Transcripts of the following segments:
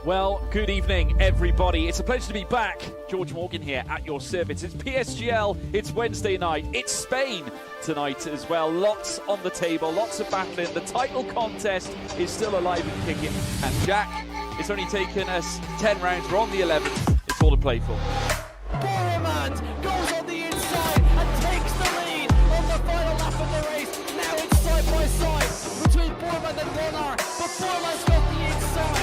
Well, good evening, everybody. It's a pleasure to be back. George Morgan here at your service. It's PSGL, it's Wednesday night, it's Spain tonight as well. Lots on the table, lots of battling. The title contest is still alive and kicking. And Jack, it's only taken us 10 rounds. We're on the 11th. It's all to play for. Boromand goes on the inside and takes the lead on the final lap of the race. Now it's side by side between Boromand and Ronnar, but Boromand's got the inside.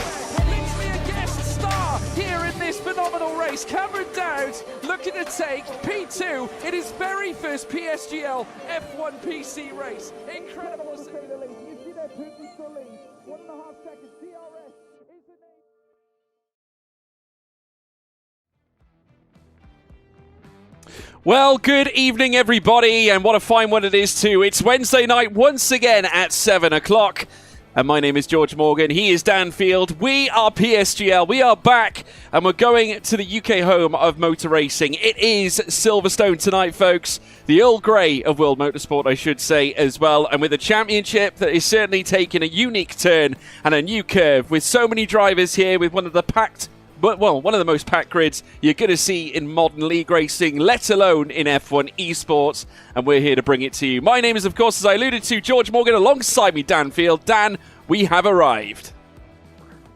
Here in this phenomenal race, Cameron Dowd looking to take P2 in his very first PSGL F1 PC race. Incredible to say the least. You see that Putin's still lead. 1.5 seconds. DRS is the name. Well, good evening, everybody, and what a fine one it is too. It's Wednesday night once again at 7 o'clock. And my name is George Morgan. He is Dan Field. We are PSGL. We are back, and we're going to the UK home of motor racing. It is Silverstone tonight, folks. The Earl Grey of world motorsport, I should say, as well. And with a championship that is certainly taking a unique turn and a new curve, with so many drivers here, with one of the most packed grids you're going to see in modern league racing, let alone in F1 esports, and we're here to bring it to you. My name is, of course, as I alluded to, George Morgan, alongside me, Dan Field. Dan, we have arrived.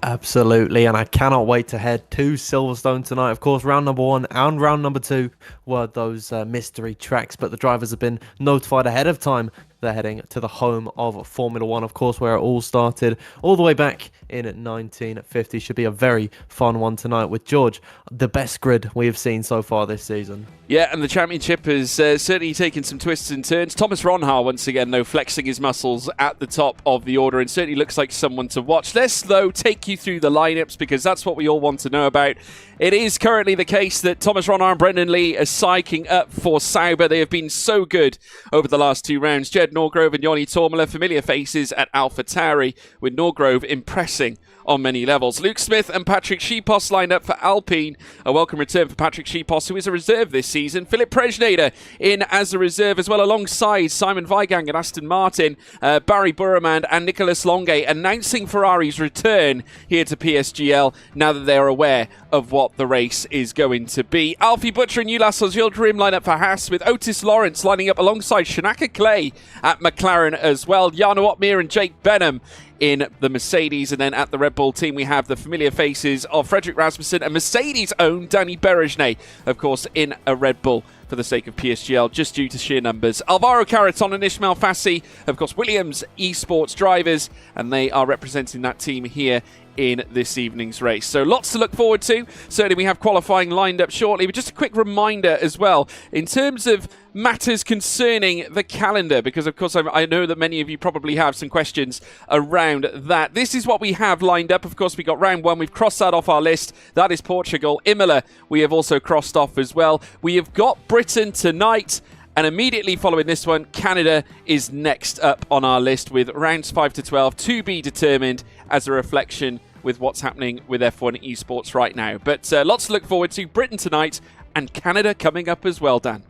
Absolutely, and I cannot wait to head to Silverstone tonight. Of course, round number 1 and round number 2 were those mystery tracks, but the drivers have been notified ahead of time. They're heading to the home of Formula 1, of course, where it all started all the way back in 1950. Should be a very fun one tonight with, George, the best grid we have seen so far this season. Yeah, and the championship has certainly taken some twists and turns. Thomas Ronhar, once again, though, flexing his muscles at the top of the order, and certainly looks like someone to watch. Let's, though, take you through the lineups, because that's what we all want to know about. It is currently the case that Thomas Ronhar and Brendan Lee are psyching up for Sauber. They have been so good over the last 2 rounds. Jed Norgrove and Joni Tormala, familiar faces at AlphaTauri, with Norgrove impressing on many levels. Luke Smith and Patrick Schipos lined up for Alpine. A welcome return for Patrick Schipos, who is a reserve this season. Philip Prejnader in as a reserve as well, alongside Simon Weigang at Aston Martin, Barry Burremand and Nicolas Longue, announcing Ferrari's return here to PSGL now that they're aware of what the race is going to be. Alfie Butcher and Ulas Ozildrim line up for Haas, with Otis Lawrence lining up alongside Shanaka Clay at McLaren as well. Jarno Otmir and Jake Benham in the Mercedes. And then at the Red Bull team, we have the familiar faces of Frederick Rasmussen and Mercedes' own Danny Berejnay, of course, in a Red Bull for the sake of PSGL, just due to sheer numbers. Alvaro Caraton and Ishmael Fassi, of course, Williams esports drivers, and they are representing that team here in this evening's race. So lots to look forward to. Certainly we have qualifying lined up shortly, but just a quick reminder as well, in terms of matters concerning the calendar, because of course I know that many of you probably have some questions around that. This is what we have lined up. Of course, we got round 1. We've crossed that off our list. That is Portugal. Imola we have also crossed off as well. We have got Britain tonight, and immediately following this one, Canada is next up on our list, with rounds 5 to 12 to be determined as a reflection with what's happening with F1 esports right now. But lots to look forward to. Britain tonight and Canada coming up as well, Dan.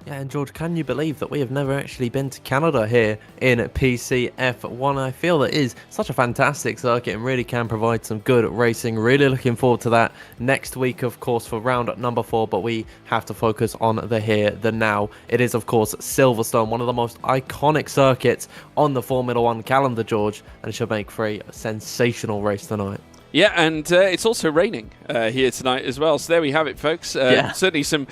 Yeah, and George, can you believe that we have never actually been to Canada here in PC F1? I feel that is such a fantastic circuit and really can provide some good racing. Really looking forward to that next week, of course, for round number 4, but we have to focus on the here, the now. It is, of course, Silverstone, one of the most iconic circuits on the Formula 1 calendar, George, and it should make for a sensational race tonight. Yeah, and it's also raining here tonight as well. So there we have it, folks. Certainly some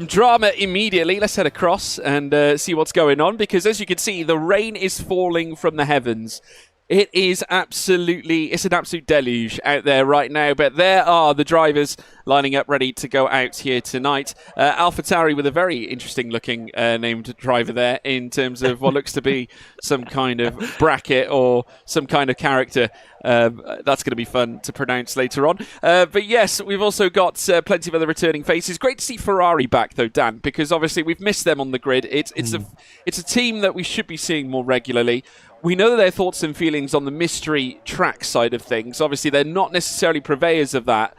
drama immediately. Let's head across and see what's going on, because as you can see, the rain is falling from the heavens. It is it's an absolute deluge out there right now, but there are the drivers lining up ready to go out here tonight. AlphaTauri with a very interesting looking named driver there, in terms of what looks to be some kind of bracket or some kind of character. That's going to be fun to pronounce later on. But yes, we've also got plenty of other returning faces. Great to see Ferrari back though, Dan, because obviously we've missed them on the grid. It's a team that we should be seeing more regularly. We know their thoughts and feelings on the mystery track side of things. Obviously, they're not necessarily purveyors of that.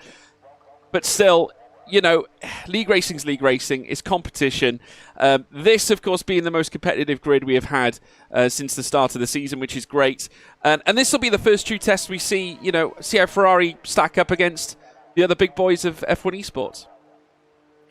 But still, you know, league racing's league racing. It's competition. This, of course, being the most competitive grid we have had since the start of the season, which is great. And this will be the first true test we see, you know, see how Ferrari stack up against the other big boys of F1 esports.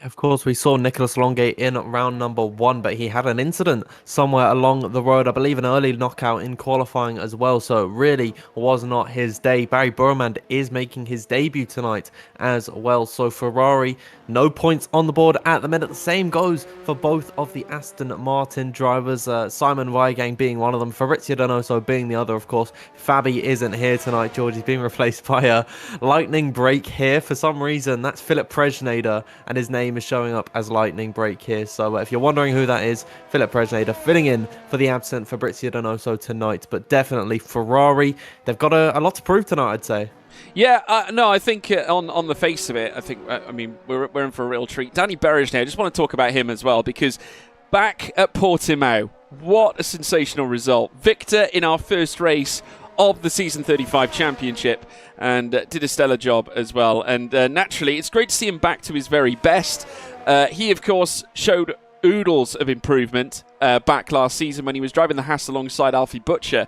Of course, we saw Nicholas Longate in round number 1, but he had an incident somewhere along the road. I believe an early knockout in qualifying as well, so it really was not his day. Barry Burmand is making his debut tonight as well. So Ferrari, no points on the board at the minute. The same goes for both of the Aston Martin drivers, Simon Weigang being one of them, Fabrizio Donoso being the other, of course. Fabi isn't here tonight, George. He's being replaced by a lightning break here. For some reason, that's Philip Prejnader, and his name is showing up as lightning break here. So if you're wondering who that is, Philip Prejnader filling in for the absent Fabrizio Donoso tonight. But definitely Ferrari, they've got a lot to prove tonight, I'd say. Yeah, no, I think on the face of it, I think, I mean, we're in for a real treat. Danny Berejnay, I just want to talk about him as well, because back at Portimao, what a sensational result. Victor in our first race of the Season 35 Championship, and did a stellar job as well. And naturally, it's great to see him back to his very best. He, of course, showed oodles of improvement back last season when he was driving the Haas alongside Alfie Butcher.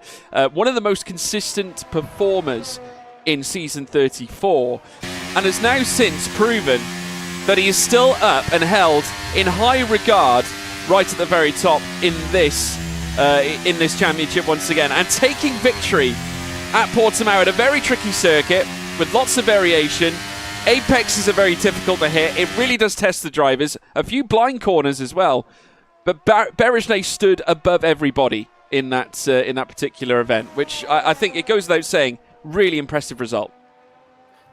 One of the most consistent performers in Season 34, and has now since proven that he is still up and held in high regard right at the very top in this championship once again, and taking victory at Portimao at a very tricky circuit with lots of variation. Apex is a very difficult to hit. It really does test the drivers. A few blind corners as well, but Berejnay stood above everybody in that particular event, which I think it goes without saying, really impressive result.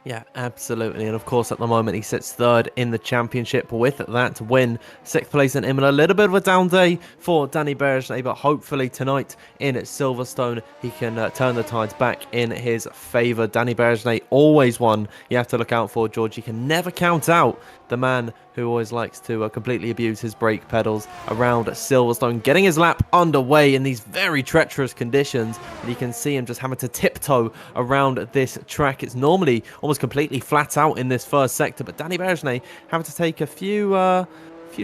Yeah, absolutely. And of course, at the moment, he sits third in the championship with that win. 6th place in Imola. A little bit of a down day for Danny Berejnay, but hopefully tonight in Silverstone, he can turn the tides back in his favour. Danny Berejnay, always one you have to look out for, George. You can never count out the man who always likes to completely abuse his brake pedals around Silverstone, getting his lap underway in these very treacherous conditions. And you can see him just having to tiptoe around this track. It's normally almost completely flat out in this first sector, but Danny Berejnay having to take a few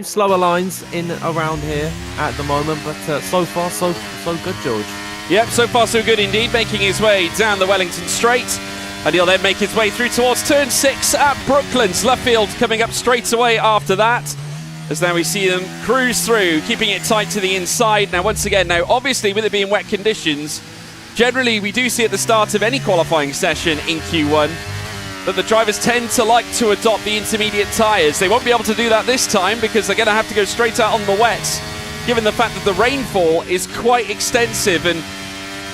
slower lines in around here at the moment. But so far, so good, George. Yep, so far so good indeed, making his way down the Wellington Straight. And he'll then make his way through towards turn 6 at Brooklands. Luffield coming up straight away after that, as now we see them cruise through, keeping it tight to the inside. Now, once again, obviously, with it being wet conditions, generally we do see at the start of any qualifying session in Q1 that the drivers tend to like to adopt the intermediate tyres. They won't be able to do that this time because they're going to have to go straight out on the wets, given the fact that the rainfall is quite extensive. And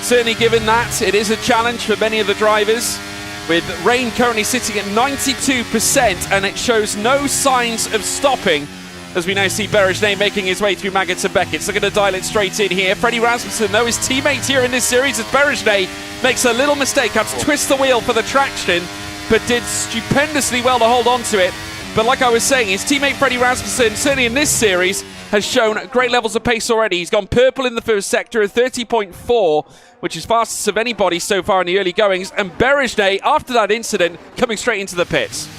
certainly given that, it is a challenge for many of the drivers, with rain currently sitting at 92%, and it shows no signs of stopping, as we now see Berejnay making his way through Maggots and Beckett. So they're going to dial it straight in here. Freddie Rasmussen, though, his teammate here in this series, as Berejnay makes a little mistake, had to twist the wheel for the traction, but did stupendously well to hold on to it. But like I was saying, his teammate Freddie Rasmussen, certainly in this series, has shown great levels of pace already. He's gone purple in the first sector at 30.4, which is fastest of anybody so far in the early goings. And Berejnay, after that incident, coming straight into the pits.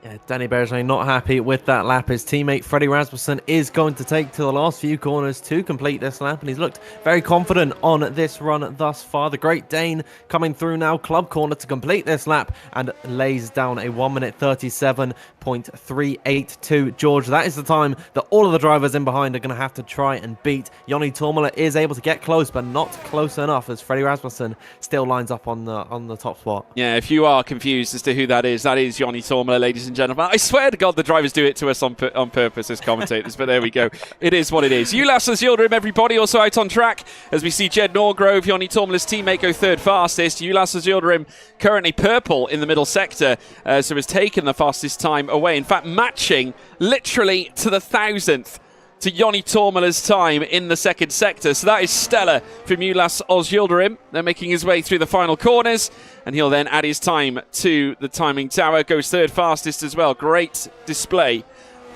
Yeah, Danny Berejnay not happy with that lap. His teammate Freddie Rasmussen is going to take to the last few corners to complete this lap, and he's looked very confident on this run thus far. The Great Dane coming through now, club corner to complete this lap, and lays down a 1 minute 37.382. George, that is the time that all of the drivers in behind are going to have to try and beat. Joni Tormala is able to get close, but not close enough, as Freddie Rasmussen still lines up on the top spot. Yeah, if you are confused as to who that is Joni Tormala, ladies and gentlemen. I swear to God, the drivers do it to us on purpose as commentators, but there we go. It is what it is. Ulasas Yildirim, everybody, also out on track, as we see Jed Norgrove, Joni Tormala's teammate, go third fastest. Ulasas Yildirim currently purple in the middle sector, so has taken the fastest time away. In fact, matching literally to the 1,000th to Joni Tormala's time in the second sector. So that is stellar from Ulas Yildirim. They're making his way through the final corners, and he'll then add his time to the timing tower. Goes third fastest as well. Great display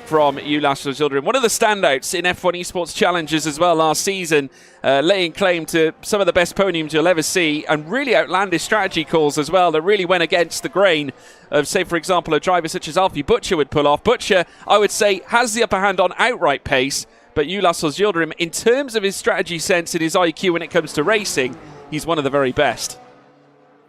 from Lashlow's Children. One of the standouts in F1 Esports Challenges as well last season, laying claim to some of the best podiums you'll ever see, and really outlandish strategy calls as well that really went against the grain of, say, for example, a driver such as Alfie Butcher would pull off. Butcher, I would say, has the upper hand on outright pace, but Lashlow's Children, in terms of his strategy sense and his IQ when it comes to racing, he's one of the very best.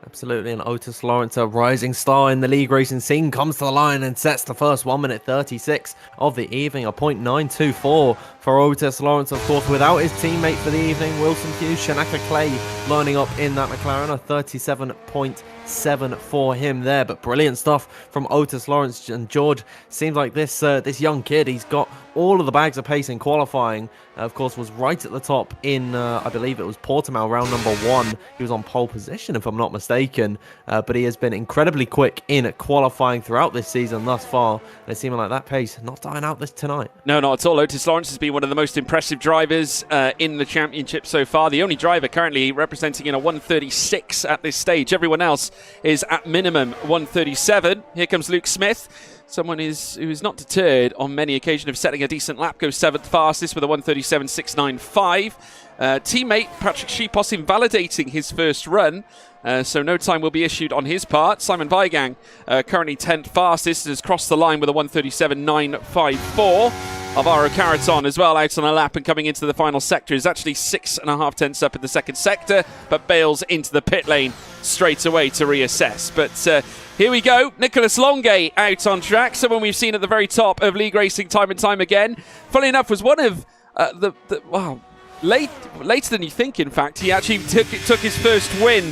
Absolutely, and Otis Lawrence, a rising star in the league racing scene, comes to the line and sets the first 1 minute 36 of the evening, a .924 for Otis Lawrence, of course, without his teammate for the evening, Wilson Hughes. Shanaka Clay lining up in that McLaren, a 37.7 for him there, but brilliant stuff from Otis Lawrence. And George, seems like this young kid, he's got all of the bags of pace in qualifying. Of course, was right at the top in, I believe it was Portimao, round number 1. He was on pole position, if I'm not mistaken. But he has been incredibly quick in qualifying throughout this season thus far. And it's seeming like that pace not dying out this tonight. No, not at all. Otis Lawrence has been one of the most impressive drivers in the championship so far. The only driver currently representing in a 136 at this stage. Everyone else is at minimum 137. Here comes Luke Smith. Someone who is not deterred on many occasions of setting a decent lap, goes 7th fastest with a 137.695. Teammate Patrick Sheepos invalidating his first run, so no time will be issued on his part. Simon Weigang, currently 10th fastest, has crossed the line with a 137.954. Alvaro Caraton as well out on a lap and coming into the final sector is actually 6.5 tenths up in the second sector, but bails into the pit lane straight away to reassess. But here we go. Nicholas Longuet out on track, someone we've seen at the very top of league racing time and time again. Funnily enough, was one of later than you think, in fact. He actually took his first win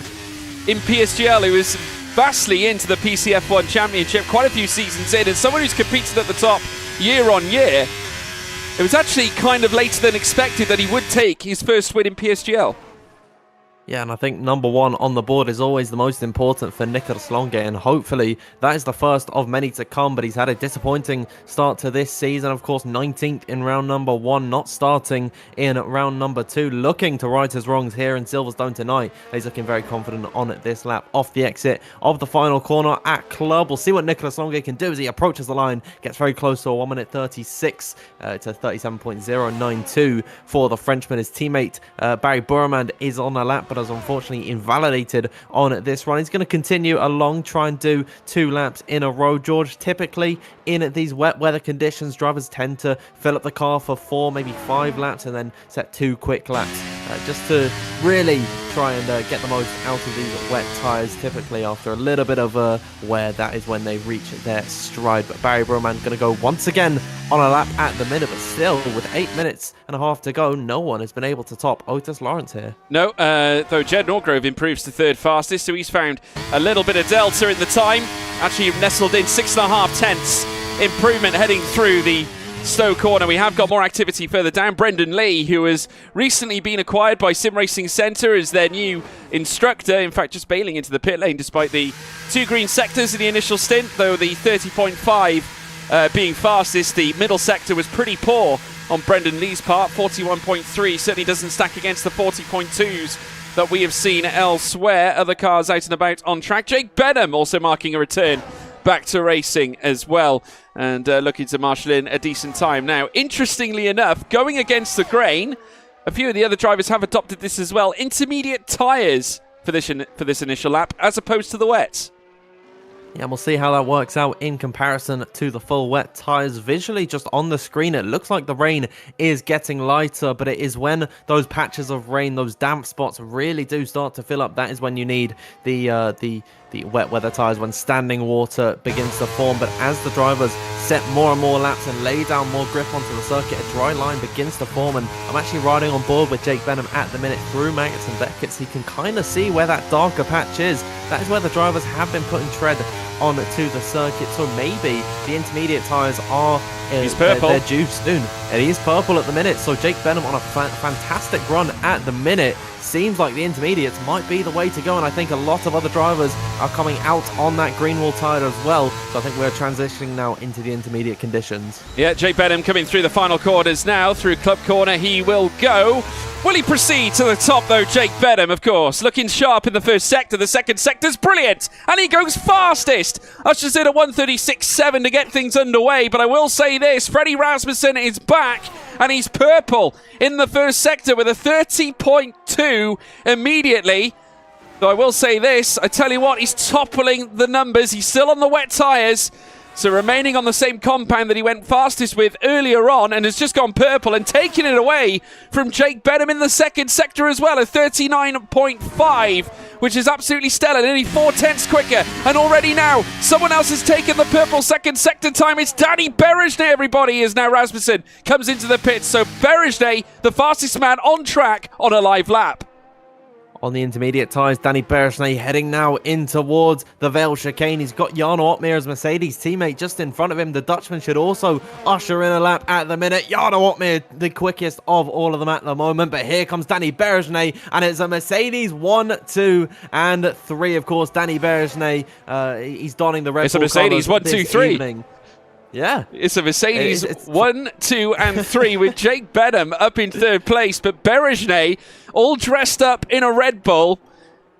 in PSGL. He was vastly into the PCF1 Championship quite a few seasons in, and someone who's competed at the top year on year. It was actually kind of later than expected that he would take his first win in PSGL. Yeah, and I think number 1 on the board is always the most important for Nicholas Longuet, and hopefully that is the first of many to come. But he's had a disappointing start to this season. Of course, 19th in round number 1, not starting in round number 2, looking to right his wrongs here in Silverstone tonight. He's looking very confident on this lap off the exit of the final corner at Club. We'll see what Nicholas Longuet can do as he approaches the line, gets very close to a 1 minute 36 to 37.092 for the Frenchman. His teammate Barry Burmand is on a lap, but has unfortunately invalidated on this run. He's going to continue along, try and do 2 laps in a row. George, typically in these wet weather conditions, drivers tend to fill up the car for 4, maybe 5 laps and then set 2 quick laps just to really try and get the most out of these wet tyres. Typically after a little bit of wear, that is when they reach their stride. But Barry Burman going to go once again on a lap at the minute, but still with 8 minutes and a half to go, no one has been able to top Otis Lawrence here. No, though Jed Norgrove improves to 3rd fastest, so he's found a little bit of delta in the time. Actually nestled in 6.5 tenths improvement heading through the Stowe corner. We have got more activity further down. Brendan Lee, who has recently been acquired by Sim Racing Centre as their new instructor, in fact just bailing into the pit lane despite the 2 green sectors in the initial stint, though the 30.5 being fastest. The middle sector was pretty poor on Brendan Lee's part, 41.3, certainly doesn't stack against the 40.2s that we have seen elsewhere. Other cars out and about on track. Jake Benham also marking a return back to racing as well, and looking to marshal in a decent time. Now, interestingly enough, going against the grain, a few of the other drivers have adopted this as well. Intermediate tyres for this initial lap, as opposed to the wets. Yeah, we'll see how that works out in comparison to the full wet tyres. Visually, just on the screen, it looks like the rain is getting lighter, but it is when those patches of rain, those damp spots really do start to fill up. That is when you need the wet weather tyres, when standing water begins to form. But as the drivers set more and more laps and lay down more grip onto the circuit, a dry line begins to form. And I'm actually riding on board with Jake Benham at the minute through Maggots and Beckett's. He can kind of see where that darker patch is. That is where the drivers have been putting tread onto the circuit, so maybe the intermediate tyres are they're due soon. And he is purple at the minute, so Jake Benham on a fantastic run at the minute. Seems like the intermediates might be the way to go, and I think a lot of other drivers are coming out on that green wall tyre as well, so I think we're transitioning now into the intermediate conditions. Yeah, Jake Benham coming through the final corners now. Through Club Corner he will go. Will he proceed to the top, though? Jake Benham, of course, looking sharp in the first sector. The second sector's brilliant, and he goes fastest. Ushers in a 1:36.7 to get things underway, but I will say this, Freddie Rasmussen is back, and he's purple in the first sector with a 30.2 immediately. Though I will say this, I tell you what, he's toppling the numbers. He's still on the wet tyres. So remaining on the same compound that he went fastest with earlier on and has just gone purple and taking it away from Jake Benham in the second sector as well, a 39.5, which is absolutely stellar, nearly 4/10 quicker. And already now, someone else has taken the purple second sector time. It's Danny Berejnay, everybody, as now Rasmussen comes into the pits. So Berejnay, the fastest man on track on a live lap. On the intermediate tyres, Danny Berejnay heading now in towards the Vale chicane. He's got Jarno Opmeer's Mercedes teammate just in front of him. The Dutchman should also usher in a lap at the minute. Jarno Opmeer, the quickest of all of them at the moment. But here comes Danny Berejnay, and it's a Mercedes 1, 2, and 3. Of course, Danny Berejnay, he's donning the Red Bull. It's a Mercedes 1, 2, 3. Evening. Yeah. It's a Mercedes 1, 2, and 3 with Jake Benham up in third place, but Berejnay all dressed up in a Red Bull.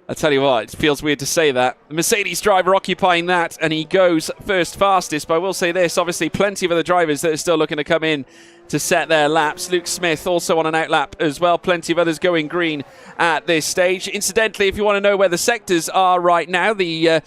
I tell you what, it feels weird to say that. The Mercedes driver occupying that, and he goes first fastest. But I will say this, obviously plenty of other drivers that are still looking to come in to set their laps. Luke Smith also on an out lap as well. Plenty of others going green at this stage. Incidentally, if you want to know where the sectors are right now, the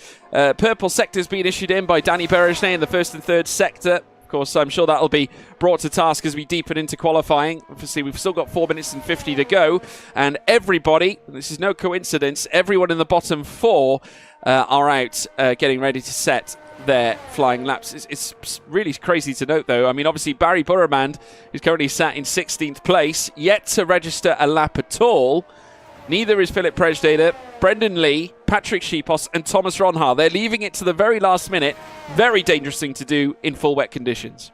purple sector's been issued in by Danny Berejnay in the first and third sector. Of course, I'm sure that'll be brought to task as we deepen into qualifying. Obviously, we've still got 4 minutes and 50 to go. And everybody, this is no coincidence, everyone in the bottom 4 are out getting ready to set their flying laps. It's really crazy to note, though. I mean, obviously, Barry Burremand, who's currently sat in 16th place, yet to register a lap at all. Neither is Philip Prejdader, Brendan Lee, Patrick Sheepos, and Thomas Ronhar. They're leaving it to the very last minute. Very dangerous thing to do in full wet conditions.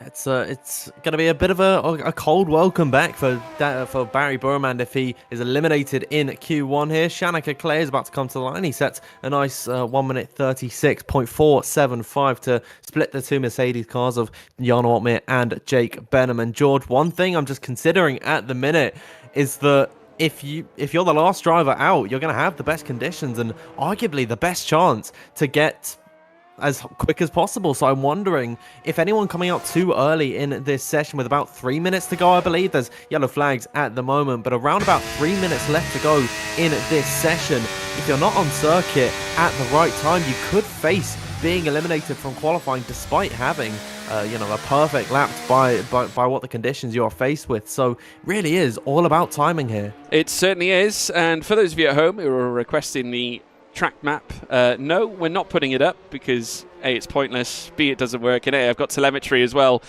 It's going to be a bit of a cold welcome back for Barry Burremand if he is eliminated in Q1 here. Shannon Leclerc is about to come to the line. He sets a nice 1 minute 36.475 to split the two Mercedes cars of Jarno Opmeer and Jake Benham. And George, one thing I'm just considering at the minute is that if you're the last driver out, you're going to have the best conditions and arguably the best chance to get as quick as possible. So I'm wondering if anyone coming out too early in this session with about 3 minutes to go, I believe there's yellow flags at the moment, but around about 3 minutes left to go in this session. If you're not on circuit at the right time, you could face being eliminated from qualifying despite having a perfect lap by what the conditions you're faced with. So really is all about timing here. It certainly is. And for those of you at home who are requesting the track map, no, we're not putting it up because A, it's pointless, B, it doesn't work, and A, I've got telemetry as well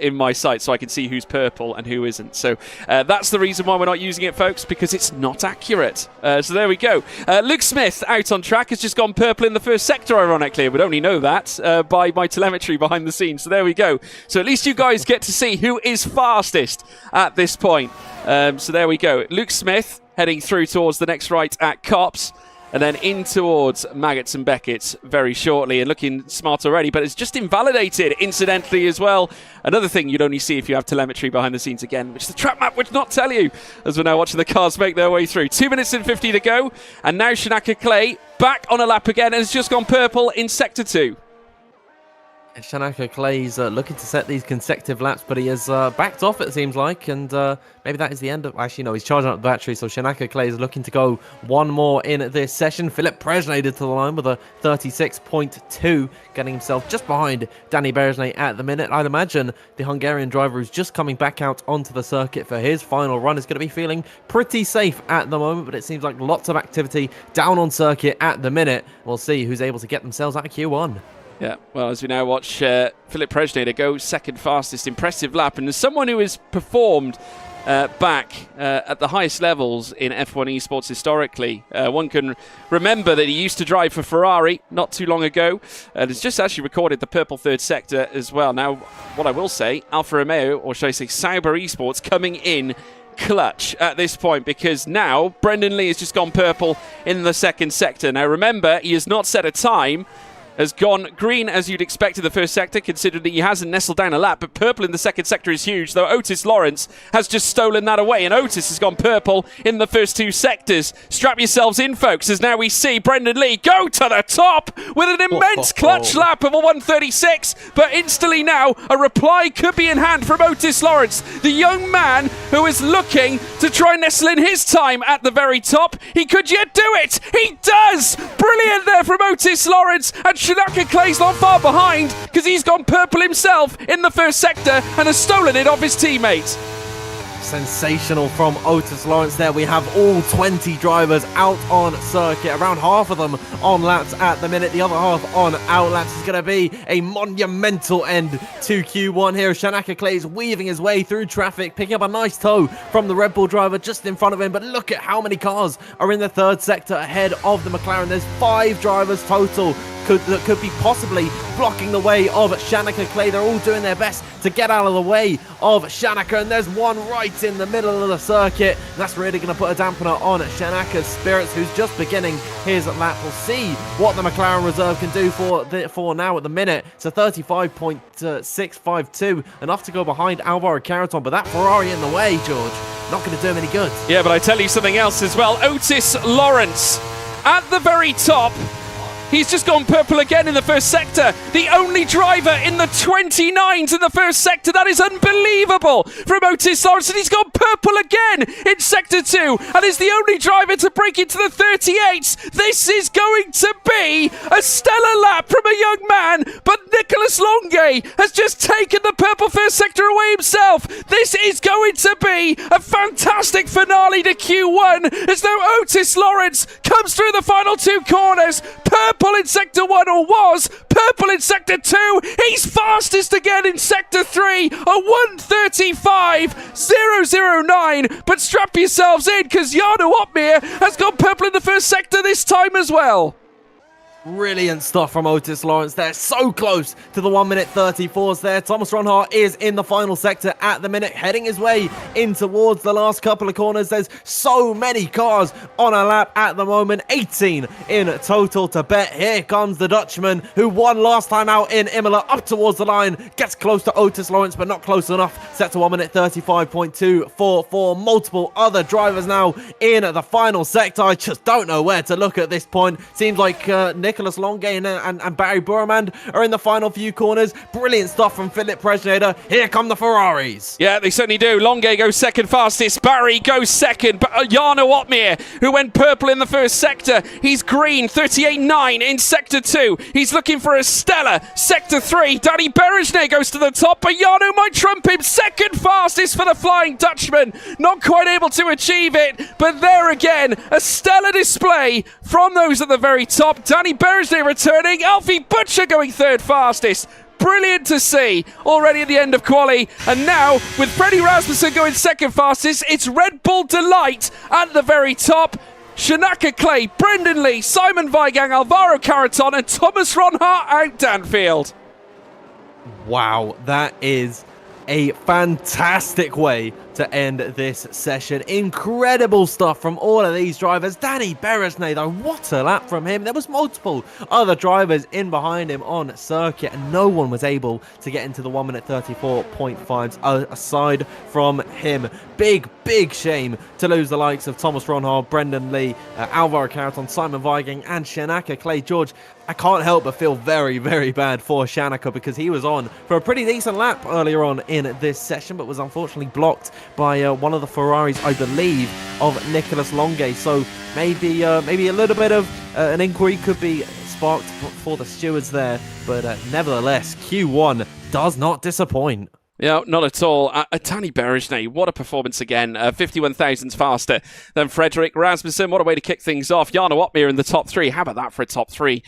in my sight so I can see who's purple and who isn't. So that's the reason why we're not using it, folks, because it's not accurate. So there we go. Luke Smith out on track has just gone purple in the first sector, ironically. I would only know that by my telemetry behind the scenes. So there we go. So at least you guys get to see who is fastest at this point. So there we go. Luke Smith heading through towards the next right at Cops. And then in towards Maggots and Beckett's very shortly, and looking smart already, but it's just invalidated, incidentally, as well. Another thing you'd only see if you have telemetry behind the scenes again, which the track map would not tell you, as we're now watching the cars make their way through. 2 minutes and 50 to go, and now Shanaka Clay back on a lap again, and has just gone purple in Sector 2. Shanaka Clay's looking to set these consecutive laps, but he has backed off, it seems like, and maybe that is the end of... Actually, no, he's charging up the battery, so Shanaka Clay is looking to go one more in this session. Philip Prejdader to the line with a 36.2, getting himself just behind Danny Berejnay at the minute. I'd imagine the Hungarian driver who's just coming back out onto the circuit for his final run is going to be feeling pretty safe at the moment, but it seems like lots of activity down on circuit at the minute. We'll see who's able to get themselves out of Q1. Yeah, well, as we now watch Philip Prejdader go second fastest, impressive lap. And as someone who has performed back at the highest levels in F1 esports historically, one can remember that he used to drive for Ferrari not too long ago, and has just actually recorded the purple third sector as well. Now, what I will say, Alfa Romeo, or should I say Sauber Esports, coming in clutch at this point, because now Brendan Lee has just gone purple in the second sector. Now, remember, he has not set a time, has gone green as you'd expect in the first sector, considering that he hasn't nestled down a lap, but purple in the second sector is huge, though Otis Lawrence has just stolen that away, and Otis has gone purple in the first two sectors. Strap yourselves in, folks, as now we see Brendan Lee go to the top with an immense clutch lap of a 136, but instantly now a reply could be in hand from Otis Lawrence, the young man who is looking to try and nestle in his time at the very top. He could yet do it! He does! Brilliant there from Otis Lawrence, and Shanaka Clay's not far behind because he's gone purple himself in the first sector and has stolen it off his teammate. Sensational from Otis Lawrence there. We have all 20 drivers out on circuit, around half of them on laps at the minute, the other half on out laps. Is going to be a monumental end to Q1 here. Shanaka Clay is weaving his way through traffic, picking up a nice tow from the Red Bull driver just in front of him, but look at how many cars are in the third sector ahead of the McLaren. There's 5 drivers total that could be possibly blocking the way of Shanaka Clay. They're all doing their best to get out of the way of Shanaka, and there's one right in the middle of the circuit. That's really going to put a dampener on Shanaka's spirits, who's just beginning his lap. We'll see what the McLaren reserve can do for now at the minute. It's a 35.652, enough to go behind Alvaro Carreton, but that Ferrari in the way, George, not going to do him any good. Yeah, but I tell you something else as well. Otis Lawrence at the very top. He's just gone purple again in the first sector. The only driver in the 29s in the first sector. That is unbelievable from Otis Lawrence. And he's gone purple again in sector 2 and is the only driver to break into the 38s. This is going to be a stellar lap from a young man, but Nicholas Longue has just taken the purple first sector away himself. This is going to be a fantastic finale to Q1 as though Otis Lawrence comes through the final 2 corners. Purple in sector 1, or was purple in sector 2. He's fastest again in sector 3, a 1:35.009. But strap yourselves in because Jarno Opmeer has gone purple in the first sector this time as well. Brilliant stuff from Otis Lawrence there. So close to the 1:34s there. Thomas Ronhart is in the final sector at the minute, heading his way in towards the last couple of corners. There's so many cars on a lap at the moment. 18 in total to bet. Here comes the Dutchman who won last time out in Imola, up towards the line. Gets close to Otis Lawrence, but not close enough. Set to 1:35.244. Multiple other drivers now in the final sector. I just don't know where to look at this point. Seems like Nicholas Longue and Barry Burman are in the final few corners. Brilliant stuff from Philip Presnader. Here come the Ferraris. Yeah, they certainly do. Longue goes second fastest. Barry goes second. But Jarno Opmeer, who went purple in the first sector, he's green, 38.9 in sector 2. He's looking for a stellar sector 3. Danny Berejne goes to the top, but Jarno might trump him. Second fastest for the Flying Dutchman. Not quite able to achieve it, but there again, a stellar display from those at the very top. Danny Berejne returning. Alfie Butcher going third fastest. Brilliant to see already at the end of quali. And now with Freddie Rasmussen going second fastest, it's Red Bull Delight at the very top. Shanaka Clay, Brendan Lee, Simon Weigang, Alvaro Carreton and Thomas Ronhart out Danfield. Wow, that is a fantastic way to end this session. Incredible stuff from all of these drivers. Danny Berejne, though, what a lap from him. There was multiple other drivers in behind him on circuit, and no one was able to get into the 1:34.5s aside from him. Big shame to lose the likes of Thomas Ronhart, Brendan Lee, Alvaro Carreton, Simon Weigang, and Shanaka Clay. George, I can't help but feel very bad for Shanaka because he was on for a pretty decent lap earlier on in this session, but was unfortunately blocked by one of the Ferraris, I believe, of Nicholas Longue. So maybe a little bit of an inquiry could be sparked for the stewards there, but nevertheless, Q1 does not disappoint. Yeah, not at all. Danny Berejne, what a performance again. 51 thousandths faster than Frederick Rasmussen. What a way to kick things off. Jarno Opmeer in the top 3. How about that for a top 3?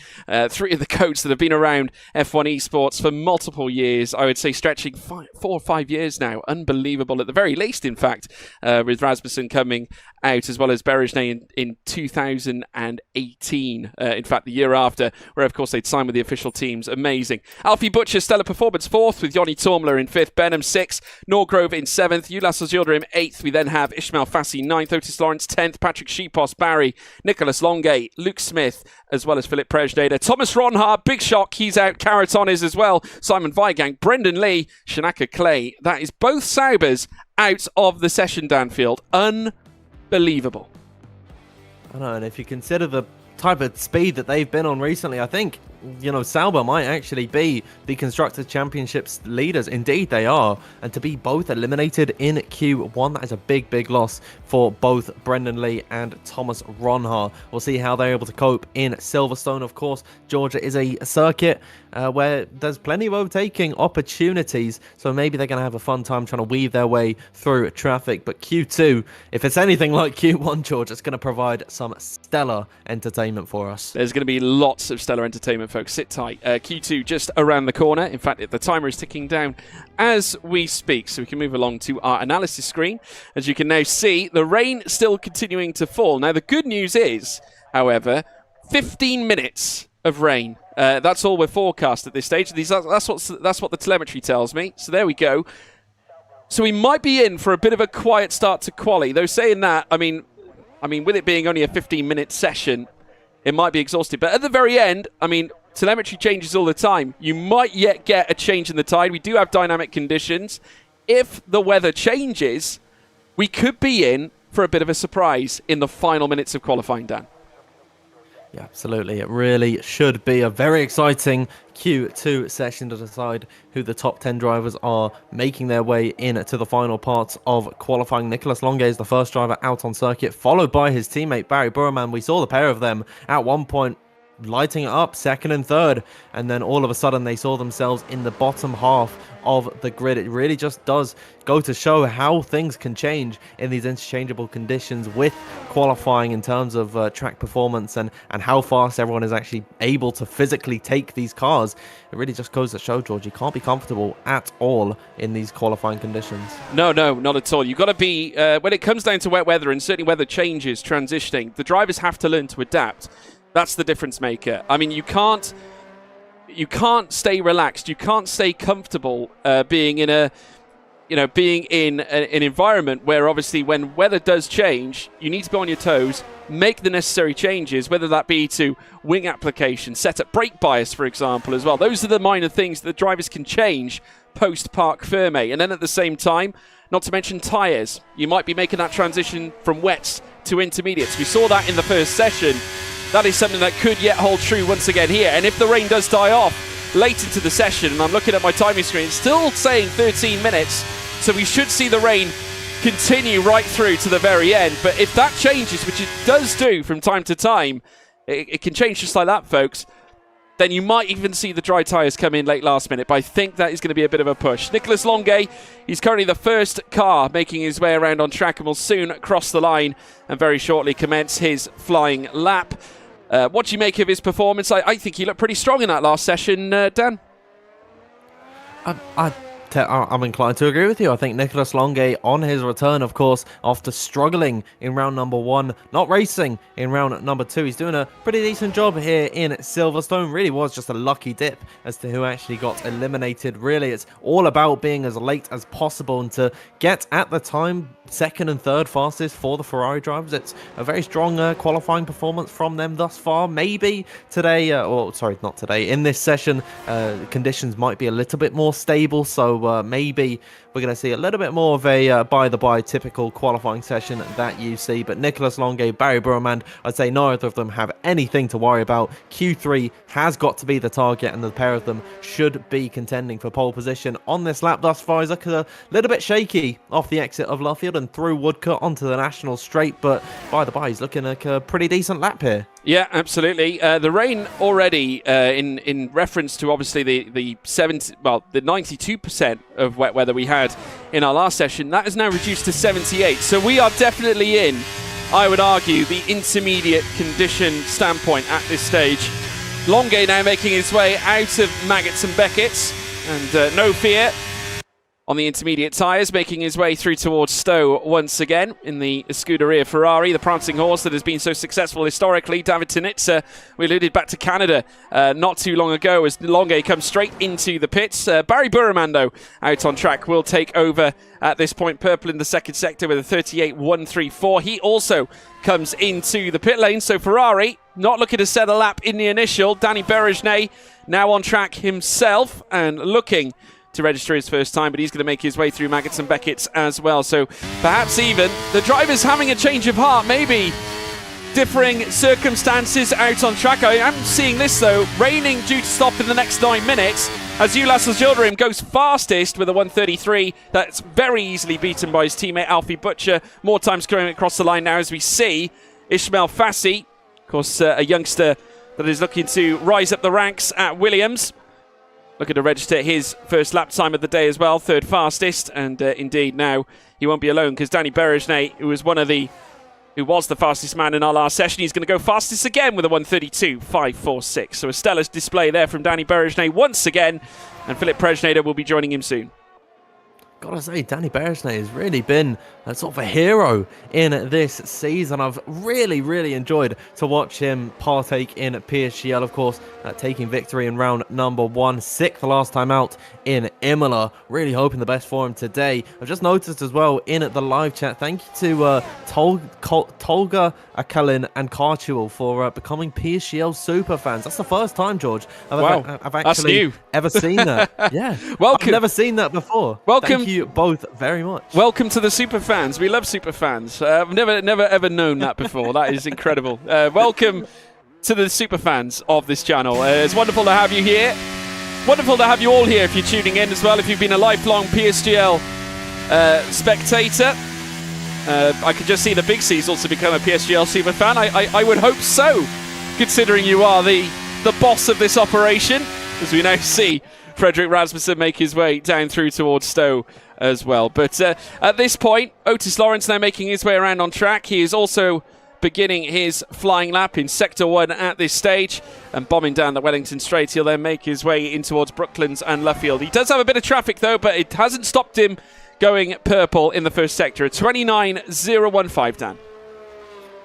3 of the coats that have been around F1 esports for multiple years. I would say stretching 4 or 5 years now. Unbelievable at the very least, in fact, with Rasmussen coming out as well as Berejne in 2018. In fact, the year after, where of course they'd signed with the official teams. Amazing. Alfie Butcher, stellar performance. 4th with Yoni Tormler in 5th. Benham 6th, Norgrove in 7th, Ulas Ozilder 8th. We then have Ishmael Fassi 9th, Otis Lawrence 10th, Patrick Sheepos, Barry, Nicholas Longay, Luke Smith, as well as Philip Prejdader. Thomas Ronhart, big shock, he's out. Caraton is as well. Simon Vigang, Brendan Lee, Shanaka Clay. That is both Saubers out of the session, Danfield. Unbelievable. I know, and if you consider the type of speed that they've been on recently, I think, Sauber might actually be the Constructors' Championships leaders. Indeed, they are. And to be both eliminated in Q1, that is a big, big loss for both Brendan Lee and Thomas Ronhart. We'll see how they're able to cope in Silverstone. Of course, Georgia is a circuit where there's plenty of overtaking opportunities, so maybe they're going to have a fun time trying to weave their way through traffic. But Q2, if it's anything like Q1, George, it's going to provide some stellar entertainment for us. There's going to be lots of stellar entertainment, folks. Sit tight. Q2 just around the corner. In fact, the timer is ticking down as we speak, so we can move along to our analysis screen. As you can now see, the rain still continuing to fall. Now, the good news is, however, 15 minutes of rain. That's all we're forecast at this stage. That's what the telemetry tells me. So there we go. So we might be in for a bit of a quiet start to quali. Though saying that, I mean, with it being only a 15-minute session, it might be exhausted. But at the very end, telemetry changes all the time. You might yet get a change in the tide. We do have dynamic conditions. If the weather changes, we could be in for a bit of a surprise in the final minutes of qualifying, Dan. Yeah, absolutely. It really should be a very exciting Q2 session to decide who the top 10 drivers are making their way into the final parts of qualifying. Nicholas Longay is the first driver out on circuit, followed by his teammate Barry Burman. We saw the pair of them at one point lighting it up, second and third, and then all of a sudden they saw themselves in the bottom half of the grid. It really just does go to show how things can change in these interchangeable conditions with qualifying in terms of track performance and how fast everyone is actually able to physically take these cars. It really just goes to show, George, you can't be comfortable at all in these qualifying conditions. No, not at all. You've got to be, when it comes down to wet weather, and certainly weather changes, transitioning, the drivers have to learn to adapt. That's the difference maker. You can't stay relaxed. You can't stay comfortable being in an environment where obviously when weather does change, you need to be on your toes, make the necessary changes, whether that be to wing application, set up brake bias, for example, as well. Those are the minor things that drivers can change post-parc ferme. And then at the same time, not to mention tyres. You might be making that transition from wets to intermediates. We saw that in the first session. That is something that could yet hold true once again here. And if the rain does die off late into the session, and I'm looking at my timing screen, it's still saying 13 minutes, so we should see the rain continue right through to the very end. But if that changes, which it does do from time to time, it can change just like that, folks, then you might even see the dry tyres come in late last minute. But I think that is going to be a bit of a push. Nicholas Longay, he's currently the first car making his way around on track and will soon cross the line and very shortly commence his flying lap. What do you make of his performance? I think he looked pretty strong in that last session, Dan. I'm inclined to agree with you. I think Nicholas Longay on his return, of course, after struggling in round number 1, not racing in round number 2. He's doing a pretty decent job here in Silverstone. Really was just a lucky dip as to who actually got eliminated. Really, it's all about being as late as possible and to get, at the time, second and third fastest for the Ferrari drivers. It's a very strong qualifying performance from them thus far. Maybe today, not today, in this session, conditions might be a little bit more stable, so maybe we're going to see a little bit more of a by-the-by typical qualifying session that you see. But Nicholas Longay, Barry Burman, I'd say neither of them have anything to worry about. Q3 has got to be the target, and the pair of them should be contending for pole position on this lap thus far. He's looking a little bit shaky off the exit of Luffield and through Woodcut onto the National Straight, but by-the-by, he's looking like a pretty decent lap here. Yeah, absolutely. The rain already, in reference to obviously the 92% of wet weather we had in our last session, that is now reduced to 78. So we are definitely in, I would argue, the intermediate condition standpoint at this stage. Longay now making his way out of Maggots and Beckett's, and no fear, on the intermediate tyres, making his way through towards Stowe once again in the Scuderia Ferrari, the prancing horse that has been so successful historically. David Tinitza, we alluded back to Canada not too long ago as Longue comes straight into the pits. Barry Burman, though, out on track, will take over at this point. Purple in the second sector with a 38.134. He also comes into the pit lane, so Ferrari not looking to set a lap in the initial. Danny Berejnay now on track himself and looking to register his first time, but he's going to make his way through Maggots and Beckett's as well. So perhaps even the driver's having a change of heart, maybe differing circumstances out on track. I am seeing this though, raining due to stop in the next 9 minutes as Ulas Gilderim goes fastest with a 1:33. That's very easily beaten by his teammate Alfie Butcher. More times going across the line now as we see Ishmael Fassi, of course a youngster that is looking to rise up the ranks at Williams. Looking to register his first lap time of the day as well, third fastest, and indeed now he won't be alone because Danny Berejnay, who was the fastest man in our last session, he's going to go fastest again with a 1:32.546. So a stellar display there from Danny Berejnay once again, and Philip Prejnader will be joining him soon. Gotta say, Danny Berejnay has really been a sort of a hero in this season. I've really enjoyed to watch him partake in PSGL, of course, taking victory in round number 1, 6th last time out in Imola. Really hoping the best for him today. I've just noticed as well in the live chat, thank you to Tolga Akalin and Karchuel for becoming PSGL super fans. That's the first time, George, I've actually ever seen that. Yeah, welcome. I've never seen that before. Welcome. Thank you both very much. Welcome to the super fans. We love super fans. I've never ever known that before. That is incredible. Welcome to the super fans of this channel. It's wonderful to have you here. Wonderful to have you all here if you're tuning in as well. If you've been a lifelong PSGL spectator, I could just see the Big C's also become a PSGL super fan. I would hope so, considering you are the boss of this operation, as we now see Frederick Rasmussen make his way down through towards Stowe as well. But at this point, Otis Lawrence now making his way around on track. He is also beginning his flying lap in Sector 1 at this stage and bombing down the Wellington Straight. He'll then make his way in towards Brooklands and Luffield. He does have a bit of traffic though, but it hasn't stopped him going purple in the first sector. 29.015, Dan.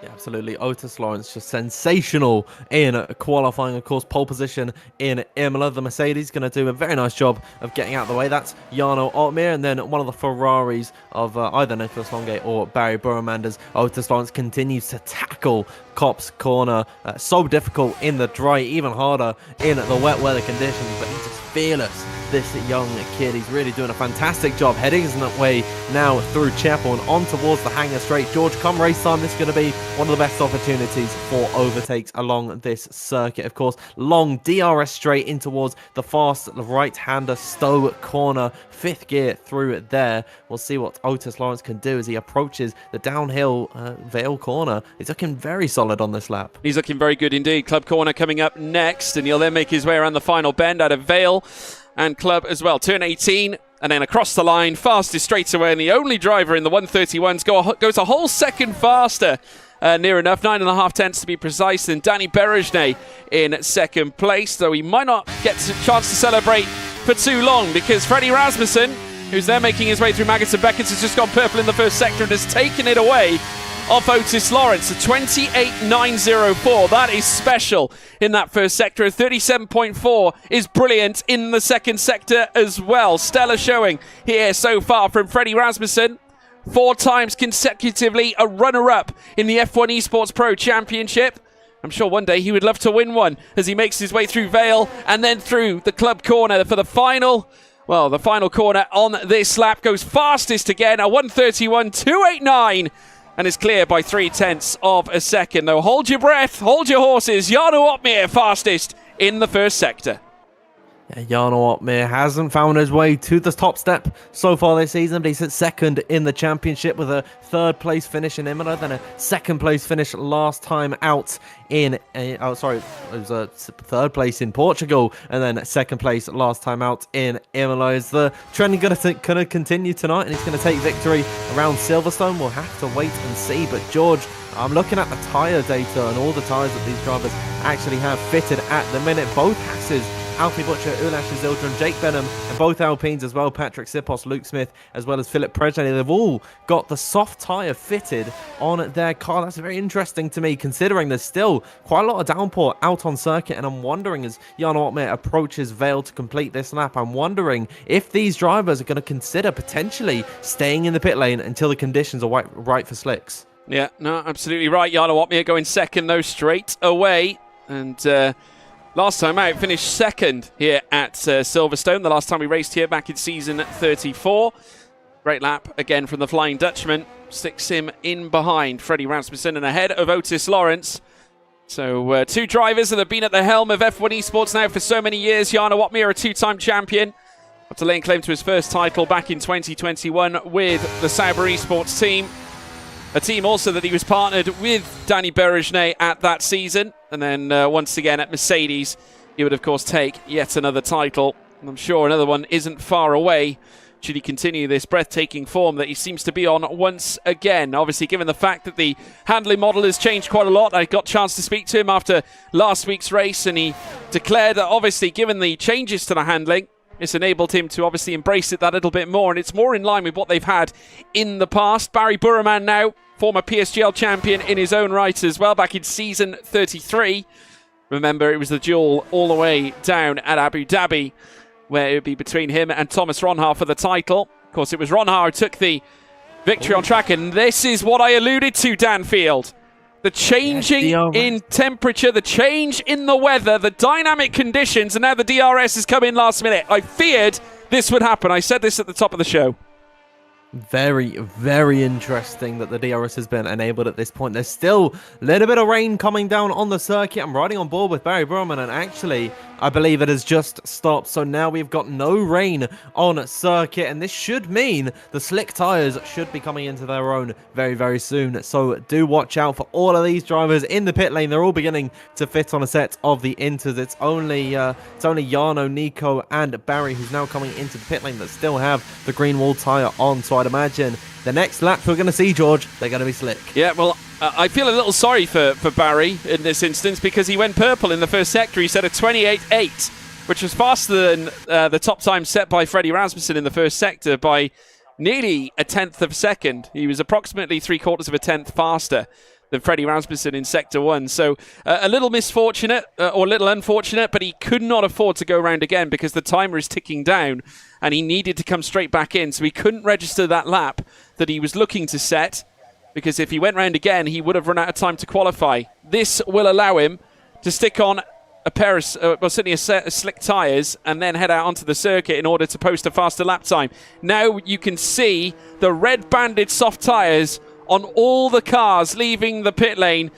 Yeah, absolutely. Otis Lawrence just sensational in qualifying. Of course, pole position in Imola. The Mercedes going to do a very nice job of getting out of the way. That's Jarno Otmir, and then one of the Ferraris of either Nicholas Longue or Barry Burman as Otis Lawrence continues to tackle Copse Corner. So difficult in the dry, even harder in the wet weather conditions, but he's just fearless. This young kid, he's really doing a fantastic job heading his way now through Chapel and on towards the Hangar Straight. George, come race time, this is going to be one of the best opportunities for overtakes along this circuit. Of course, long DRS straight in towards the fast right-hander Stowe Corner. 5th gear through there. We'll see what Otis Lawrence can do as he approaches the downhill Vale Corner. He's looking very solid on this lap. He's looking very good indeed. Club Corner coming up next, and he'll then make his way around the final bend out of Vale and Club as well. Turn 18, and then across the line, fastest straight away, and the only driver in the 131s goes a whole second faster. Near enough, 9.5 tenths to be precise, than Danny Berejnay in second place, though he might not get a chance to celebrate for too long because Freddie Rasmussen, who's there making his way through Maggots and Beckett's, has just gone purple in the first sector and has taken it away off Otis Lawrence. A 28.904. That is special in that first sector. A 37.4 is brilliant in the second sector as well. Stellar showing here so far from Freddie Rasmussen. 4 times consecutively a runner-up in the F1 Esports Pro Championship. I'm sure one day he would love to win one as he makes his way through Vale and then through the Club Corner for the final. Well, the final corner on this lap goes fastest again, a 1:31.289, and is clear by 3 tenths of a second. Though hold your breath, hold your horses. Jarno Otmir fastest in the first sector. Yeah, Jarno Otmir hasn't found his way to the top step so far this season, but he's at second in the championship with a 3rd place finish in Imola, then a 2nd place finish last time out in, it was a 3rd place in Portugal, and then 2nd place last time out in Imola. Is the trend going to continue tonight, and he's going to take victory around Silverstone? We'll have to wait and see, but George, I'm looking at the tyre data and all the tyres that these drivers actually have fitted at the minute. Both Hasses Alfie Butcher, Ulash Zildjian, Jake Benham, and both Alpines as well, Patrick Sipos, Luke Smith, as well as Philip Prejne. They've all got the soft tyre fitted on their car. That's very interesting to me, considering there's still quite a lot of downpour out on circuit, and I'm wondering, as Jarno Opmeer approaches Vale to complete this lap, I'm wondering if these drivers are going to consider potentially staying in the pit lane until the conditions are right for slicks. Yeah, no, absolutely right. Jarno Opmeer going second, though, straight away. And last time out, finished second here at Silverstone. The last time we raced here back in season 34. Great lap again from the Flying Dutchman. Sticks him in behind Freddie Rasmussen and ahead of Otis Lawrence. So two drivers that have been at the helm of F1 Esports now for so many years. Jarno Opmeer, a two-time champion, after laying claim to his first title back in 2021 with the Sauber Esports team. A team also that he was partnered with Danny Berejnay at that season. And then once again at Mercedes, he would of course take yet another title. And I'm sure another one isn't far away should he continue this breathtaking form that he seems to be on once again. Obviously, given the fact that the handling model has changed quite a lot, I got a chance to speak to him after last week's race, and he declared that obviously given the changes to the handling, it's enabled him to obviously embrace it that little bit more, and it's more in line with what they've had in the past. Barry Burman now, former PSGL champion in his own right as well, back in season 33. Remember, it was the duel all the way down at Abu Dhabi, where it would be between him and Thomas Ronhaar for the title. Of course, it was Ronhaar who took the victory on track, and this is what I alluded to, Dan Field. The changing in temperature, the change in the weather, the dynamic conditions, and now the DRS has come in last minute. I feared this would happen. I said this at the top of the show. Very, very interesting that the DRS has been enabled at this point. There's still a little bit of rain coming down on the circuit. I'm riding on board with Barry Burman, and actually, I believe it has just stopped. So now we've got no rain on circuit, and this should mean the slick tyres should be coming into their own very, very soon. So do watch out for all of these drivers in the pit lane. They're all beginning to fit on a set of the Inters. It's only Jarno, Nico, and Barry who's now coming into the pit lane that still have the green wall tyre on. So I'd imagine the next lap we're going to see, George, they're going to be slick. Yeah, well, I feel a little sorry for Barry in this instance, because he went purple in the first sector. He set a 28.8, which was faster than the top time set by Freddie Rasmussen in the first sector by nearly a tenth of a second. He was approximately 3/4 of a tenth faster than Freddie Rasmussen in Sector 1. So a little misfortunate, or a little unfortunate, but he could not afford to go round again because the timer is ticking down and he needed to come straight back in. So he couldn't register that lap that he was looking to set, because if he went round again, he would have run out of time to qualify. This will allow him to stick on a pair of, certainly a set of slick tyres, and then head out onto the circuit in order to post a faster lap time. Now you can see the red banded soft tyres on all the cars leaving the pit lane,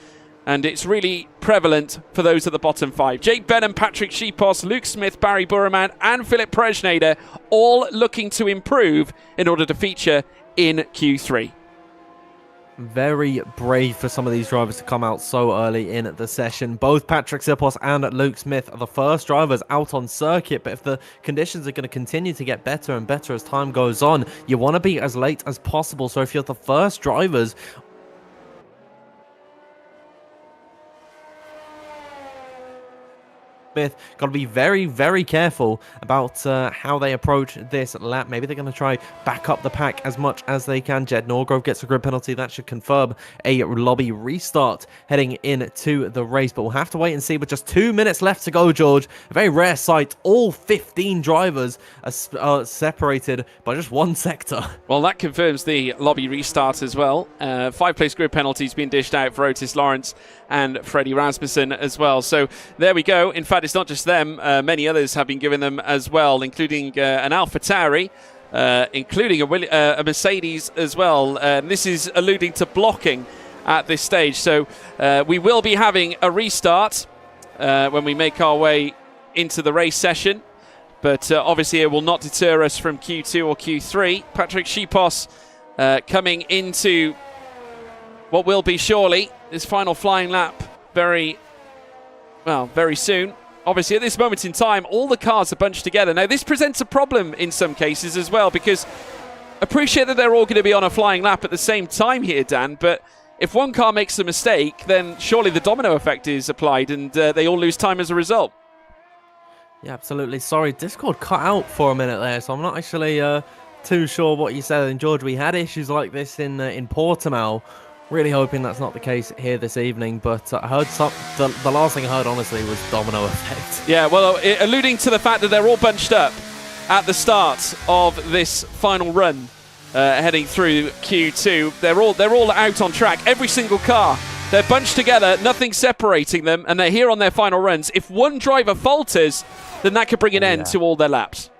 and it's really prevalent for those at the bottom five. Jake Benham, Patrick Schiepos, Luke Smith, Barry Burman, and Philip Prejnader all looking to improve in order to feature in Q3. Very brave for some of these drivers to come out so early in the session. Both Patrick Sipos and Luke Smith are the first drivers out on circuit, but if the conditions are going to continue to get better and better as time goes on, you want to be as late as possible. So if you're the first drivers Smith, got to be very, very careful about how they approach this lap. Maybe they're going to try back up the pack as much as they can. Jed Norgrove gets a grid penalty. That should confirm a lobby restart heading into the race, but we'll have to wait and see. With just 2 minutes left to go, George, a very rare sight. All 15 drivers are separated by just one sector. Well, that confirms the lobby restart as well. 5-place grid penalties being dished out for Otis Lawrence and Freddie Rasmussen as well. So there we go. In fact, it's not just them. Many others have been given them as well, including an AlphaTauri, including a Mercedes as well. This is alluding to blocking at this stage. So we will be having a restart when we make our way into the race session. But obviously it will not deter us from Q2 or Q3. Patrick Schiepos coming into what will be surely his final flying lap very soon. Obviously, at this moment in time, all the cars are bunched together. Now, this presents a problem in some cases as well, because appreciate that they're all going to be on a flying lap at the same time here, Dan, but if one car makes a mistake, then surely the domino effect is applied and they all lose time as a result. Yeah, absolutely. Sorry, Discord cut out for a minute there, so I'm not actually too sure what you said. And George, we had issues like this in Portimao. Really hoping that's not the case here this evening, but I heard the last thing I heard, honestly, was domino effect. Yeah, well, alluding to the fact that they're all bunched up at the start of this final run, heading through Q2. They're all out on track. Every single car, they're bunched together, nothing separating them, and they're here on their final runs. If one driver falters, then that could bring an end to all their laps.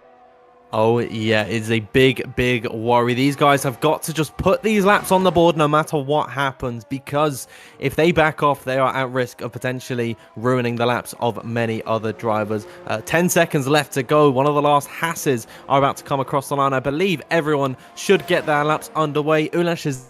Oh, yeah, it's a big, big worry. These guys have got to just put these laps on the board no matter what happens, because if they back off, they are at risk of potentially ruining the laps of many other drivers. 10 seconds left to go. One of the last Hasses are about to come across the line. I believe everyone should get their laps underway. Ulash is...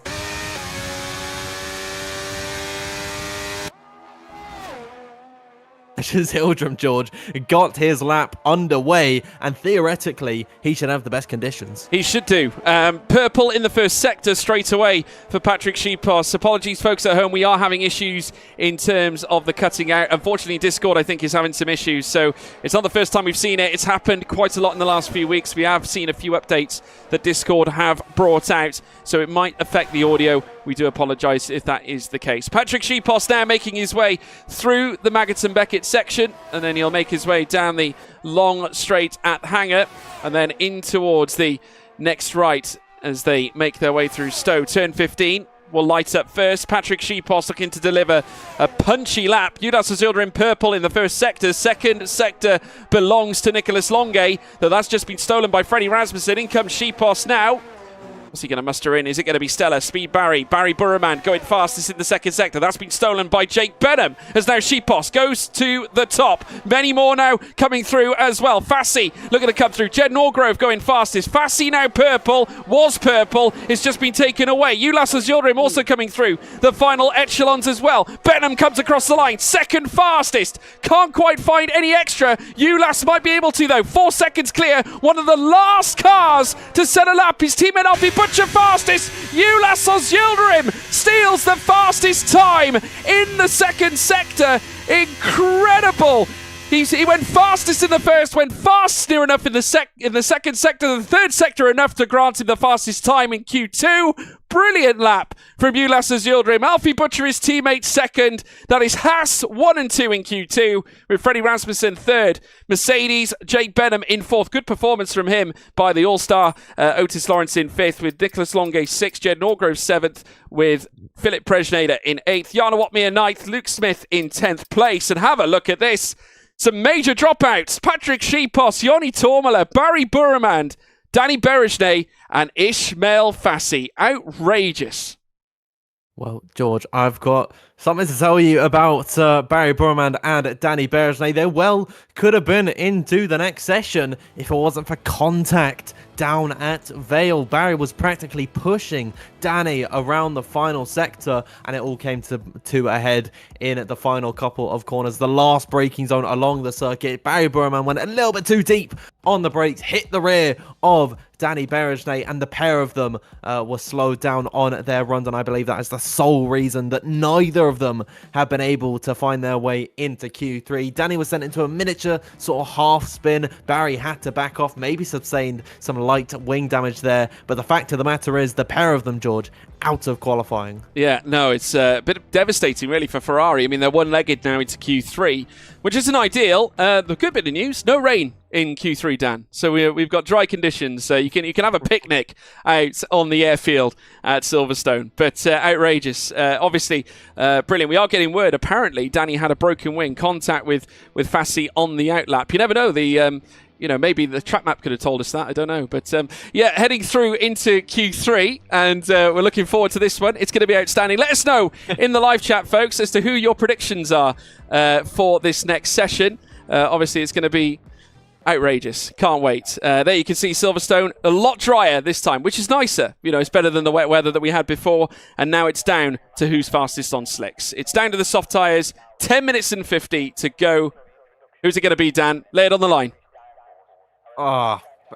Hildrum, George, got his lap underway, and theoretically he should have the best conditions. He should do. Purple in the first sector straight away for Patrick Sheepos. Apologies, folks at home. We are having issues in terms of the cutting out. Unfortunately, Discord, I think, is having some issues, so it's not the first time we've seen it. It's happened quite a lot in the last few weeks. We have seen a few updates that Discord have brought out, so it might affect the audio. We do apologise if that is the case. Patrick Sheepos now making his way through the Maggots Beckett section, and then he'll make his way down the long straight at Hanger, and then in towards the next right as they make their way through Stowe. Turn 15 will light up first. Patrick Sheepos looking to deliver a punchy lap. Judas Azilda in purple in the first sector. Second sector belongs to Nicholas Longe, though that's just been stolen by Freddie Rasmussen. In comes Sheepos now. What's he going to muster in? Is it going to be Stella? Speed Barry. Barry Burraman going fastest in the second sector. That's been stolen by Jake Benham. As now Sheepos goes to the top. Many more now coming through as well. Fassi looking to come through. Jed Norgrove going fastest. Fassi now purple. Was purple. It's just been taken away. Ulas Azilrim also coming through the final echelons as well. Benham comes across the line. Second fastest. Can't quite find any extra. Ulas might be able to though. 4 seconds clear. One of the last cars to set a lap. His teammate Alfie Butcher fastest. Ulas Yildirim steals the fastest time in the second sector. Incredible. He went fastest in the first, went fast near enough in the second sector, the third sector enough to grant him the fastest time in Q2. Brilliant lap from Ulas Yildirim. Alfie Butcher, his teammate, second. That is Haas 1 and 2 in Q2, with Freddie Rasmussen third. Mercedes, Jake Benham in fourth. Good performance from him by the All-Star. Otis Lawrence in fifth, with Nicholas Longe sixth. Jed Norgrove seventh, with Philip Presnader in eighth. Jana Watmere ninth. Luke Smith in 10th place. And have a look at this. Some major dropouts. Patrick Sheepos, Yoni Tormala, Barry Burraman, Danny Berejne, and Ishmael Fassi. Outrageous. Well, George, I've got something to tell you about Barry Burraman and Danny Berejne. They well could have been into the next session if it wasn't for contact down at Vale. Barry was practically pushing Danny around the final sector, and it all came to a head in the final couple of corners. The last braking zone along the circuit, Barry Burraman went a little bit too deep on the brakes, hit the rear of Danny Berejne, and the pair of them were slowed down on their runs, and I believe that is the sole reason that neither of them have been able to find their way into Q3. Danny was sent into a miniature sort of half spin. Barry had to back off, maybe sustained some light wing damage there, but the fact of the matter is the pair of them, George, out of qualifying. Yeah, no, it's a bit devastating really for Ferrari. I mean, they're one-legged now into Q3, which isn't ideal. The good bit of news, no rain in Q3, Dan. So we've got dry conditions. So you can have a picnic out on the airfield at Silverstone. But outrageous. Obviously, brilliant. We are getting word. Apparently, Danny had a broken wing, contact with Fassi on the outlap. You never know. Maybe the track map could have told us that. I don't know. But, yeah, heading through into Q3, and we're looking forward to this one. It's going to be outstanding. Let us know in the live chat, folks, as to who your predictions are for this next session. Obviously, it's going to be outrageous. Can't wait. There you can see Silverstone, a lot drier this time, which is nicer. It's better than the wet weather that we had before. And now it's down to who's fastest on slicks. It's down to the soft tyres. 10 minutes and 50 to go. Who's it going to be, Dan? Lay it on the line.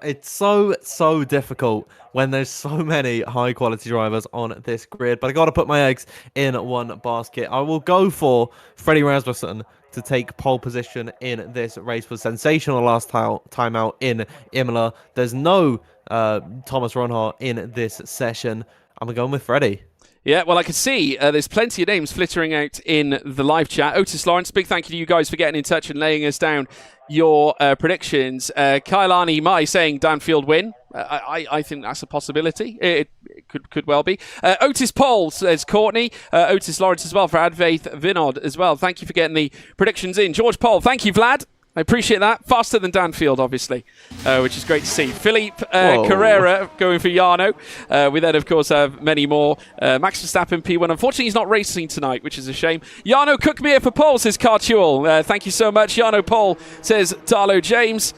It's so difficult when there's so many high quality drivers on this grid, but I got to put my eggs in one basket. I will go for Freddie Rasmussen to take pole position in this race. Was sensational last time out in Imola. There's no Thomas Ronhart in this session. I'm going with Freddie. Yeah, well, I can see there's plenty of names flittering out in the live chat. Otis Lawrence, big thank you to you guys for getting in touch and laying us down your predictions. Kailani Mai saying Danfield win. I think that's a possibility. It could well be. Otis Paul says Courtney. Otis Lawrence as well for Advaith Vinod as well. Thank you for getting the predictions in. George Paul, thank you, Vlad. I appreciate that. Faster than Danfield, obviously, which is great to see. Philippe Carrera going for Jarno. We then, of course, have many more. Max Verstappen, P1. Unfortunately, he's not racing tonight, which is a shame. Jarno Cookmere for Paul, says Cartuel. Thank you so much. Jarno Paul says Darlow James.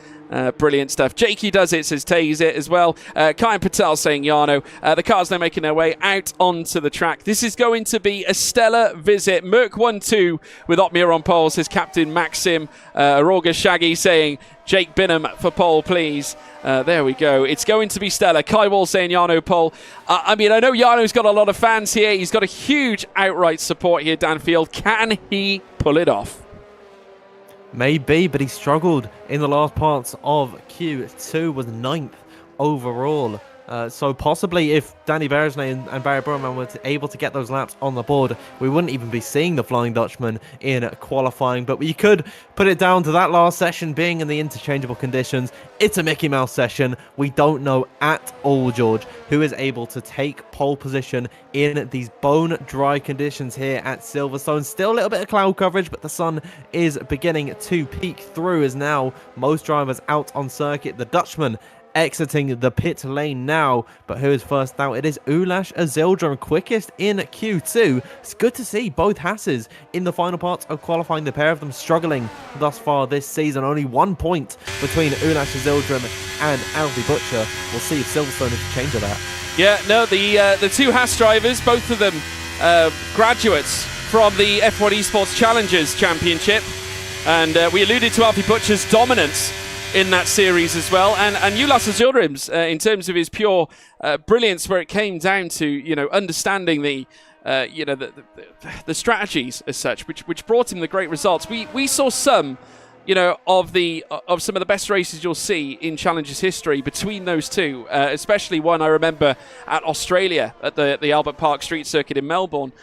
Brilliant stuff. Jakey does it, says Taze it as well. Kyan Patel saying Yarno. The cars now making their way out onto the track. This is going to be a stellar visit. Merc 1-2 with Otmir on pole, says Captain Maxim. Aroga Shaggy saying Jake Binham for pole, please. There we go. It's going to be stellar. Kai Wall saying Yarno pole. I mean, I know Yarno's got a lot of fans here. He's got a huge outright support here, Danfield. Can he pull it off? Maybe, but he struggled in the last parts of Q2, was 9th overall. So possibly if Danny Bergesnay and Barry Burman were able to get those laps on the board, we wouldn't even be seeing the Flying Dutchman in qualifying. But you could put it down to that last session being in the interchangeable conditions. It's a Mickey Mouse session. We don't know at all, George, who is able to take pole position in these bone dry conditions here at Silverstone. Still a little bit of cloud coverage, but the sun is beginning to peek through as now most drivers out on circuit. The Dutchman exiting the pit lane now, but who is first out? It is Ulash Azildrum, quickest in Q2. It's good to see both Hasses in the final parts of qualifying, the pair of them struggling thus far this season. Only 1 point between Ulash Azildrum and Alfie Butcher. We'll see if Silverstone is a change of that. Yeah, no, the two Haas drivers, both of them graduates from the F1 Esports Challengers Championship, and we alluded to Alfie Butcher's dominance in that series as well, and Ulas Azildrim's in terms of his pure brilliance, where it came down to, you know, understanding the the strategies as such, which brought him the great results. We saw some, you know, of some of the best races you'll see in Challengers history between those two, especially one I remember at Australia at the Albert Park Street Circuit in Melbourne.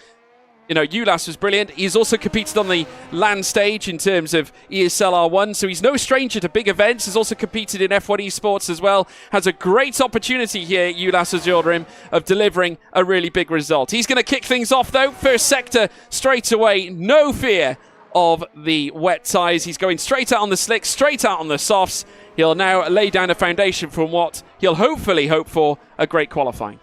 You know, Ulas was brilliant. He's also competed on the land stage in terms of ESL R1, so he's no stranger to big events. He's also competed in F1 Esports as well. Has a great opportunity here, Ulas Azildrim, of delivering a really big result. He's going to kick things off, though. First sector straight away. No fear of the wet tyres. He's going straight out on the slicks, straight out on the softs. He'll now lay down a foundation from what he'll hopefully hope for a great qualifying.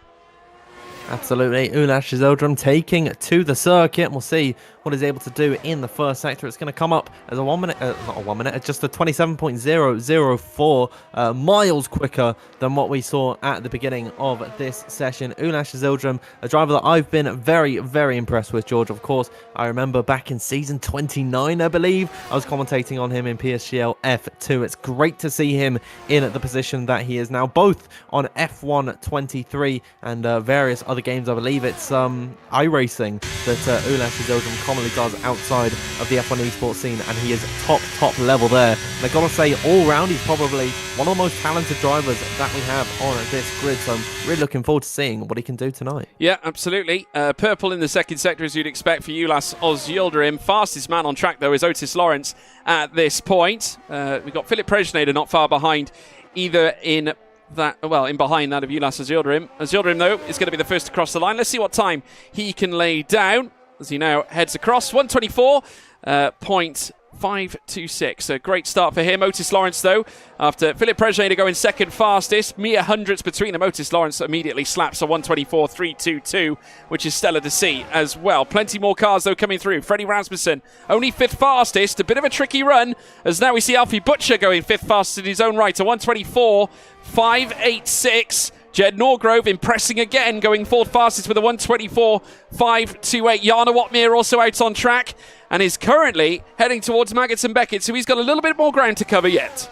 Absolutely. Ulash Azildrum taking to the circuit. We'll see what he's able to do in the first sector. It's going to come up as a 1 minute, not a 1 minute, it's just a 27.004 miles quicker than what we saw at the beginning of this session. Ulash Azildrum, a driver that I've been very, very impressed with, George. Of course, I remember back in season 29, I believe, I was commentating on him in PSGL F2. It's great to see him in the position that he is now, both on F1 23 and various other games. I believe it's iRacing that Ulash Azildrum commonly does outside of the F1 esports scene, and he is top level there. And I've got to say, all round, he's probably one of the most talented drivers that we have on this grid, so I'm really looking forward to seeing what he can do tonight. Yeah, absolutely. Purple in the second sector, as you'd expect for Ulas Azildrim. Fastest man on track, though, is Otis Lawrence at this point. We've got Philip Presnader not far behind, either in behind that of Ulas Azildrim. Azildrim, though, is going to be the first to cross the line. Let's see what time he can lay down as he now heads across. 124.526. A great start for him. Otis Lawrence, though, after Philip Presnader going second fastest, mere hundredths between them. Otis Lawrence immediately slaps a 124.322, which is stellar to see as well. Plenty more cars, though, coming through. Freddie Rasmussen, only fifth fastest. A bit of a tricky run, as now we see Alfie Butcher going fifth fastest in his own right, a 124.586. Jed Norgrove impressing again, going fourth fastest with a 124.528. Jarno Otmir also out on track and is currently heading towards Maggots and Beckett, so he's got a little bit more ground to cover yet.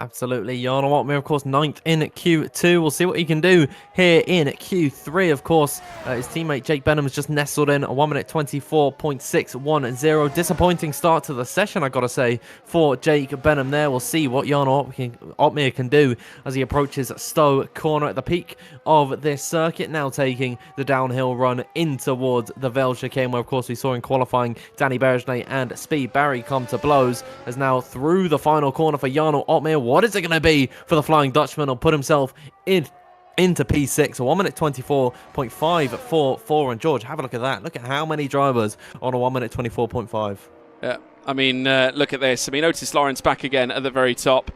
Absolutely. Jarno Otmir, of course, 9th in Q2. We'll see what he can do here in Q3. Of course, his teammate Jake Benham has just nestled in a 1 minute 24.610. Disappointing start to the session, I gotta say, for Jake Benham there. We'll see what Jarno Otmir can do as he approaches Stowe Corner at the peak of this circuit. Now taking the downhill run in towards the Vale chicane, where, of course, we saw in qualifying Danny Berejnay and Speed Barry come to blows. As now through the final corner for Jarno Otmir. What is it going to be for the Flying Dutchman? Will put himself into P6, a 1 minute 24.544. And George, have a look at that. Look at how many drivers on a 1 minute 24.5. Yeah, I mean, look at this. I mean, Otis Lawrence back again at the very top.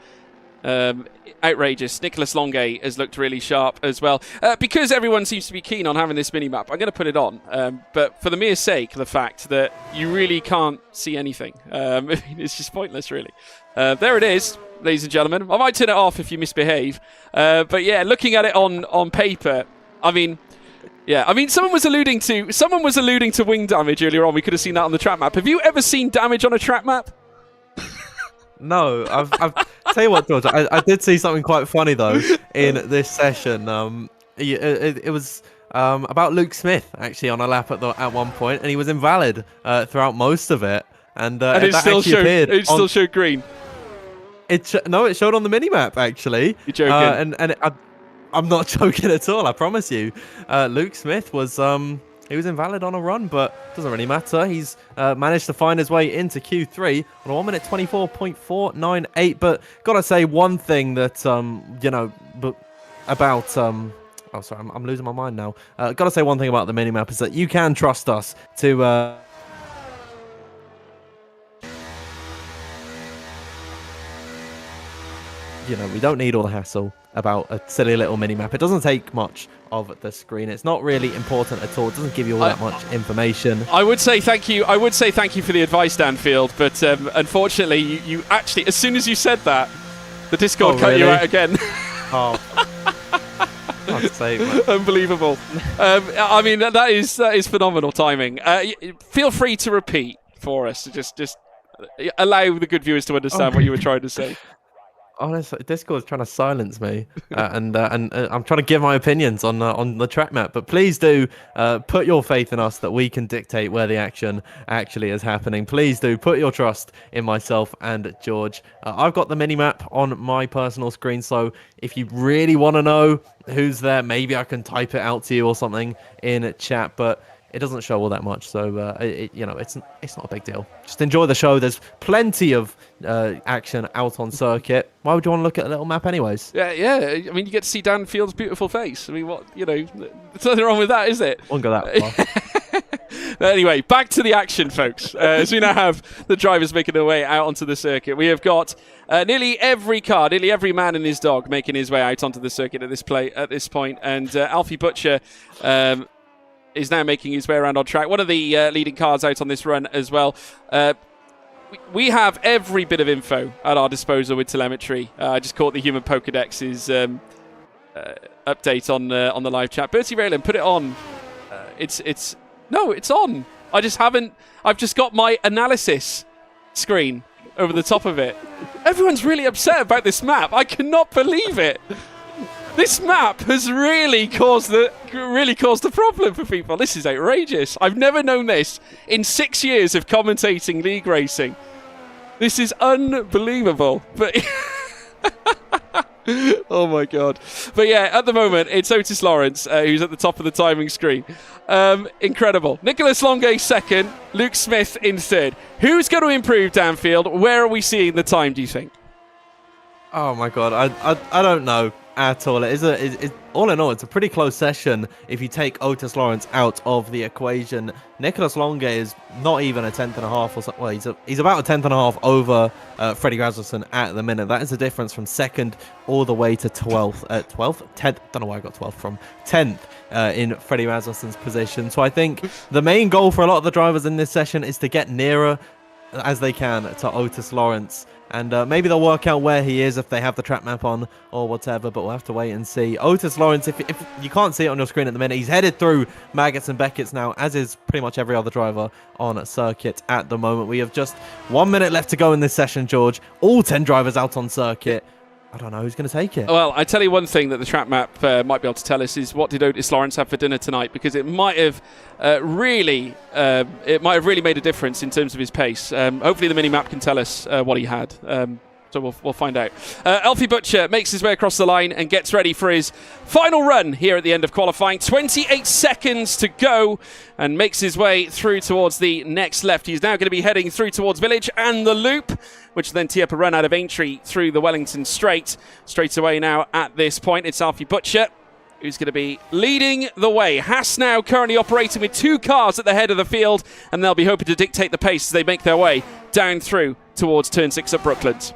Outrageous. Nicholas Longuet has looked really sharp as well. Because everyone seems to be keen on having this mini-map, I'm going to put it on. But for the mere sake of the fact that you really can't see anything. I mean, it's just pointless, really. There it is, ladies and gentlemen. I might turn it off if you misbehave. But yeah, looking at it on paper, I mean... Yeah, I mean, someone was alluding to wing damage earlier on. We could have seen that on the track map. Have you ever seen damage on a track map? No, I've tell you what, George, I did see something quite funny though in this session. It was about Luke Smith actually on a lap at one point, and he was invalid throughout most of it, and it still showed green. No, it showed on the minimap actually. You're joking? I'm not joking at all. I promise you. Luke Smith was he was invalid on a run, but doesn't really matter. He's managed to find his way into Q3 on a 1 minute 24.498. But gotta say one thing that about oh, sorry, I'm losing my mind now. Gotta say one thing about the minimap is that you can trust us to. We don't need all the hassle about a silly little mini-map. It doesn't take much of the screen. It's not really important at all. It doesn't give you all that much information. I would say thank you. I would say thank you for the advice, Danfield. But unfortunately, you actually, as soon as you said that, the Discord cut you out again. Oh. God's sake, unbelievable. I mean, that is phenomenal timing. Feel free to repeat for us. Just allow the good viewers to understand what you were trying to say. Honestly, Discord's trying to silence me, and I'm trying to give my opinions on the track map. But please do put your faith in us that we can dictate where the action actually is happening. Please do put your trust in myself and George. I've got the mini map on my personal screen, so if you really want to know who's there, maybe I can type it out to you or something in chat. But it doesn't show all that much, so it's not a big deal. Just enjoy the show. There's plenty of action out on circuit. Why would you want to look at a little map anyways? Yeah. I mean, you get to see Danfield's beautiful face. I mean, there's nothing wrong with that, is it? Won't go that far. But anyway, back to the action, folks. As we now have the drivers making their way out onto the circuit, we have got nearly every car, nearly every man and his dog making his way out onto the circuit at this point, and Alfie Butcher is now making his way around on track. One of the leading cars out on this run as well. We have every bit of info at our disposal with telemetry. I just caught the Human Pokedex's update on the live chat. Bertie Raylan, put it on. It's on. I've just got my analysis screen over the top of it. Everyone's really upset about this map. I cannot believe it. This map has really caused the problem for people. This is outrageous. I've never known this in 6 years of commentating league racing. This is unbelievable. But oh my god. But yeah, at the moment it's Otis Lawrence who's at the top of the timing screen. Incredible. Nicholas Longuet second, Luke Smith in third. Who's going to improve Danfield? Where are we seeing the time, do you think? Oh my god, I don't know at all. All in all, it's a pretty close session if you take Otis Lawrence out of the equation. Nicholas Longuet is not even a tenth and a half, or so, well, he's about a tenth and a half over Freddie Rasmussen at the minute. That is the difference from second all the way to 12th, 10th. Don't know where I got 12th from. 10th in Freddie Rasmussen's position. So I think the main goal for a lot of the drivers in this session is to get nearer as they can to Otis Lawrence. And maybe they'll work out where he is if they have the track map on or whatever, but we'll have to wait and see. Otis Lawrence, if you can't see it on your screen at the minute, he's headed through Maggots and Beckett's now, as is pretty much every other driver on a circuit at the moment. We have just 1 minute left to go in this session, George. All 10 drivers out on circuit. I don't know who's going to take it. Well, I tell you one thing that the track map might be able to tell us is what did Otis Lawrence have for dinner tonight, because it might have really made a difference in terms of his pace. Hopefully the mini map can tell us what he had. So we'll find out. Alfie Butcher makes his way across the line and gets ready for his final run here at the end of qualifying. 28 seconds to go, and makes his way through towards the next left. He's now going to be heading through towards Village and the Loop, which will then tee up a run out of Aintree through the Wellington Straight. Straight away now at this point, it's Alfie Butcher who's going to be leading the way. Haas now currently operating with 2 cars at the head of the field, and they'll be hoping to dictate the pace as they make their way down through towards Turn 6 at Brooklands.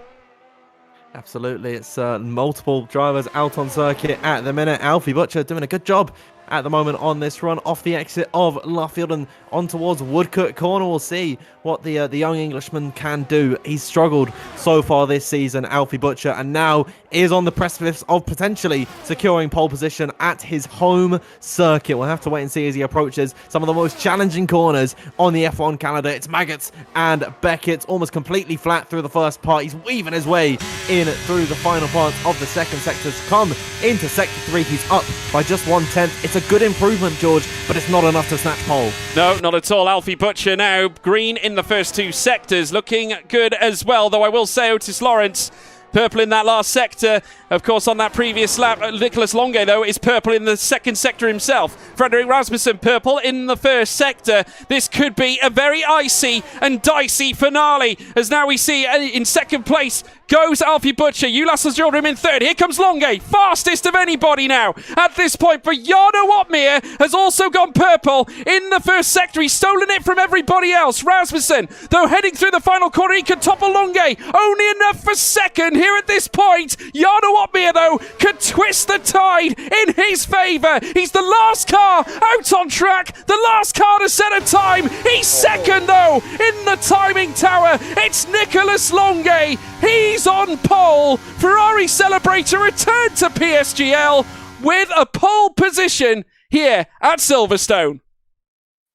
Absolutely, it's multiple drivers out on circuit at the minute. Alfie Butcher doing a good job at the moment on this run off the exit of Luffield and on towards Woodcote Corner. We'll see what the young Englishman can do. He's struggled so far this season, Alfie Butcher, and now is on the precipice of potentially securing pole position at his home circuit. We'll have to wait and see as he approaches some of the most challenging corners on the F1 calendar. It's Maggots and Beckett, almost completely flat through the first part. He's weaving his way in through the final part of the second sector to come into sector 3. He's up by just 1/10. It's a good improvement, George, but it's not enough to snatch pole. No, not at all. Alfie Butcher now green in the first 2 sectors, looking good as well, though I will say Otis Lawrence purple in that last sector. Of course, on that previous lap, Nicholas Longe, though, is purple in the second sector himself. Frederick Rasmussen, purple in the first sector. This could be a very icy and dicey finale, as now we see in second place goes Alfie Butcher. Ulas Jordan in third. Here comes Longe, fastest of anybody now at this point. But Jarno Opmeer has also gone purple in the first sector. He's stolen it from everybody else. Rasmussen, though, heading through the final corner, he can topple Longe. Only enough for second here at this point. Jarno Opmeer, though, could twist the tide in his favour. He's the last car out on track, the last car to set a time. He's second, though, in the timing tower. It's Nicholas Longe. He's on pole. Ferrari Celebrator returned to PSGL with a pole position here at Silverstone.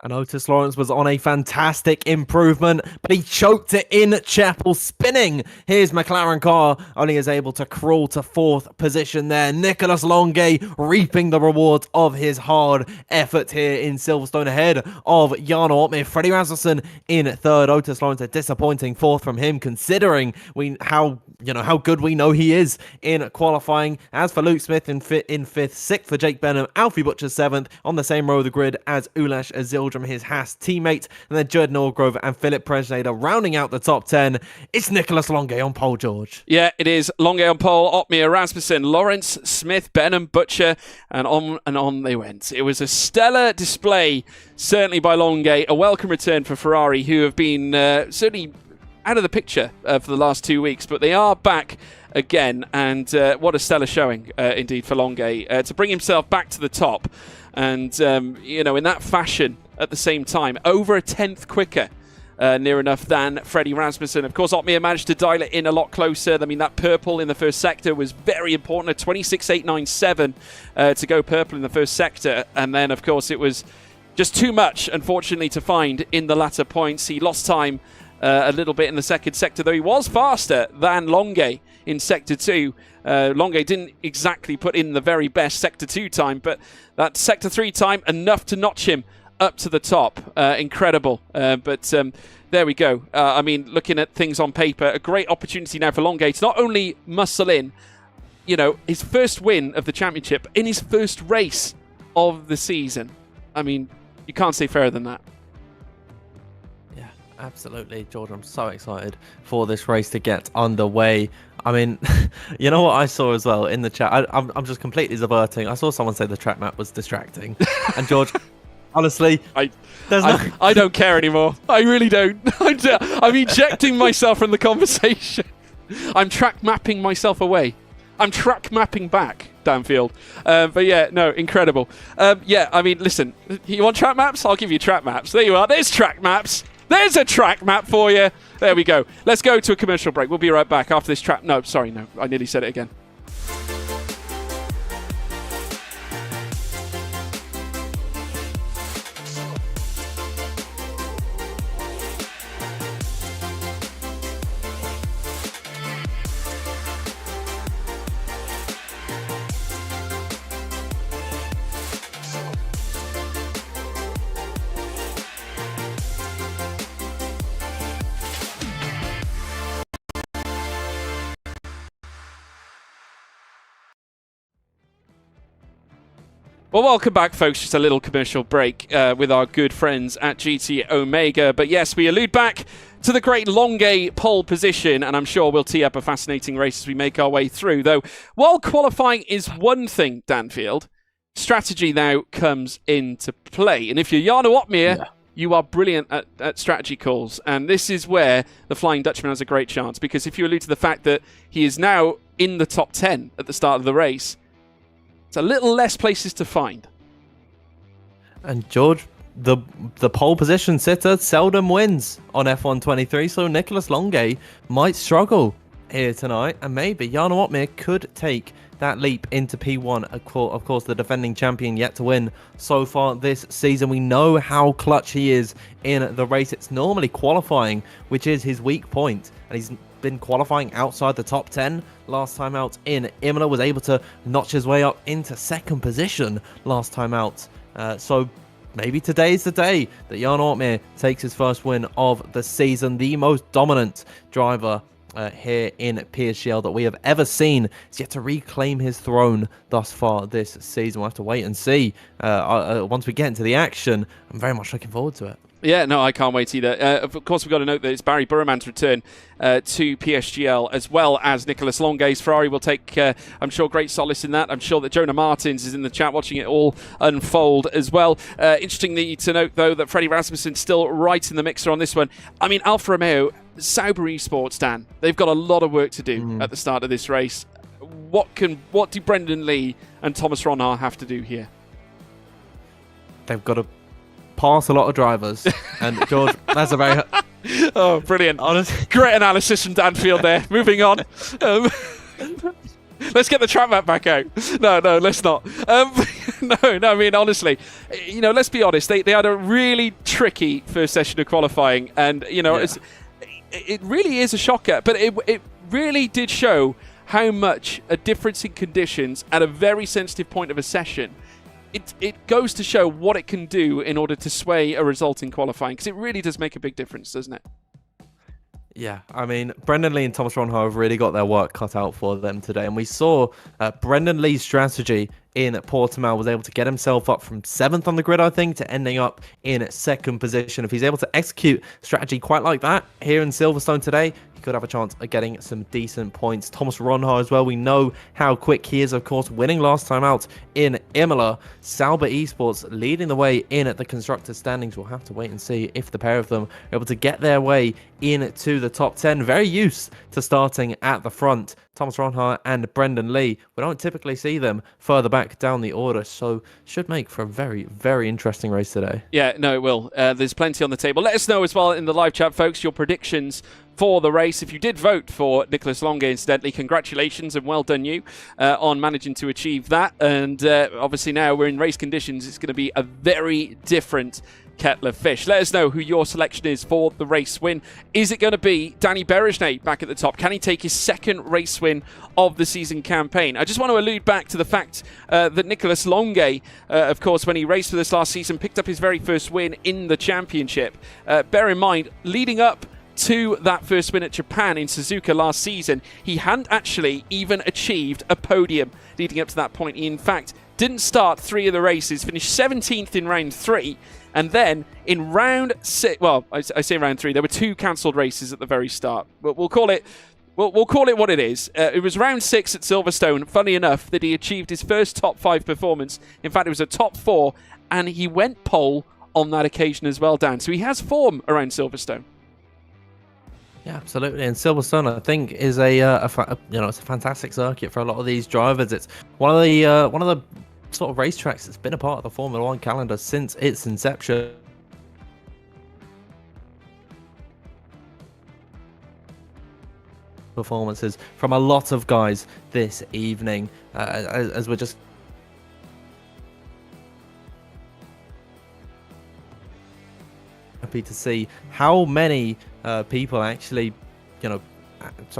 And Otis Lawrence was on a fantastic improvement, but he choked it in Chapel, spinning his McLaren car. Only is able to crawl to 4th position there. Nicholas Longe reaping the rewards of his hard effort here in Silverstone ahead of Jarno Opmeer. Freddie Rasmussen in 3rd. Otis Lawrence, a disappointing 4th from him, considering how good we know he is in qualifying. As for Luke Smith in 5th, 6th for Jake Benham, Alfie Butcher 7th on the same row of the grid as Ulas Azildrum, his Haas teammate, and then Judd Norgrove and Philip Presneder rounding out the top 10. It's Nicholas Longe on pole, George. Yeah, it is. Longe on pole, Opmeer, Rasmussen, Lawrence, Smith, Benham, Butcher, and on they went. It was a stellar display, certainly by Longe. A welcome return for Ferrari, who have been certainly out of the picture for the last 2 weeks, but they are back again, and what a stellar showing indeed for Longe to bring himself back to the top, and in that fashion at the same time, over a 10th quicker near enough than Freddie Rasmussen. Of course, Opmeer managed to dial it in a lot closer. I mean, that purple in the first sector was very important, a 26.897 to go purple in the first sector, and then of course it was just too much, unfortunately, to find in the latter points. He lost time a little bit in the second sector, though he was faster than Longe in Sector 2. Longe didn't exactly put in the very best Sector 2 time, but that Sector 3 time, enough to notch him up to the top. Incredible. But there we go. I mean, looking at things on paper, a great opportunity now for Longe to not only muscle in, his first win of the championship in his first race of the season. I mean, you can't say fairer than that. Absolutely, George. I'm so excited for this race to get underway. I mean, you know what I saw as well in the chat? I'm just completely diverting. I saw someone say the track map was distracting. And George, honestly, I don't care anymore. I really don't. I'm ejecting myself from the conversation. I'm track mapping myself away. I'm track mapping back downfield. But yeah, no, incredible. Yeah, I mean, listen, you want track maps? I'll give you track maps. There you are. There's track maps. There's a track map for you. There we go. Let's go to a commercial break. We'll be right back after this track. No, sorry, no. I nearly said it again. Well, welcome back, folks. Just a little commercial break with our good friends at GT Omega. But yes, we allude back to the great Longuet pole position, and I'm sure we'll tee up a fascinating race as we make our way through. Though, while qualifying is one thing, Danfield, strategy now comes into play. And if you're Jarno Opmeer, you are brilliant at strategy calls. And this is where the Flying Dutchman has a great chance, because if you allude to the fact that he is now in the top 10 at the start of the race, it's a little less places to find. And George, the pole position sitter seldom wins on F1 23, so Nicholas Longuet might struggle here tonight, and maybe Jarno Opmeer could take that leap into P1. Of course, the defending champion yet to win so far this season. We know how clutch he is in the race. It's normally qualifying, which is his weak point, and he's been qualifying outside the top 10 last time out in Imola, was able to notch his way up into second position last time out. So maybe today's the day that Jarno Opmeer takes his first win of the season. The most dominant driver here in PSGL that we have ever seen is yet to reclaim his throne thus far this season. We'll have to wait and see once we get into the action. I'm very much looking forward to it. Yeah, no, I can't wait either. Of course, we've got to note that it's Barry Burman's return to PSGL, as well as Nicholas Longuet's Ferrari will take, I'm sure, great solace in that. I'm sure that Jonah Martins is in the chat watching it all unfold as well. Interestingly to note, though, that Freddie Rasmussen's still right in the mixer on this one. I mean, Alfa Romeo, Sauber Esports, Dan, they've got a lot of work to do at the start of this race. What do Brendan Lee and Thomas Ronhaar have to do here? They've got to pass a lot of drivers, and George, that's a very oh, brilliant. honest, great analysis from Danfield there. Moving on. Let's get the track map back out. No, let's not. No, I mean, honestly, you know, let's be honest. They had a really tricky first session of qualifying, and, you know, it really is a shocker, but it really did show how much a difference in conditions at a very sensitive point of a session, it goes to show what it can do in order to sway a result in qualifying, because it really does make a big difference, doesn't it? Yeah, I mean, Brendan Lee and Thomas Ronhaar have really got their work cut out for them today. And we saw Brendan Lee's strategy in Portimao was able to get himself up from 7th on the grid, I think, to ending up in 2nd position. If he's able to execute strategy quite like that here in Silverstone today, he could have a chance of getting some decent points. Thomas Ronhaar as well, we know how quick he is, of course, winning last time out in Imola. Sauber Esports leading the way in at the constructors' standings. We'll have to wait and see if the pair of them are able to get their way into the top 10. Very used to starting at the front. Thomas Ronhaar and Brendan Lee, we don't typically see them further back down the order, so should make for a very, very interesting race today. Yeah, no, it will. There's plenty on the table. Let us know as well in the live chat, folks, your predictions for the race. If you did vote for Nicholas Longuet, incidentally, congratulations and well done you on managing to achieve that. And obviously now we're in race conditions. It's going to be a very different kettle of fish. Let us know who your selection is for the race win. Is it going to be Danny Berejnay back at the top? Can he take his second race win of the season campaign? I just want to allude back to the fact that Nicholas Longuet, of course, when he raced for this last season, picked up his very first win in the championship. Bear in mind, leading up to that first win at Japan in Suzuka last season, he hadn't actually even achieved a podium leading up to that point. He, in fact, didn't start 3 of the races, finished 17th in round 3, and then in round 6, well, I say round 3, there were 2 cancelled races at the very start. But we'll call it what it is. It was round 6 at Silverstone, funny enough, that he achieved his first top 5 performance. In fact, it was a top 4, and he went pole on that occasion as well, Dan. So he has form around Silverstone. Yeah, absolutely. And Silverstone, I think, is it's a fantastic circuit for a lot of these drivers. It's one of the sort of racetracks that's been a part of the Formula One calendar since its inception. Performances from a lot of guys this evening, as we're just happy to see how many people actually,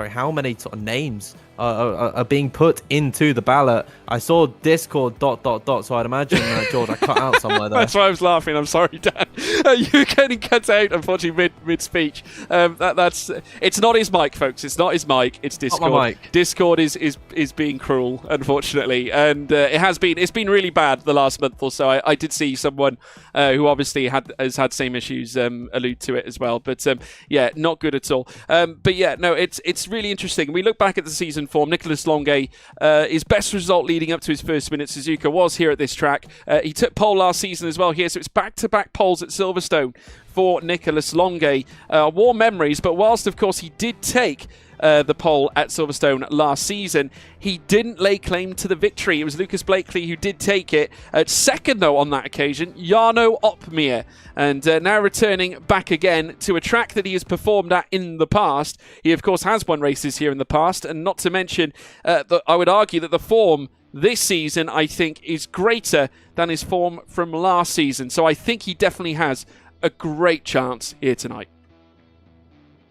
how many sort of names are being put into the ballot. I saw Discord ... So I'd imagine, George, I cut out somewhere there. That's why I was laughing. I'm sorry, Dan. You're getting cut out, unfortunately, mid-speech. It's not his mic, folks. It's not his mic. It's Discord. Not my mic. Discord is being cruel, unfortunately, and it's been really bad the last month or so. I did see someone who obviously has had same issues allude to it as well, but yeah, not good at all. But yeah, no, it's really interesting. We look back at the season form. Nicholas Longuet, his best result leading up to his first win at Suzuka was here at this track. He took pole last season as well here, so it's back-to-back poles at Silverstone for Nicholas Longuet. Warm memories, but whilst, of course, he did take the pole at Silverstone last season, he didn't lay claim to the victory. It was Lucas Blakely who did take it. Second, though, on that occasion, Jarno Opmeer. And now returning back again to a track that he has performed at in the past. He, of course, has won races here in the past. And not to mention, I would argue that the form this season, I think, is greater than his form from last season. So I think he definitely has a great chance here tonight.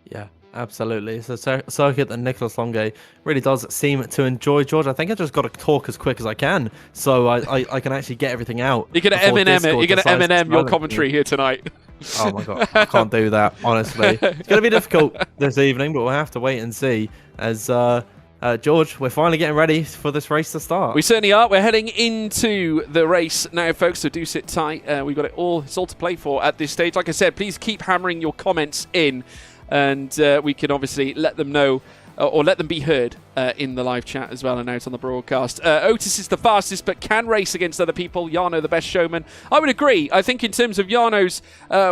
Yeah, absolutely. It's a circuit that Nicholas Longuet really does seem to enjoy. George, I think I just got to talk as quick as I can, so I can actually get everything out. You're going to Eminem it. You're going to Eminem your commentary here tonight. Oh my god, I can't do that, honestly. It's going to be difficult this evening, but we'll have to wait and see. As George, we're finally getting ready for this race to start. We certainly are. We're heading into the race now, folks, so do sit tight. We've got it's all to play for at this stage. Like I said, please keep hammering your comments in, and we can obviously let them know or let them be heard in the live chat as well and out on the broadcast. Otis is the fastest but can race against other people. Jarno the best showman. I would agree. I think in terms of Jarno's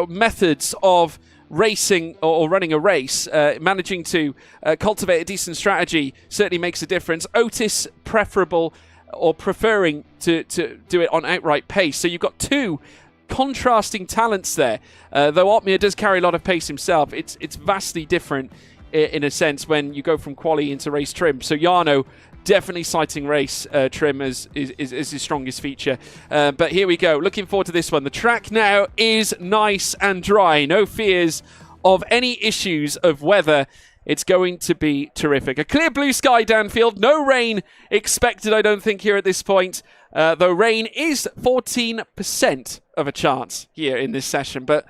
methods of racing or running a race, managing to cultivate a decent strategy certainly makes a difference. Otis preferable or preferring to do it on outright pace. So you've got two contrasting talents there. Though Opmeer does carry a lot of pace himself, it's vastly different in a sense when you go from quali into race trim. So Jarno definitely citing race trim as his strongest feature. But here we go. Looking forward to this one. The track now is nice and dry. No fears of any issues of weather. It's going to be terrific. A clear blue sky downfield. No rain expected, I don't think, here at this point. Though rain is 14% of a chance here in this session. But,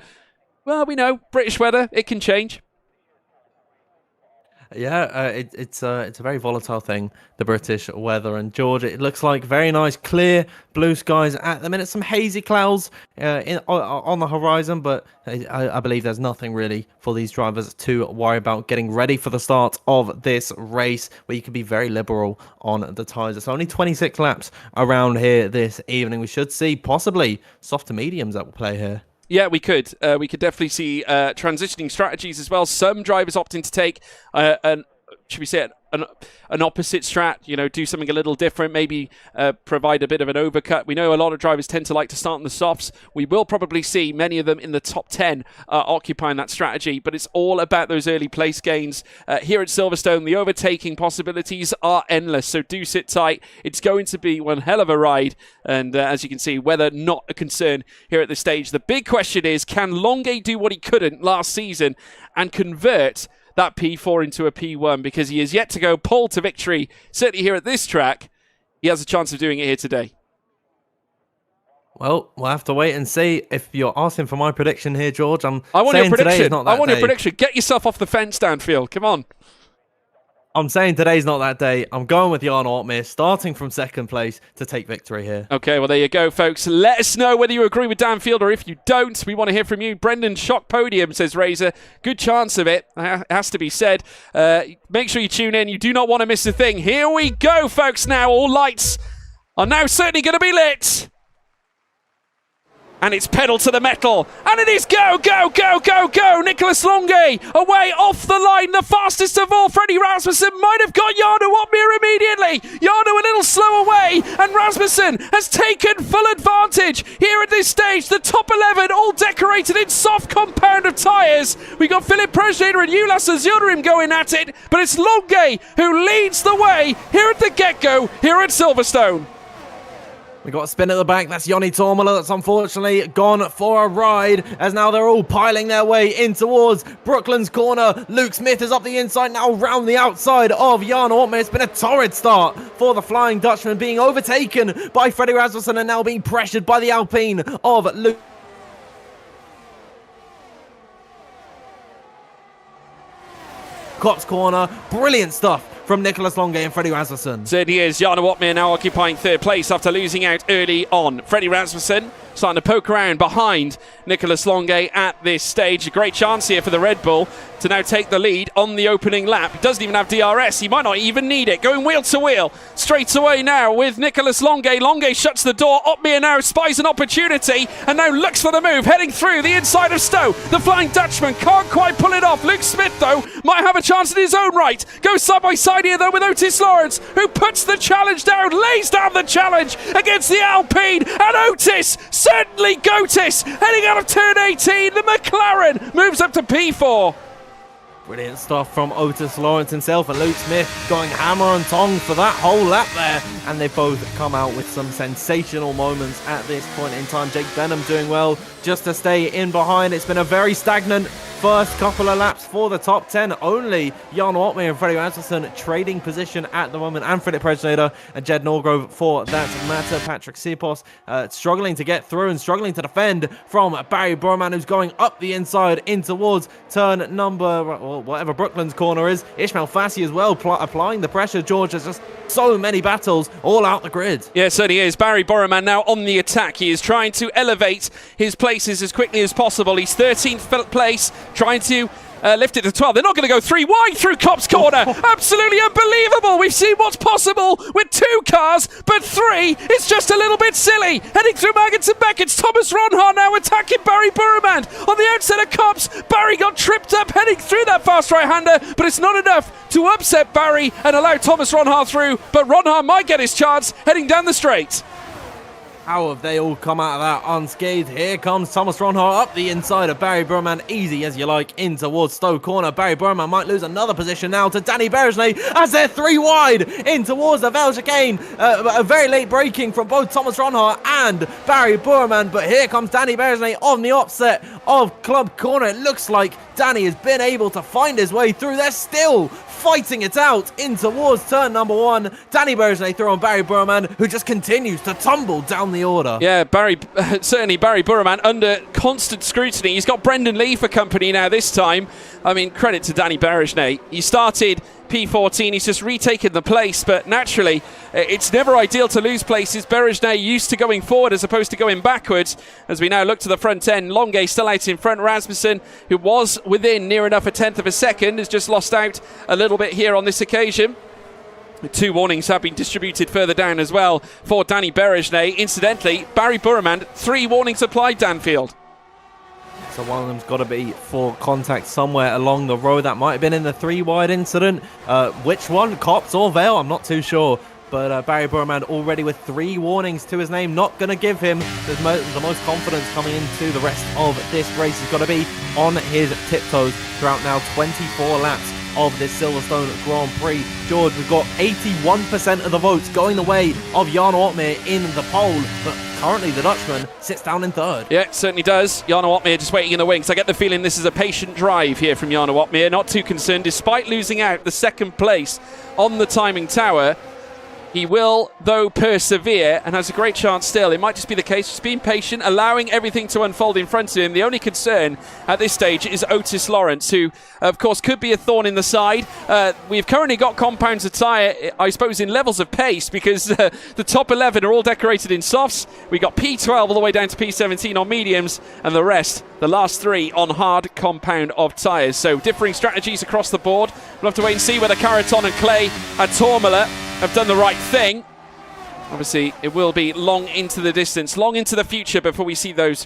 well, we know British weather, it can change. Yeah, it's a very volatile thing, the British weather. And George, it looks like very nice, clear blue skies at the minute. Some hazy clouds on the horizon, but I believe there's nothing really for these drivers to worry about getting ready for the start of this race, where you can be very liberal on the tyres. It's only 26 laps around here this evening. We should see possibly soft to mediums that will play here. Yeah, we could. We could definitely see transitioning strategies as well. Some drivers opting to take should we say an opposite strat, do something a little different, maybe provide a bit of an overcut. We know a lot of drivers tend to like to start in the softs. We will probably see many of them in the top 10 occupying that strategy, but it's all about those early place gains. Here at Silverstone, the overtaking possibilities are endless, so do sit tight. It's going to be one hell of a ride, and as you can see, weather not a concern here at this stage. The big question is, can Longuet do what he couldn't last season and convert that P4 into a P1, because he is yet to go pole to victory. Certainly here at this track, he has a chance of doing it here today. Well, we'll have to wait and see. If you're asking for my prediction here, George, I want your prediction. I want your prediction. Get yourself off the fence, Danfield. Come on. I'm saying today's not that day. I'm going with Jarno Opmeer, starting from second place to take victory here. Okay, well, there you go, folks. Let us know whether you agree with Danfield or if you don't. We want to hear from you. Brendan, shock podium, says Razor. Good chance of it, has to be said. Make sure you tune in. You do not want to miss a thing. Here we go, folks, now. All lights are now certainly going to be lit. And it's pedal to the metal. And it is go, go, go, go, go. Nicholas Longuet away off the line. The fastest of all. Freddie Rasmussen might have got Jarno Opmeer immediately. Jarno a little slow away. And Rasmussen has taken full advantage here at this stage. The top 11 all decorated in soft compound of tyres. We got Philip Prejder and Ulas Azurim going at it. But it's Longuet who leads the way here at the get-go here at Silverstone. We got a spin at the back. That's Joni Tormala that's unfortunately gone for a ride, as now they're all piling their way in towards Brooklyn's corner. Luke Smith is up the inside, now round the outside of Jan Ortmeier. It's been a torrid start for the Flying Dutchman, being overtaken by Freddie Rasmussen and now being pressured by the Alpine of Luke. Cop's corner, brilliant stuff from Nicholas Longe and Freddie Rasmussen. Certainly is. Jan Ortmeier now occupying third place after losing out early on. Freddie Rasmussen starting to poke around behind Nicholas Longe at this stage. A great chance here for the Red Bull to now take the lead on the opening lap. He doesn't even have DRS. He might not even need it. Going wheel to wheel straight away now with Nicholas Longe. Longe shuts the door. Ortmeier now spies an opportunity and now looks for the move, heading through the inside of Stowe. The Flying Dutchman can't quite pull it off. Luke Smith, though, might have a chance in his own right. Goes side by side here, though, with Otis Lawrence, who puts the challenge down, lays down the challenge against the Alpine. And Otis, certainly Gotis, heading out of turn 18. The McLaren moves up to P4. Brilliant stuff from Otis Lawrence himself and Luke Smith going hammer and tongs for that whole lap there. And they both come out with some sensational moments at this point in time. Jake Benham doing well just to stay in behind. It's been a very stagnant first couple of laps for the top 10. Only Jan Ortmeier and Freddie Rasmussen trading position at the moment, and Philip Prejnader and Jed Norgrove for that matter. Patrick Sipos struggling to get through and struggling to defend from Barry Burman, who's going up the inside in towards turn number, well, whatever Brooklyn's corner is. Ishmael Fassi as well applying the pressure. George has just so many battles all out the grid. Yeah, certainly is. Barry Burman now on the attack. He is trying to elevate his places as quickly as possible. He's 13th place, trying to lift it to 12. They're not going to go 3 wide through Cop's corner. Absolutely unbelievable. We've seen what's possible with 2 cars, but 3 is just a little bit silly. Heading through Maggotts and Beckett's. Thomas Ronhar now attacking Barry Burman on the outside of Cop's. Barry got tripped up heading through that fast right-hander, but it's not enough to upset Barry and allow Thomas Ronhar through, but Ronhar might get his chance heading down the straight. How have they all come out of that unscathed? Here comes Thomas Ronhar up the inside of Barry Burman, easy as you like, in towards Stowe corner. Barry Burman might lose another position now to Danny Bergene as they're 3 wide in towards the Velchicane. A very late braking from both Thomas Ronhar and Barry Burman, but here comes Danny Bergene on the offset of Club corner. It looks like Danny has been able to find his way through. They're still fighting it out in towards turn number 1. Danny Bergene through on Barry Burman, who just continues to tumble down the order. Yeah, certainly Barry Burman under constant scrutiny. He's got Brendan Lee for company now this time. I mean, credit to Danny Bergene. He started P14, he's just retaken the place, but naturally it's never ideal to lose places. Bergene used to going forward as opposed to going backwards. As we now look to the front end, Longe still out in front. Rasmussen, who was within near enough a tenth of a second, has just lost out a little bit here on this occasion. 2 warnings have been distributed further down as well for Danny Bergene. Incidentally, Barry Burman, 3 warnings applied, Danfield. So one of them's got to be for contact somewhere along the road. That might have been in the 3 wide incident. Which one? Cops or Vale? I'm not too sure. But Barry Burman already with 3 warnings to his name. Not going to give him the most confidence coming into the rest of this race. He's got to be on his tiptoes throughout now 24 laps of this Silverstone Grand Prix. George, we've got 81% of the votes going the way of Jan Ortmeier in the poll, but currently the Dutchman sits down in 3rd. Yeah, it certainly does. Jan Ortmeier just waiting in the wings. I get the feeling this is a patient drive here from Jan Ortmeier. Not too concerned, despite losing out the 2nd place on the timing tower. He will, though, persevere and has a great chance still. It might just be the case, just being patient, allowing everything to unfold in front of him. The only concern at this stage is Otis Lawrence, who, of course, could be a thorn in the side. We've currently got compounds of tyre, I suppose, in levels of pace, because the top 11 are all decorated in softs. We got P12 all the way down to P17 on mediums, and the rest, the last 3, on hard compound of tyres. So differing strategies across the board. We'll have to wait and see whether Caraton and Clay and Tormala have done the right thing. Obviously, it will be long into the distance, long into the future before we see those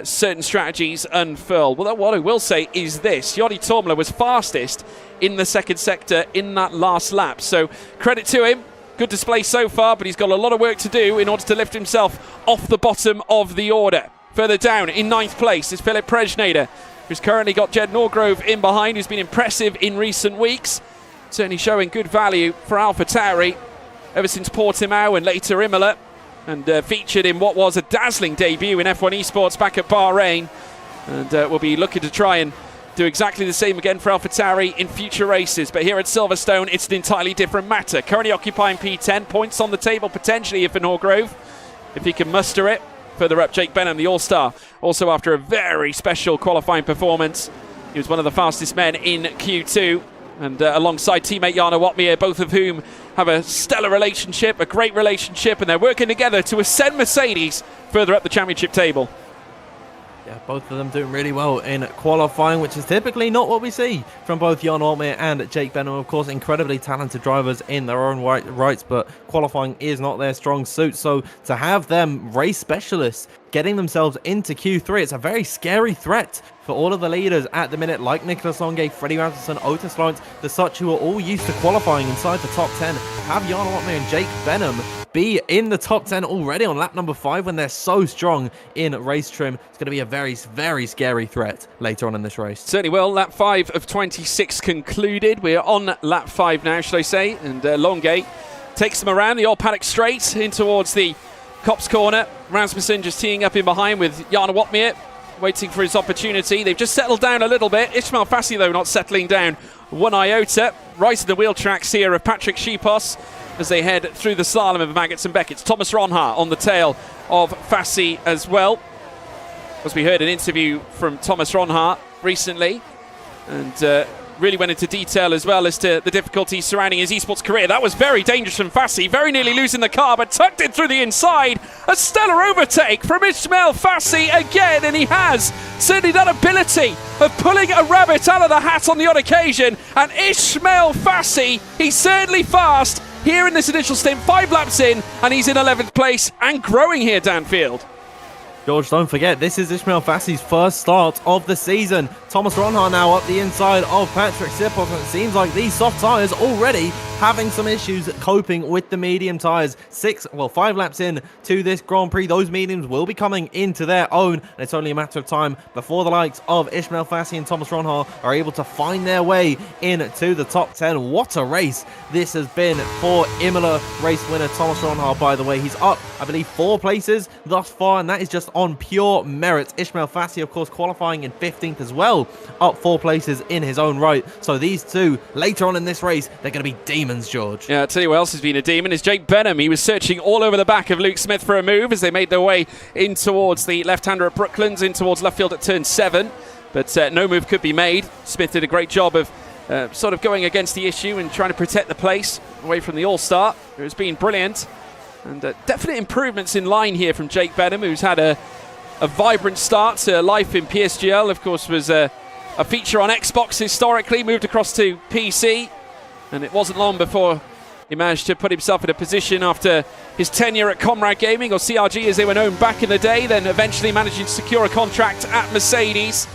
certain strategies unfurl. Well, what I will say is this. Joni Tormala was fastest in the 2nd sector in that last lap. So credit to him. Good display so far, but he's got a lot of work to do in order to lift himself off the bottom of the order. Further down, in 9th place, is Philip Prejnader, who's currently got Jed Norgrove in behind, who's been impressive in recent weeks. Certainly showing good value for AlphaTauri ever since Portimao and later Imola. and featured in what was a dazzling debut in F1 Esports back at Bahrain. And we'll be looking to try and do exactly the same again for AlphaTauri in future races. But here at Silverstone, it's an entirely different matter. Currently occupying P10, points on the table potentially if in Norgrove, if he can muster it. Further up, Jake Benham, the All-Star, also after a very special qualifying performance. He was one of the fastest men in Q2, and alongside teammate Jarno Watmir, both of whom have a stellar relationship, a great relationship, and they're working together to ascend Mercedes further up the championship table. Yeah, both of them doing really well in qualifying, which is typically not what we see from both Jan Altmaier and Jake Benham. Of course, incredibly talented drivers in their own rights, but qualifying is not their strong suit. So to have them race specialists getting themselves into Q3, it's a very scary threat for all of the leaders at the minute, like Nicholas Longe, Freddie Rasmussen, Otis Lawrence, the such who are all used to qualifying inside the top 10. Have Jan Altmaier and Jake Benham be in the top 10 already on lap number 5 when they're so strong in race trim. It's going to be a very, very scary threat later on in this race. Certainly will. Lap 5 of 26 concluded. We're on lap 5 now, should I say, and Longe takes them around the old paddock straight in towards the Copse corner. Rasmussen just teeing up in behind with Jarno Watmir, waiting for his opportunity. They've just settled down a little bit. Ismail Fassi, though, not settling down one iota. Right in the wheel tracks here of Patrick Schipos as they head through the slalom of Maggots and Beckett's. Thomas Ronhaar on the tail of Fassi as well. As we heard an interview from Thomas Ronhaar recently, and really went into detail as well as to the difficulties surrounding his esports career. That was very dangerous from Fassi, very nearly losing the car, but tucked it through the inside. A stellar overtake from Ismail Fassi again, and he has certainly that ability of pulling a rabbit out of the hat on the odd occasion. And Ismail Fassi, he's certainly fast here in this initial stint, 5 laps in, and he's in 11th place and growing here downfield. George, don't forget, this is Ismail Fassi's first start of the season. Thomas Ronhaar now up the inside of Patrick Schipos, and it seems like these soft tyres already having some issues coping with the medium tyres. 5 laps in to this Grand Prix, those mediums will be coming into their own, and it's only a matter of time before the likes of Ismail Fassi and Thomas Ronhaar are able to find their way into the top 10. What a race this has been for Imola race winner Thomas Ronhaar, by the way. He's up, I believe, 4 places thus far, and that is just on pure merit. Ismail Fassi, of course, qualifying in 15th as well, up 4 places in his own right. So these two, later on in this race, they're going to be demons, George. Yeah, I'll tell you what else has been a demon is Jake Benham. He was searching all over the back of Luke Smith for a move as they made their way in towards the left-hander at Brooklands, in towards left field at turn 7. But no move could be made. Smith did a great job of sort of going against the issue and trying to protect the place away from the All-Star. It has been brilliant. And definite improvements in line here from Jake Benham, who's had a vibrant start to life in PSGL. Of course, was a feature on Xbox historically, moved across to PC, and it wasn't long before he managed to put himself in a position after his tenure at Comrade Gaming, or CRG as they were known back in the day, then eventually managing to secure a contract at Mercedes.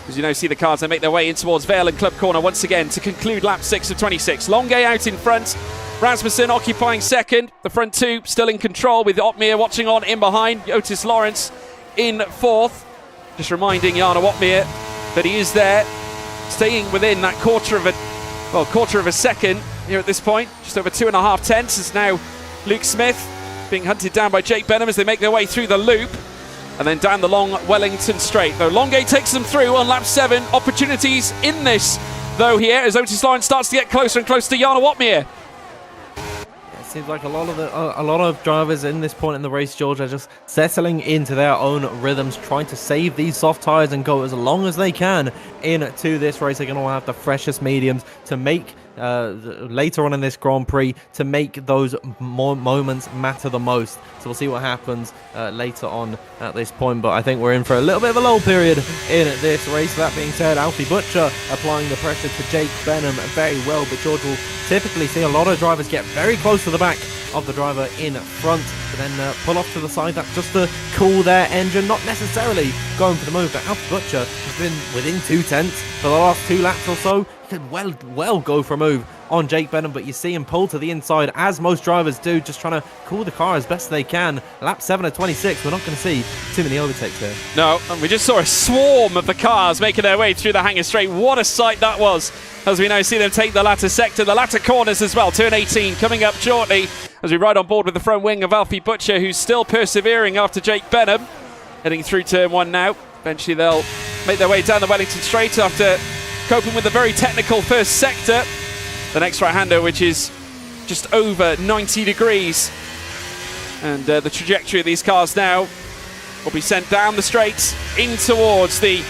As you know, see the cars, they make their way in towards Vale and Club Corner once again to conclude lap 6 of 26. Longe out in front, Rasmussen occupying second, the front two still in control with Otmir watching on in behind, Otis Lawrence in 4th. Just reminding Jarno Watmir that he is there, staying within that quarter of a second here at this point. Just over 2.5 tenths is now Luke Smith being hunted down by Jake Benham as they make their way through the loop and then down the long Wellington straight. Though Longe takes them through on lap 7. Opportunities in this, though, here as Otis Lawrence starts to get closer and closer to Jarno Watmir. Seems like a lot of drivers in this point in the race, George, are just settling into their own rhythms, trying to save these soft tyres and go as long as they can into this race. They're going to have the freshest mediums to make later on in this Grand Prix, to make those moments matter the most. So we'll see what happens later on at this point, but I think we're in for a little bit of a lull period in this race. That being said, Alfie Butcher applying the pressure to Jake Benham very well, but George will typically see a lot of drivers get very close to the back of the driver in front, but then pull off to the side. That's just to cool their engine, not necessarily going for the move. But Alfie Butcher has been within 2 tenths for the last 2 laps or so. He could well go for a move on Jake Benham, but you see him pull to the inside, as most drivers do, just trying to cool the car as best they can. Lap 7 at 26, we're not going to see too many overtakes here. No, and we just saw a swarm of the cars making their way through the hangar straight. What a sight that was, as we now see them take the latter sector, the latter corners as well. Turn 18 coming up shortly as we ride on board with the front wing of Alfie Butcher, who's still persevering after Jake Benham. Heading through turn 1 now. Eventually they'll make their way down the Wellington Straight after coping with a very technical first sector. The next right-hander, which is just over 90 degrees. And the trajectory of these cars now will be sent down the straights in towards the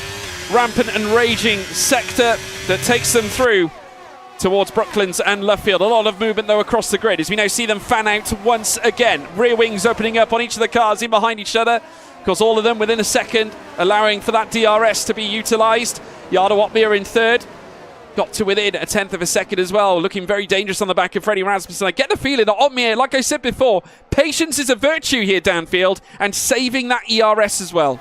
rampant and raging sector that takes them through towards Brooklands and Luffield. A lot of movement though across the grid as we now see them fan out once again. Rear wings opening up on each of the cars in behind each other. Of course, all of them within a second, allowing for that DRS to be utilised. Yardo Otmere in third. Got to within a tenth of a second as well. Looking very dangerous on the back of Freddie Rasmussen. I get the feeling that Otmere, like I said before, patience is a virtue here downfield and saving that ERS as well.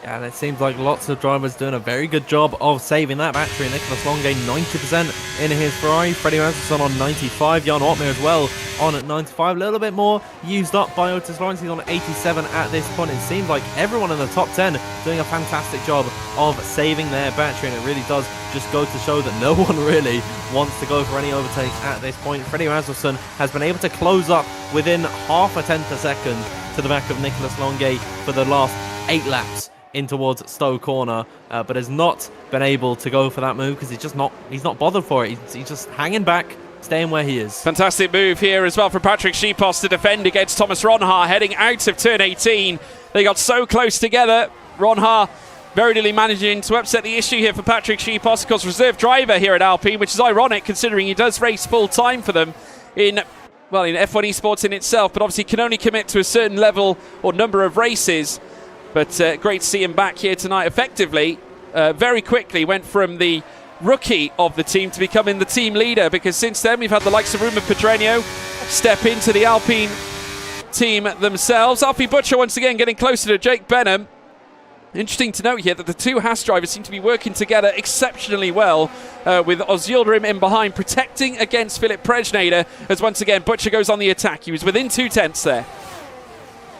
Yeah, and it seems like lots of drivers doing a very good job of saving that battery. Nicholas Longay 90% in his Ferrari. Freddie Rasmussen on 95. Jan Otmere as well on at 95. A little bit more used up by Otis Lawrence. He's on 87 at this point. It seems like everyone in the top 10 doing a fantastic job of saving their battery, and it really does just go to show that no one really wants to go for any overtakes at this point. Freddie Rasmussen has been able to close up within half a tenth a second to the back of Nicholas Longay for the last 8 laps in towards Stowe Corner, but has not been able to go for that move because he's not bothered for it. He's just hanging back, staying where he is. Fantastic move here as well for Patrick Schepos to defend against Thomas Ronhaar heading out of turn 18. They got so close together. Ronhaar very nearly managing to upset the issue here for Patrick Schepos, of course reserve driver here at Alpine, which is ironic considering he does race full time for them in F1 Esports in itself, but obviously can only commit to a certain level or number of races. But great to see him back here tonight. Effectively, very quickly went from the rookie of the team to becoming the team leader, because since then we've had the likes of Ruben Pedreño step into the Alpine team themselves. Alfie Butcher once again getting closer to Jake Benham. Interesting to note here that the two Haas drivers seem to be working together exceptionally well, with Oz-Yildirim in behind protecting against Philip Prejnader, as once again Butcher goes on the attack. He was within 2 tenths there.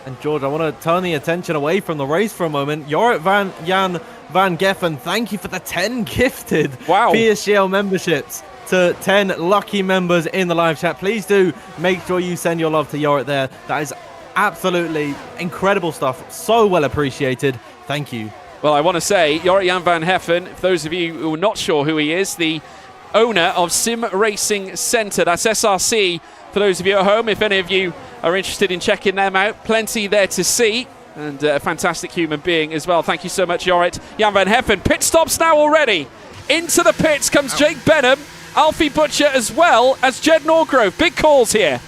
And George, I want to turn the attention away from the race for a moment. Jorrit Jan van Geffen, thank you for the 10 gifted PSGL memberships to 10 lucky members in the live chat. Please do make sure you send your love to Jorrit there. That is absolutely incredible stuff. So well appreciated. Thank you. Well, I want to say, Jorrit Jan van Geffen, for those of you who are not sure who he is, the owner of Sim Racing Centre. That's SRC for those of you at home, if any of you are interested in checking them out. Plenty there to see, and a fantastic human being as well. Thank you so much, Jorrit Jan van Geffen. Pit stops now already. Into the pits comes Jake Benham, Alfie Butcher as well as Jed Norgrove. Big calls here.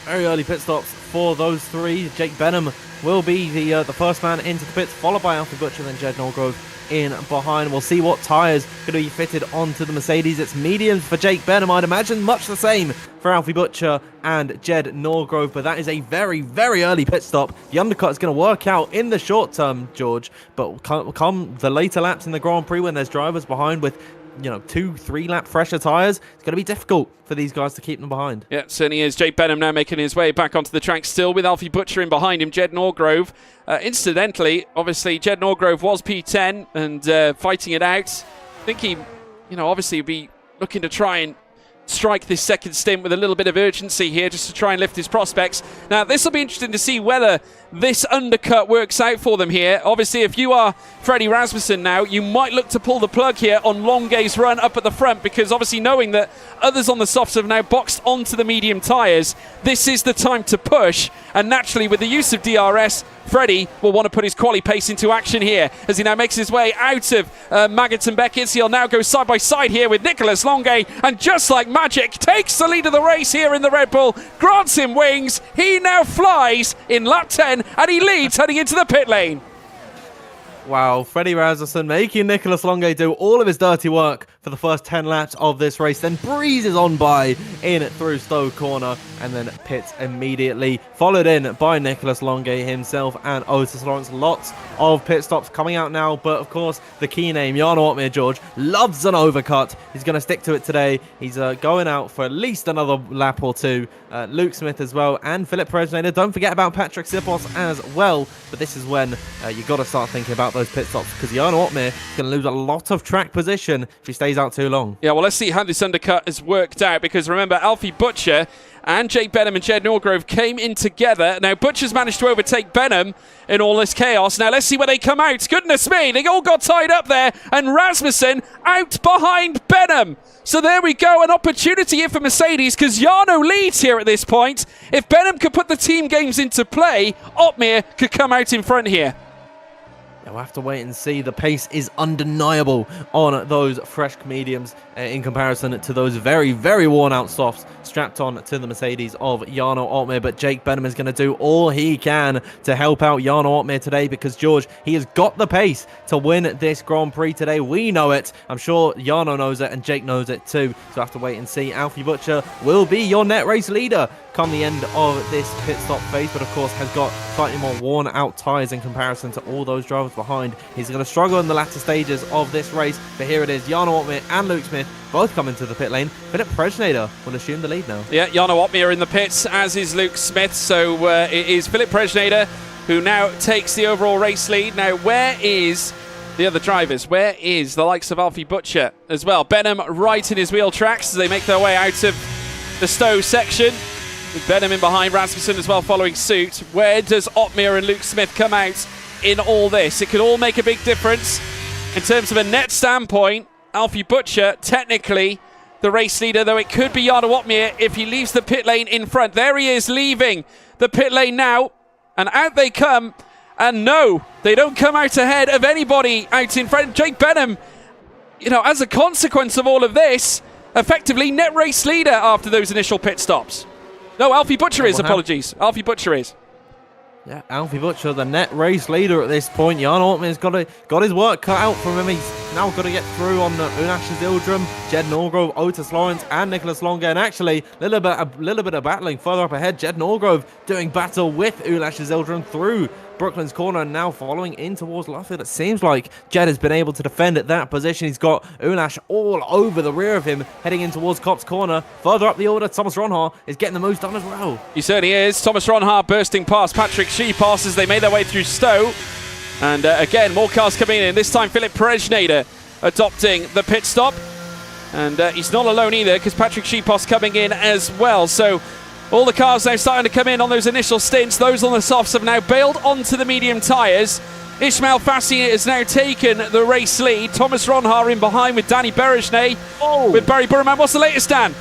Very early pit stops for those three. Jake Benham will be the first man into the pits, followed by Alfie Butcher, then Jed Norgrove in behind. We'll see what tyres going to be fitted onto the Mercedes. It's mediums for Jake Benham. I'd imagine much the same for Alfie Butcher and Jed Norgrove, but that is a very, very early pit stop. The undercut is going to work out in the short term, George, but come the later laps in the Grand Prix when there's drivers behind with 2-3 lap fresher tyres, it's going to be difficult for these guys to keep them behind. Yeah, certainly is. Jake Benham now making his way back onto the track, still with Alfie Butcher in behind him, Jed Norgrove. Incidentally, obviously, Jed Norgrove was P10 and fighting it out. I think he, obviously would be looking to try and strike this second stint with a little bit of urgency here, just to try and lift his prospects. Now, this will be interesting to see whether this undercut works out for them here. Obviously, if you are Freddie Rasmussen now, you might look to pull the plug here on Longay's run up at the front, because obviously knowing that others on the softs have now boxed onto the medium tyres, this is the time to push. And naturally, with the use of DRS, Freddie will want to put his quali pace into action here as he now makes his way out of Maggotts and Beckett's. He'll now go side by side here with Nicholas Longay, and just like magic, takes the lead of the race here in the Red Bull, grants him wings. He now flies in lap 10 and he leads heading into the pit lane. Wow, Freddie Rasmussen making Nicholas Longay do all of his dirty work for the first 10 laps of this race, then breezes on by in through Stowe corner and then pits immediately, followed in by Nicholas Longuet himself and Otis Lawrence. Lots of pit stops coming out now, but of course the key name, Jarno Opmeer, George, loves an overcut. He's going to stick to it today. He's going out for at least another lap or two. Luke Smith as well, and Philip Presnader. Don't forget about Patrick Sipos as well, but this is when you got to start thinking about those pit stops, because Jarno Opmeer is going to lose a lot of track position if he stays out too long. Yeah, well, let's see how this undercut has worked out, because remember, Alfie Butcher and Jake Benham and Jed Norgrove came in together. Now, Butcher's managed to overtake Benham in all this chaos. Now, let's see where they come out. Goodness me, they all got tied up there, and Rasmussen out behind Benham. So there we go, an opportunity here for Mercedes, because Jarno leads here at this point. If Benham could put the team games into play, Opmeer could come out in front here. We'll have to wait and see. The pace is undeniable on those fresh mediums in comparison to those very, very worn-out softs strapped on to the Mercedes of Jarno Opmeer. But Jake Benham is going to do all he can to help out Jarno Opmeer today, because, George, he has got the pace to win this Grand Prix today. We know it. I'm sure Jarno knows it, and Jake knows it too. So we'll have to wait and see. Alfie Butcher will be your net race leader come the end of this pit stop phase, but of course has got slightly more worn out tyres in comparison to all those drivers behind. He's going to struggle in the latter stages of this race, but here it is. Jarno Opmeer and Luke Smith both come into the pit lane. Philip Presnader will assume the lead now. Yeah, Jarno Opmeer in the pits, as is Luke Smith. So it is Philip Presnader who now takes the overall race lead. Now, where is the other drivers? Where is the likes of Alfie Butcher as well? Benham right in his wheel tracks as they make their way out of the Stowe section. With Benham in behind, Rasmussen as well following suit. Where does Opmeer and Luke Smith come out in all this? It could all make a big difference. In terms of a net standpoint, Alfie Butcher, technically the race leader, though it could be Jarno Opmeer if he leaves the pit lane in front. There he is leaving the pit lane now, and out they come. And no, they don't come out ahead of anybody out in front. Jake Benham, you know, as a consequence of all of this, effectively net race leader after those initial pit stops. No, Alfie Butcher is, apologies. Alfie Butcher is. Yeah, Alfie Butcher, the net race leader at this point. Jarno Opmeer's got his work cut out from him. He's now got to get through on Unash Zildrum, Jed Norgrove, Otis Lawrence, and Nicholas Longuet. And actually, a little bit of battling further up ahead. Jed Norgrove doing battle with Unash Zildrum through Brooklands corner, and now following in towards Luffield. It seems like Jed has been able to defend at that position. He's got Unash all over the rear of him, heading in towards Kopp's corner. Further up the order, Thomas Ronhaar is getting the most done as well. He certainly is. Thomas Ronhaar bursting past Patrick Sheepas as they made their way through Stowe. And again, more cars coming in. This time, Philip Presnader adopting the pit stop. And he's not alone either, because Patrick Sheepas coming in as well. So all the cars now starting to come in on those initial stints. Those on the softs have now bailed onto the medium tyres. Ismail Fassi has now taken the race lead. Thomas Ronhaar in behind with Danny Berejnay. With Barry Burman. What's the latest, Dan?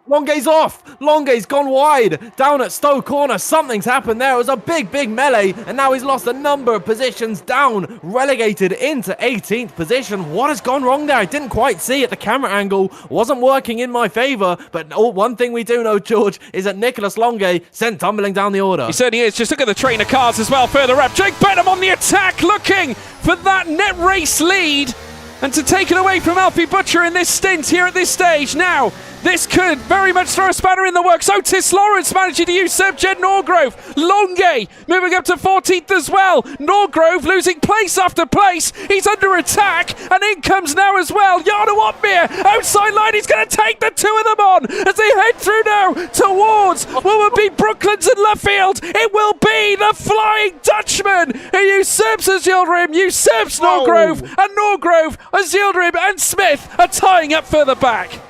Longuet's off. Longuet's gone wide. Down at Stowe corner, something's happened there. It was a big melee, and now he's lost a number of positions down, relegated into 18th position. What has gone wrong there? I didn't quite see it. The camera angle wasn't working in my favour, but one thing we do know, George, is that Nicholas Longuet sent tumbling down the order. He certainly is. Just look at the train of cars as well further up. Jake Benham on the attack, looking for that net race lead, and to take it away from Alfie Butcher in this stint here at this stage. Now, this could very much throw a spanner in the works. Otis Lawrence managing to usurp Jed Norgrove. Longuet moving up to 14th as well. Norgrove losing place after place. He's under attack, and in comes now as well Jarno Opmeer. Outside line, he's going to take the two of them on as they head through now towards what will be Brooklands and Luffield. It will be the Flying Dutchman who usurps Zildrim, usurps Norgrove, and Norgrove, Zildrim and Smith are tying up further back.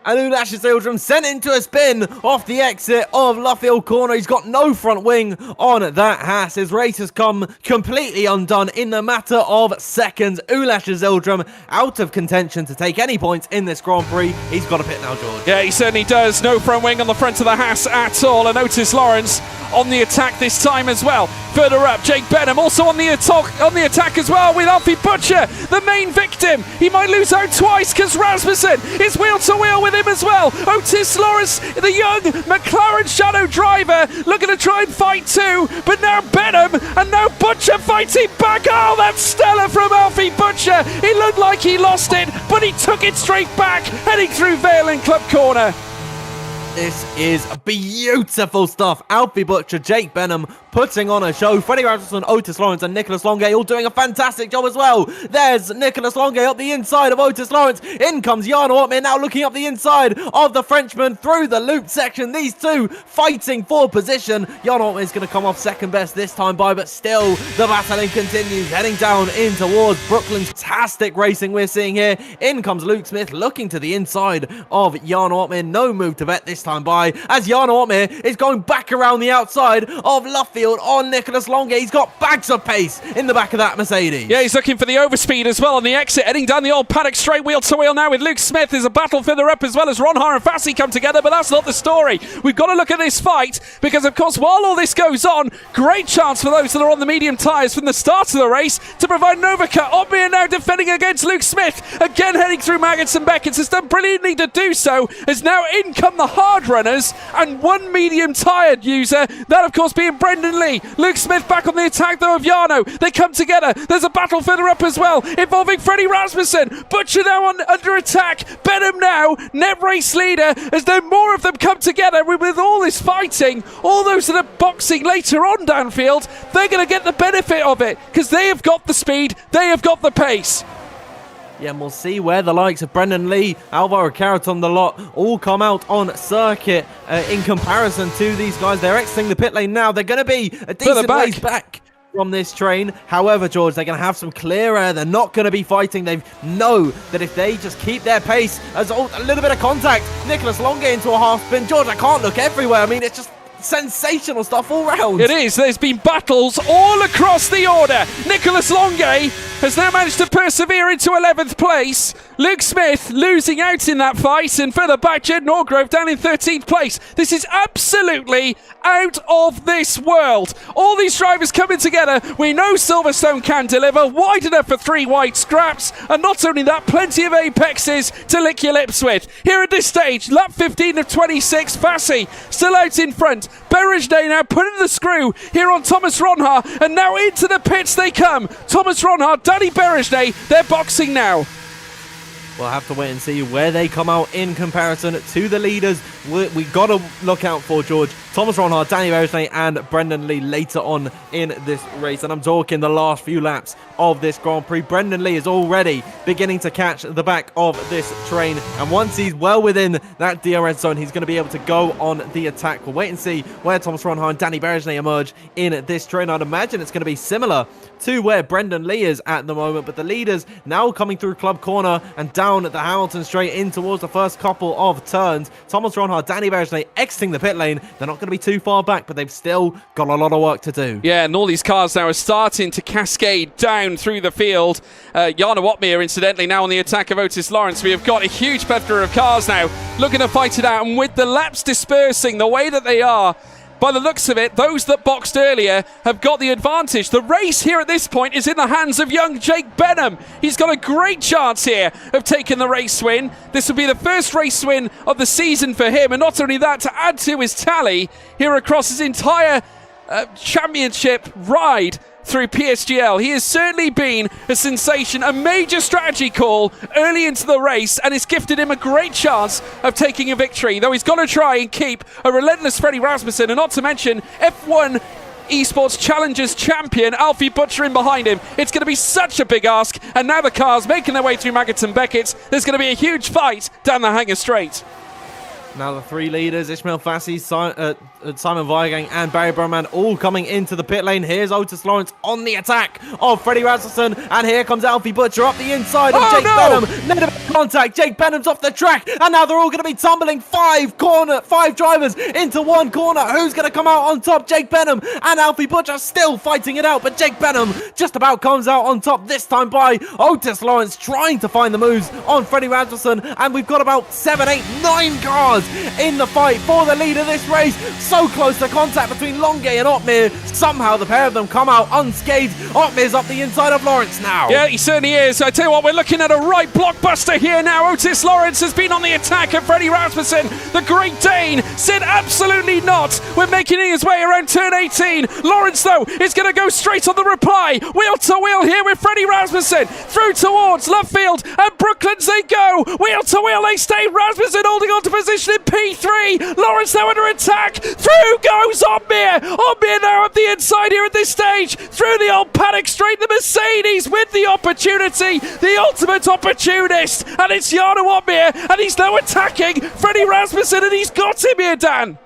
And Unash Zildrum sent into a spin off the exit of Luffield corner. He's got no front wing on that Haas. His race has come completely undone in the matter of seconds. Unash Zildrum out of contention to take any points in this Grand Prix. He's got a pit now, George. Yeah, he certainly does. No front wing on the front of the Haas at all. And Otis Lawrence on the attack this time as well. Further up, Jake Benham also on the attack as well with Alfie Butcher, the main victim. He might lose out twice because Rasmussen is wheel to wheel with him as well. Otis Lawrence, the young McLaren Shadow driver, looking to try and fight too, but now Benham and now Butcher fighting back. Oh, that's stellar from Alfie Butcher. It looked like he lost it, but he took it straight back, heading through Vale and Club Corner. This is beautiful stuff. Alfie Butcher, Jake Benham putting on a show. Freddie Rasmussen, Otis Lawrence and Nicholas Longay all doing a fantastic job as well. There's Nicholas Longay up the inside of Otis Lawrence. In comes Jan Ortman now looking up the inside of the Frenchman through the loop section. These two fighting for position. Jan Ortman is going to come off second best this time by, but still the battling continues, heading down in towards Brooklyn's fantastic racing we're seeing here. In comes Luke Smith looking to the inside of Jan Ortman. No move to bet this time by, as Jan Ortman is going back around the outside of Luffield on Nicholas Longay. He's got bags of pace in the back of that Mercedes. Yeah, he's looking for the overspeed as well on the exit, heading down the old paddock straight wheel to wheel now with Luke Smith. There's a battle further up as well as Ron Har and Fassi come together, but that's not the story. We've got to look at this fight because, of course, while all this goes on, great chance for those that are on the medium tyres from the start of the race to provide an overcut. Otmir now defending against Luke Smith, again heading through Maggots and Beckett's, has done brilliantly to do so, as now in come the hard runners and one medium tyred user, that of course being Brendan Lee. Luke Smith back on the attack though of Jarno. They come together. There's a battle further up as well involving Freddie Rasmussen. Butcher now under attack. Benham now net race leader, as though more of them come together with all this fighting. All those that are boxing later on downfield, they're going to get the benefit of it because they have got the speed, they have got the pace. Yeah, and we'll see where the likes of Brendan Lee, Alvaro Carrot on the lot all come out on circuit in comparison to these guys. They're exiting the pit lane now. They're going to be a decent ways back from this train. However, George, they're going to have some clear air. They're not going to be fighting. They know that if they just keep their pace, as a little bit of contact, Nicholas Longay into a half spin. George, I can't look everywhere. I mean, it's just sensational stuff all round. It is. There's been battles all across the order. Nicholas Longay has now managed to persevere into 11th place. Luke Smith losing out in that fight, and further back Jed Norgrove down in 13th place. This is absolutely out of this world. All these drivers coming together. We know Silverstone can deliver. Wide enough for 3 white scraps, and not only that, plenty of apexes to lick your lips with. Here at this stage, lap 15 of 26, Fassi still out in front. Berejnay now putting the screw here on Thomas Ronhaar, and now into the pits they come. Thomas Ronhaar, Danny Berejnay, they're boxing now. We'll have to wait and see where they come out in comparison to the leaders. We got to look out for, George, Thomas Ronhaar, Danny Berejnay and Brendan Lee later on in this race. And I'm talking the last few laps of this Grand Prix. Brendan Lee is already beginning to catch the back of this train. And once he's well within that DRS zone, he's going to be able to go on the attack. We'll wait and see where Thomas Ronhaar and Danny Berejnay emerge in this train. I'd imagine it's going to be similar to where Brendan Lee is at the moment. But the leaders now coming through Club Corner and down at the Hamilton straight in towards the first couple of turns. Thomas Ronhaar, Danny Berejnay exiting the pit lane. They're not going to be too far back, but they've still got a lot of work to do. Yeah, and all these cars now are starting to cascade down through the field. Jarno Otmir, incidentally, now on the attack of Otis Lawrence. We have got a huge plethora of cars now looking to fight it out, and with the laps dispersing the way that they are, by the looks of it, those that boxed earlier have got the advantage. The race here at this point is in the hands of young Jake Benham. He's got a great chance here of taking the race win. This will be the first race win of the season for him, and not only that, to add to his tally here across his entire championship ride through PSGL. He has certainly been a sensation, a major strategy call early into the race, and it's gifted him a great chance of taking a victory, though he's got to try and keep a relentless Freddie Rasmussen, and not to mention F1 Esports Challengers champion Alfie Butcher in behind him. It's going to be such a big ask, and now the cars making their way through Maggots and Beckett's. There's going to be a huge fight down the Hanger Straight. Now the 3 leaders, Ismail Fassi, Simon Weigang and Barry Berman, all coming into the pit lane. Here's Otis Lawrence on the attack of Freddie Rasmussen, and here comes Alfie Butcher up the inside of Jake Benham. contact. Jake Benham's off the track, and now they're all going to be tumbling. Five drivers into one corner. Who's going to come out on top? Jake Benham and Alfie Butcher still fighting it out, but Jake Benham just about comes out on top, this time by Otis Lawrence, trying to find the moves on Freddie Rasmussen, and we've got about 7, 8, 9 cars in the fight for the lead of this race. So close to contact between Longay and Otmir. Somehow the pair of them come out unscathed. Otmir's up the inside of Lawrence now. Yeah, he certainly is. I tell you what, we're looking at a right blockbuster here now. Otis Lawrence has been on the attack of Freddie Rasmussen. The Great Dane said absolutely not. We're making his way around turn 18. Lawrence, though, is going to go straight on the reply. Wheel to wheel here with Freddie Rasmussen. Through towards Lovefield and Brooklands they go. Wheel to wheel they stay. Rasmussen holding on to position in P3. Lawrence now under attack. Through goes Otmir. Otmir now at the inside here at this stage. Through the old paddock straight the Mercedes with the opportunity. The ultimate opportunist. And it's Jarno Otmir. And he's now attacking Freddie Rasmussen. And he's got him here, Dan.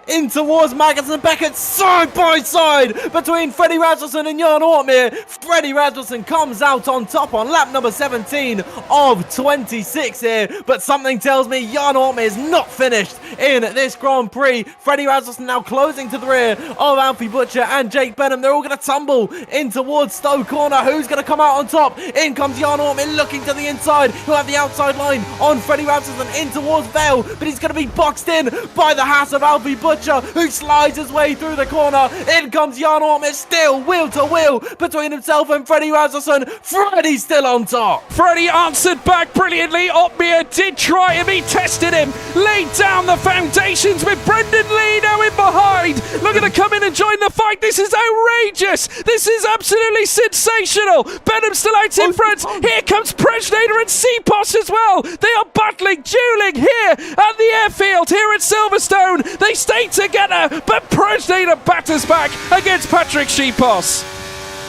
In towards Magnus and Beckett, side by side between Freddie Rasmussen and Jan Ortmir. Freddie Rasmussen comes out on top on lap number 17 of 26 here, but something tells me Jan Ortmir is not finished in this Grand Prix. Freddie Rasmussen now closing to the rear of Alfie Butcher and Jake Benham. They're all going to tumble in towards Stowe Corner. Who's going to come out on top? In comes Jan Ortmir looking to the inside. He'll have the outside line on Freddie Rasmussen in towards Vale, but he's going to be boxed in by the Haas of Alfie Butcher, who slides his way through the corner. In comes Jan Ortmir, still wheel to wheel between himself and Freddie Rasmussen. Freddie's still on top. Freddie answered back brilliantly. Otmir did try him. He tested him. Laid down the foundations with Brendan Lee now in behind. Looking to come in and join the fight. This is outrageous. This is absolutely sensational. Benham still out in front. Here comes Presnader and Seaposs as well. They are battling, dueling here at the airfield here at Silverstone. They stay together, but Presnader batters back against Patrick Seaposs.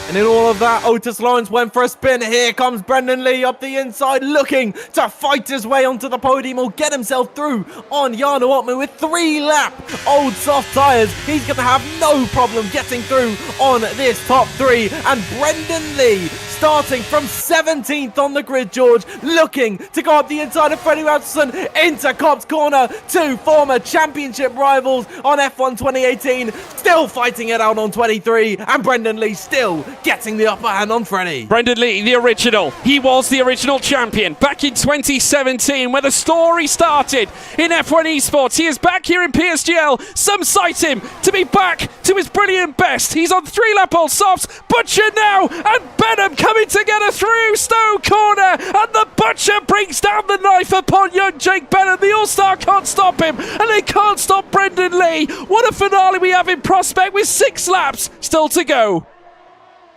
And in all of that, Otis Lawrence went for a spin. Here comes Brendan Lee up the inside, looking to fight his way onto the podium or get himself through on Jarno Otmir with 3-lap old soft tyres. He's going to have no problem getting through on this top 3. And Brendan Lee, starting from 17th on the grid, George, looking to go up the inside of Freddie Rasmussen into Cops Corner. Two former championship rivals on F1 2018, still fighting it out on 23. And Brendan Lee still getting the upper hand on Freddie. Brendan Lee, the original. He was the original champion back in 2017 where the story started in F1 Esports. He is back here in PSGL. Some cite him to be back to his brilliant best. He's on 3-lap old softs. Butcher now and Benham coming together through Stowe Corner, and the Butcher brings down the knife upon young Jake Benham. The All-Star can't stop him, and they can't stop Brendan Lee. What a finale we have in prospect with 6 laps still to go.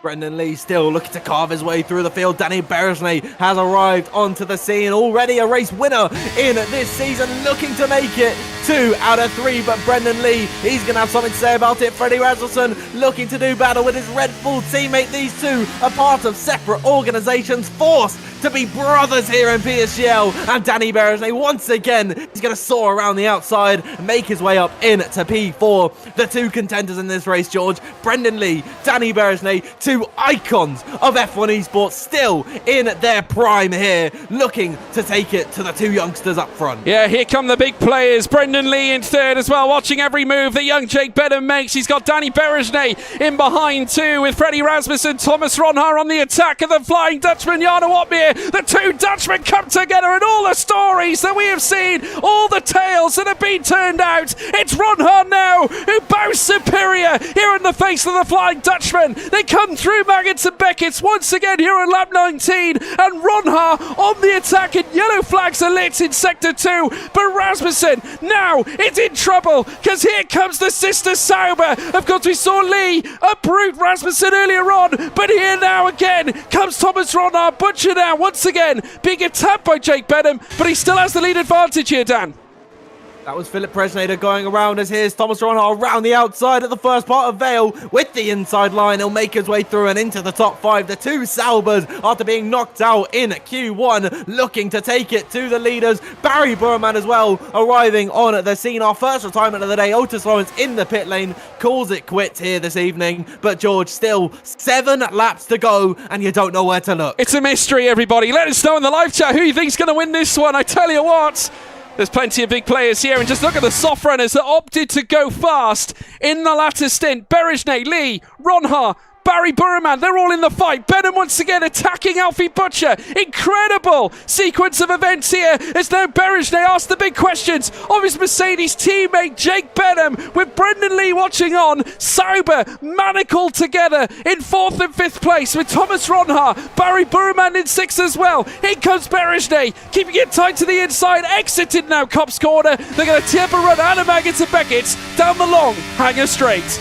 Brendan Lee still looking to carve his way through the field. Danny Beresney has arrived onto the scene. Already a race winner in this season, looking to make it 2 out of 3. But Brendan Lee, he's going to have something to say about it. Freddie Rasmussen looking to do battle with his Red Bull teammate. These two are part of separate organisations, forced to be brothers here in PSGL. And Danny Beresney, once again, he's going to soar around the outside and make his way up into P4. The two contenders in this race, George, Brendan Lee, Danny Beresney, two icons of F1 Esports, still in their prime here, looking to take it to the two youngsters up front. Yeah, here come the big players. Brendan Lee in third as well, watching every move that young Jake Benham makes. He's got Danny Beresney in behind too, with Freddie Rasmussen, Thomas Ronhaar on the attack, and the Flying Dutchman, Jarno Otmir. The two Dutchmen come together, and all the stories that we have seen, all the tales that have been turned out. It's Ronhaar now who bows superior here in the face of the Flying Dutchman. They come through Maggins and Beckett's once again here on lap 19, and Ronhaar on the attack, and yellow flags are lit in sector 2. But Rasmussen now is in trouble, because here comes the sister Sauber. Of course, we saw Lee uproot Rasmussen earlier on, but here now again comes Thomas Ronhaar. Butcher now once again being attacked by Jake Benham, but he still has the lead advantage here, Dan. That was Philip Presnader going around as here's Thomas Ronhart around the outside at the first part of Vale with the inside line. He'll make his way through and into the top 5. The two Saubers, after being knocked out in Q1, looking to take it to the leaders. Barry Burman as well arriving on the scene. Our first retirement of the day. Otis Lawrence in the pit lane calls it quits here this evening. But George, still 7 laps to go and you don't know where to look. It's a mystery, everybody. Let us know in the live chat who you think's going to win this one. I tell you what, there's plenty of big players here, and just look at the soft runners that opted to go fast in the latter stint. Berejne, Lee, Ronha, Barry Burman, they're all in the fight. Benham once again attacking Alfie Butcher. Incredible sequence of events here as now Berejne asks the big questions of his Mercedes teammate Jake Benham, with Brendan Lee watching on. Sauber manacled together in 4th and 5th place with Thomas Ronha, Barry Burman in 6th as well. In comes Berejne, keeping it tight to the inside, exited now Copse Corner. They're going to tip a run out of Maggots and Beckett's down the long hanger straight.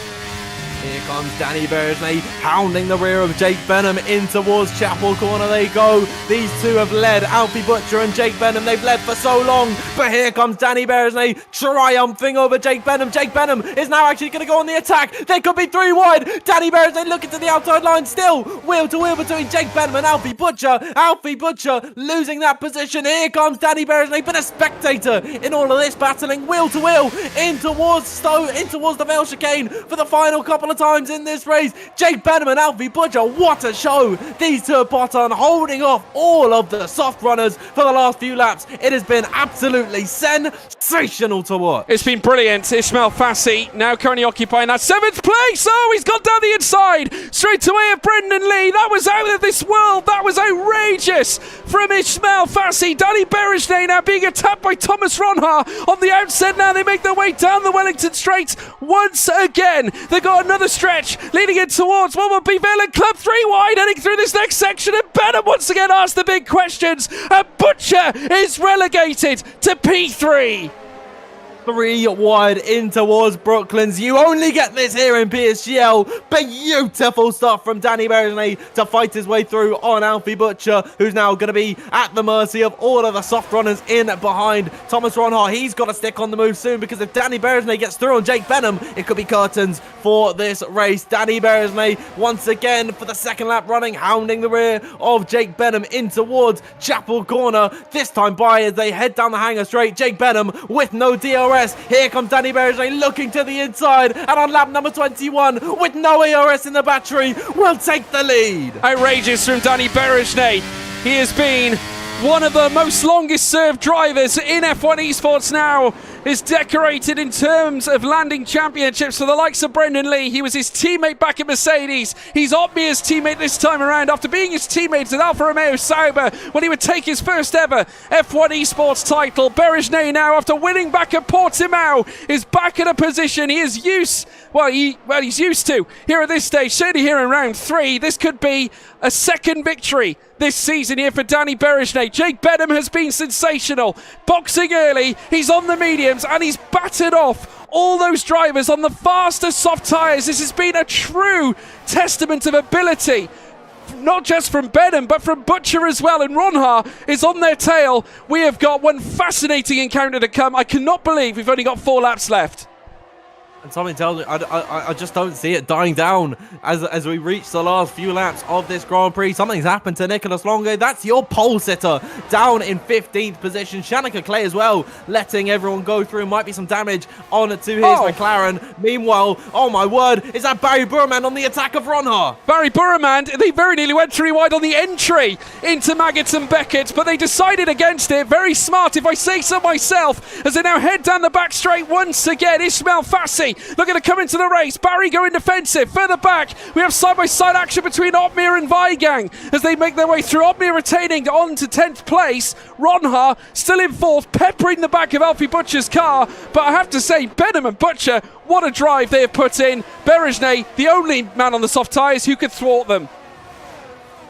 Here comes Danny Berejne hounding the rear of Jake Benham in towards Chapel Corner. They go. These two have led. Alfie Butcher and Jake Benham. They've led for so long. But here comes Danny Berejne triumphing over Jake Benham. Jake Benham is now actually going to go on the attack. They could be 3 wide. Danny Berejne looking to the outside line still. Wheel to wheel between Jake Benham and Alfie Butcher. Alfie Butcher losing that position. Here comes Danny Berejne, but a spectator in all of this, battling wheel to wheel in towards the Vale chicane for the final couple of times in this race. Jake Benham and Alfie Butcher, what a show. These two pot on holding off all of the soft runners for the last few laps. It has been absolutely sensational to watch. It's been brilliant. Ismail Fassi now currently occupying that 7th place. Oh, he's gone down the inside straight away at Brendan Lee. That was out of this world. That was outrageous from Ismail Fassi. Danny Berejne now being attacked by Thomas Ronha on the outset. Now they make their way down the Wellington Straight once again. They got another stretch leading it towards what will be Vale Club. 3 wide heading through this next section, and Benham once again asks the big questions, and Butcher is relegated to P3. 3 wide in towards Brooklands. You only get this here in PSGL. Beautiful stuff from Danny Berejne to fight his way through on Alfie Butcher, who's now going to be at the mercy of all of the soft runners in behind. Thomas Ronhart, he's got to stick on the move soon, because if Danny Berejne gets through on Jake Benham, it could be curtains for this race. Danny Berejne once again for the 2nd lap running, hounding the rear of Jake Benham in towards Chapel Corner. This time by as they head down the hanger straight. Jake Benham with no DRS. Here comes Danny Berejne looking to the inside, and on lap number 21 with no ERS in the battery will take the lead. Outrageous from Danny Berejne. He has been one of the most longest served drivers in F1 esports now. Is decorated in terms of landing championships for the likes of Brendan Lee. He was his teammate back at Mercedes. He's Otmir's teammate this time around after being his teammate at Alfa Romeo Sauber when he would take his first ever F1 esports title. Berejne now, after winning back at Portimao, is back in a position he is used he's used to here at this stage, certainly here in round 3. This could be a 2nd victory this season here for Danny Berejne. Jake Benham has been sensational, boxing early, he's on the mediums, and he's battered off all those drivers on the faster soft tyres. This has been a true testament of ability, not just from Benham, but from Butcher as well. And Ronha is on their tail. We have got one fascinating encounter to come. I cannot believe we've only got 4 laps left. And something tells me I just don't see it dying down as we reach the last few laps of this Grand Prix. Something's happened to Nicholas Longo. That's your pole sitter down in 15th position. Shanika Clay as well, letting everyone go through. Might be some damage on to his McLaren. Meanwhile, oh my word, is that Barry Burman on the attack of Ronha? Barry Burman, they very nearly went 3 wide on the entry into Maggots and Beckett, but they decided against it. Very smart, if I say so myself, as they now head down the back straight once again. Ismail Fassi looking to come into the race. Barry going defensive. Further back, we have side-by-side action between Otmir and Weigang as they make their way through. Otmir retaining on to 10th place. Ronha still in 4th, peppering the back of Alfie Butcher's car. But I have to say, Benham and Butcher, what a drive they have put in. Berejne, the only man on the soft tyres who could thwart them.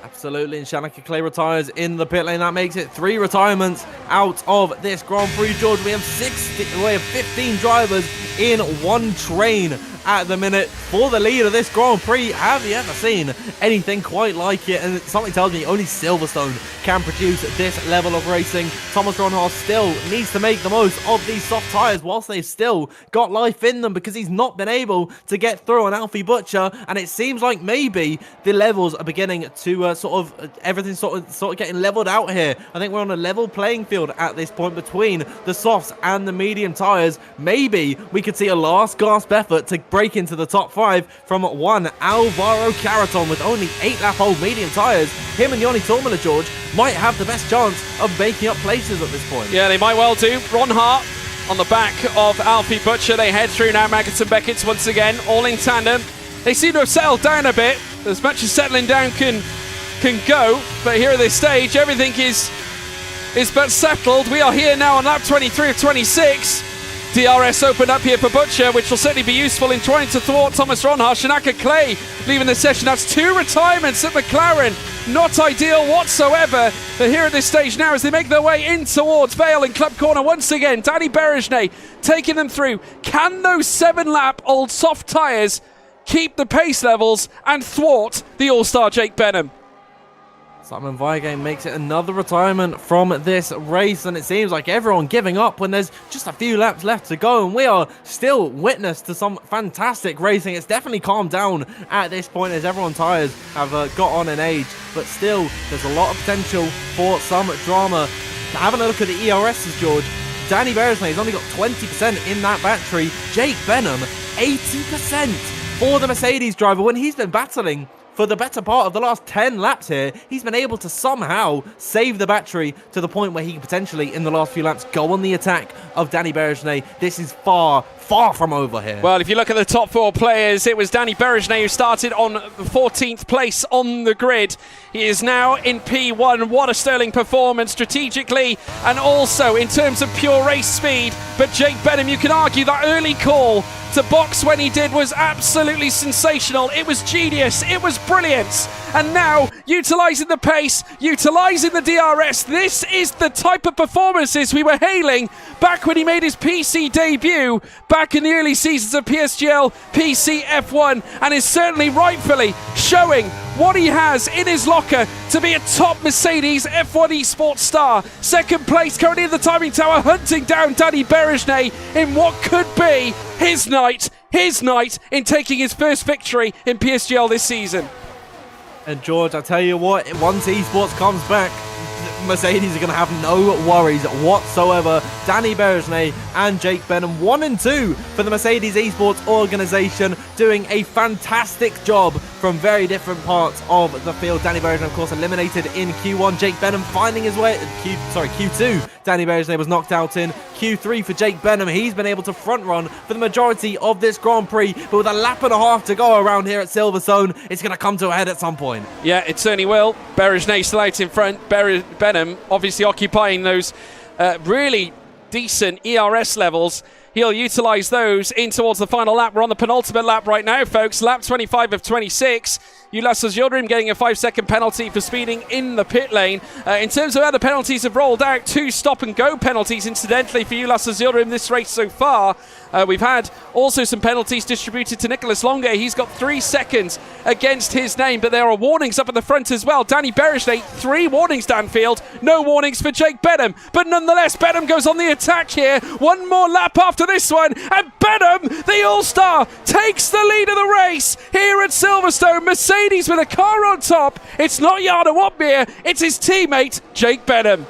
Absolutely, and Shanika Clay retires in the pit lane. That makes it 3 retirements out of this Grand Prix, George. We have 15 drivers in one train at the minute for the lead of this Grand Prix. Have you ever seen anything quite like it? And something tells me only Silverstone can produce this level of racing. Thomas Ronhaar still needs to make the most of these soft tyres whilst they've still got life in them, because he's not been able to get through on Alfie Butcher, and it seems like maybe the levels are beginning to everything's sort of getting leveled out here. I think we're on a level playing field at this point between the softs and the medium tyres. Maybe we could see a last gasp effort to break into the top 5 from one Alvaro Caraton with only 8-lap-old medium tyres. Him and Joni Tourmala, George, might have the best chance of making up places at this point. Yeah, they might well do. Ronhaar on the back of Alfie Butcher. They head through now. Magnussen Beckett's once again, all in tandem. They seem to have settled down a bit, as much as settling down can go. But here at this stage, everything is but settled. We are here now on lap 23 of 26. DRS opened up here for Butcher, which will certainly be useful in trying to thwart Thomas Ronhaar. Shanaka Clay leaving the session. That's 2 retirements at McLaren. Not ideal whatsoever. But here at this stage now, as they make their way in towards Vale in Club Corner once again, Danny Berejnay taking them through. Can those 7-lap-old soft tyres keep the pace levels and thwart the All-Star Jake Benham? Simon Weigand makes it another retirement from this race, and it seems like everyone giving up when there's just a few laps left to go, and we are still witness to some fantastic racing. It's definitely calmed down at this point as everyone's tyres have got on in age, but still there's a lot of potential for some drama. Having a look at the ERSs, George, Danny Berejnay has only got 20% in that battery. Jake Benham, 80% for the Mercedes driver. When he's been battling for the better part of the last 10 laps here, he's been able to somehow save the battery to the point where he can potentially, in the last few laps, go on the attack of Danny Berejnay. This is far from over here. Well, if you look at the top 4 players, it was Danny Berejnay who started on 14th place on the grid. He is now in P1. What a sterling performance strategically and also in terms of pure race speed. But Jake Benham, you can argue that early call to box when he did was absolutely sensational. It was genius. It was brilliant. And now, utilising the pace, utilising the DRS, this is the type of performances we were hailing back when he made his PC debut back in the early seasons of PSGL, PC F1, and is certainly rightfully showing what he has in his locker to be a top Mercedes F1 esports star. Second place currently in the timing tower, hunting down Danny Berejnay in what could be his night in taking his first victory in PSGL this season. And George, I tell you what, once esports comes back, Mercedes are going to have no worries whatsoever. Danny Berejnay and Jake Benham, 1 and 2 for the Mercedes esports organisation, doing a fantastic job from very different parts of the field. Danny Berejnay, of course, eliminated in Q1. Jake Benham finding his way Q2. Danny Berejnay was knocked out in Q3 for Jake Benham. He's been able to front run for the majority of this Grand Prix, but with a lap and a half to go around here at Silverstone, it's going to come to a head at some point. Yeah, it certainly will. Berejnay still out in front. Benham obviously occupying those really decent ERS levels. He'll utilise those in towards the final lap. We're on the penultimate lap right now, folks. Lap 25 of 26. Ulasas Yildirim getting a 5-second penalty for speeding in the pit lane. In terms of how the penalties have rolled out, 2 stop-and-go penalties, incidentally, for Ulasas Yildirim this race so far. We've had also some penalties distributed to Nicholas Longe. He's got 3 seconds against his name, but there are warnings up at the front as well. Danny Berejnay, 3 warnings, Danfield. No warnings for Jake Benham, but nonetheless, Benham goes on the attack here. 1 more lap after this one, and Benham, the All-Star, takes the lead of the race here at Silverstone. Mercedes with a car on top. It's not Jarno Opmeer, it's his teammate, Jake Benham.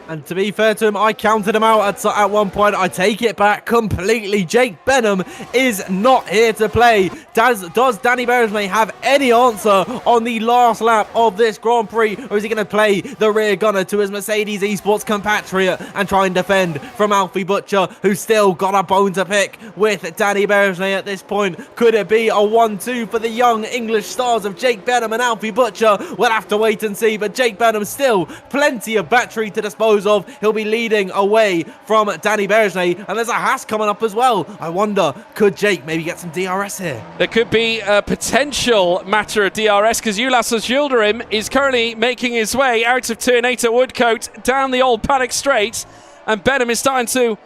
And to be fair to him, I counted him out at one point. I take it back completely. Jake Benham is not here to play. Does Danny Berejnay have any answer on the last lap of this Grand Prix? Or is he going to play the rear gunner to his Mercedes esports compatriot and try and defend from Alfie Butcher, who's still got a bone to pick with Danny Berejnay at this point? Could it be a 1-2 for the young English stars of Jake Benham and Alfie Butcher? We'll have to wait and see. But Jake Benham still plenty of battery to dispose of. He'll be leading away from Danny Berejnay, and there's a Haas coming up as well. I wonder, could Jake maybe get some DRS here? There could be a potential matter of DRS, because Ulasas Yildirim is currently making his way out of turn 8 at Woodcote, down the old Paddock Straight, and Benham is starting to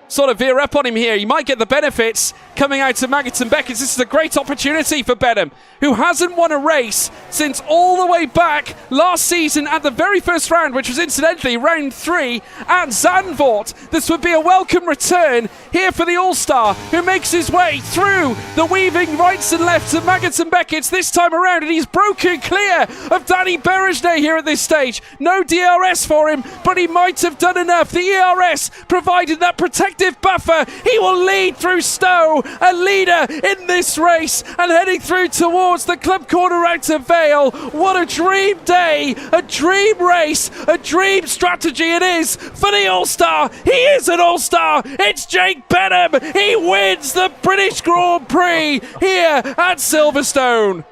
sort of veer up on him here. He might get the benefits. coming out of Maggots Beckett. This is a great opportunity for Benham, who hasn't won a race since all the way back last season at the very first round, which was incidentally round 3 at Zandvoort. This would be a welcome return here for the All-Star, who makes his way through the weaving rights and lefts of Maggots Beckett this time around, and he's broken clear of Danny Berejnay here at this stage. No DRS for him, but he might have done enough. The ERS provided that protective buffer. He will lead through Stowe, a leader in this race, and heading through towards the club corner out of Vale. What a dream day, a dream race, a dream strategy it is for the All-Star. He is an All-Star. It's Jake Benham. He wins the British Grand Prix here at Silverstone.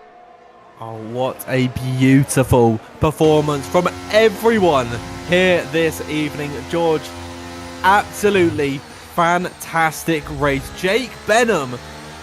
Oh, what a beautiful performance from everyone here this evening. George, absolutely fantastic race. Jake Benham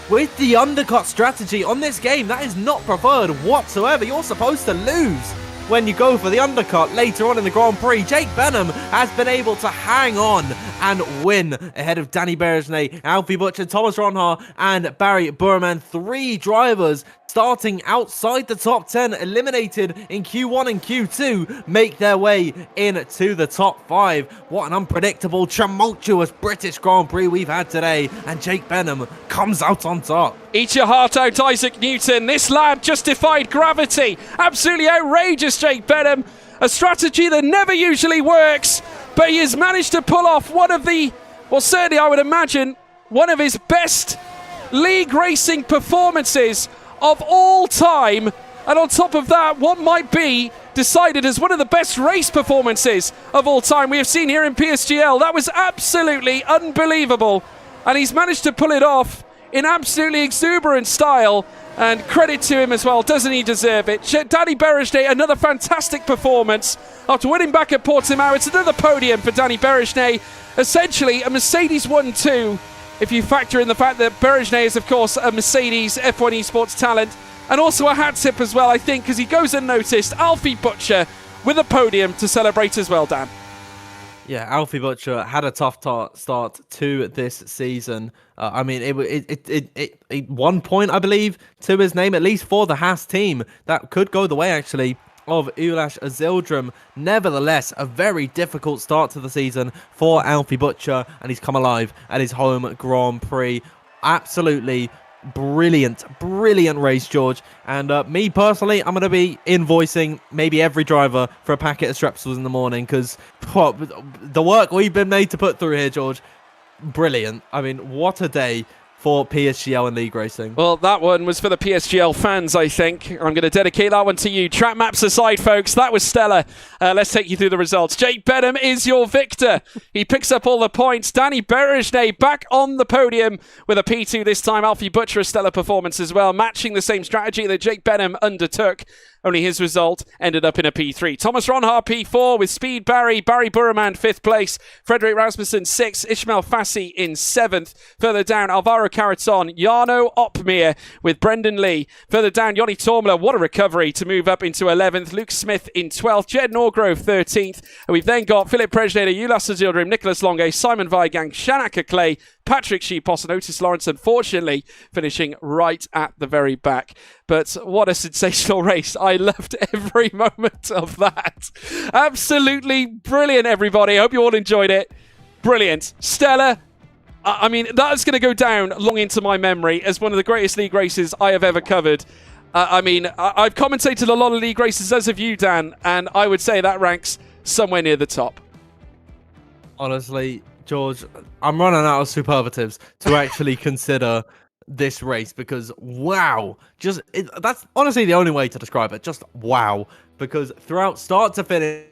with the undercut strategy on this game. That is not preferred whatsoever. You're supposed to lose when you go for the undercut later on in the Grand Prix. Jake Benham has been able to hang on and win ahead of Danny Berejnay, Alfie Butcher, Thomas Ronhaar and Barry Burman. 3 drivers starting outside the top 10, eliminated in Q1 and Q2, make their way into the top 5. What an unpredictable, tumultuous British Grand Prix we've had today, and Jake Benham comes out on top. Eat your heart out, Isaac Newton. This lad just defied gravity. Absolutely outrageous, Jake Benham. A strategy that never usually works, but he has managed to pull off one of the, well, certainly I would imagine, one of his best league racing performances of all time. And on top of that, what might be decided as one of the best race performances of all time we have seen here in PSGL. That was absolutely unbelievable, and he's managed to pull it off in absolutely exuberant style, and credit to him as well. Doesn't he deserve it? Danny Berejnay, another fantastic performance after winning back at Portimao. It's another podium for Danny Berejnay, essentially a Mercedes 1-2, if you factor in the fact that Berejnay is of course a Mercedes F1 esports talent, and also a hat tip as well, I think, because he goes unnoticed. Alfie Butcher with a podium to celebrate as well, Dan. Yeah, Alfie Butcher had a tough start to this season. I mean, it 1 point, I believe, to his name, at least for the Haas team. That could go the way, actually, of Ulash Zildrum. Nevertheless, a very difficult start to the season for Alfie Butcher, and he's come alive at his home Grand Prix. Absolutely brilliant race, George. And me personally, I'm going to be invoicing maybe every driver for a packet of Strepsils in the morning, because the work we've been made to put through here, George, brilliant. I mean, what a day for PSGL and league racing. Well, that one was for the PSGL fans, I think. I'm going to dedicate that one to you. Track maps aside, folks, that was stellar. Let's take you through the results. Jake Benham is your victor. He picks up all the points. Danny Berejnay back on the podium with a P2 this time. Alfie Butcher, a stellar performance as well, matching the same strategy that Jake Benham undertook. Only his result ended up in a P3. Thomas Ronhaar, P4, with Speed Barry Burman, 5th place. Frederick Rasmussen, 6th. Ishmael Fassi in 7th. Further down, Alvaro Caraton, Jarno Opmeer with Brendan Lee. Further down, Yoni Tormler, what a recovery to move up into 11th. Luke Smith in 12th. Jed Norgrove, 13th. And we've then got Philip Prejneder, Ulas Azildrim, Nicholas Longe, Simon Weigang, Shanaka Clay, Patrick Sheepos and Otis Lawrence, unfortunately, finishing right at the very back. But what a sensational race. I loved every moment of that. Absolutely brilliant, everybody. I hope you all enjoyed it. Brilliant. Stellar. I mean, that is going to go down long into my memory as one of the greatest league races I have ever covered. I mean, I've commentated a lot of league races, as have you, Dan, and I would say that ranks somewhere near the top. Honestly, George, I'm running out of superlatives to actually consider this race, because wow, that's honestly the only way to describe it. Just wow, because throughout start to finish,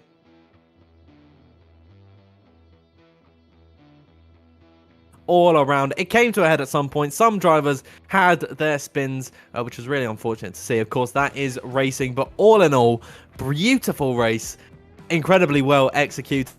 all around, it came to a head at some point. Some drivers had their spins, which was really unfortunate to see. Of course, that is racing, but all in all, beautiful race, incredibly well executed.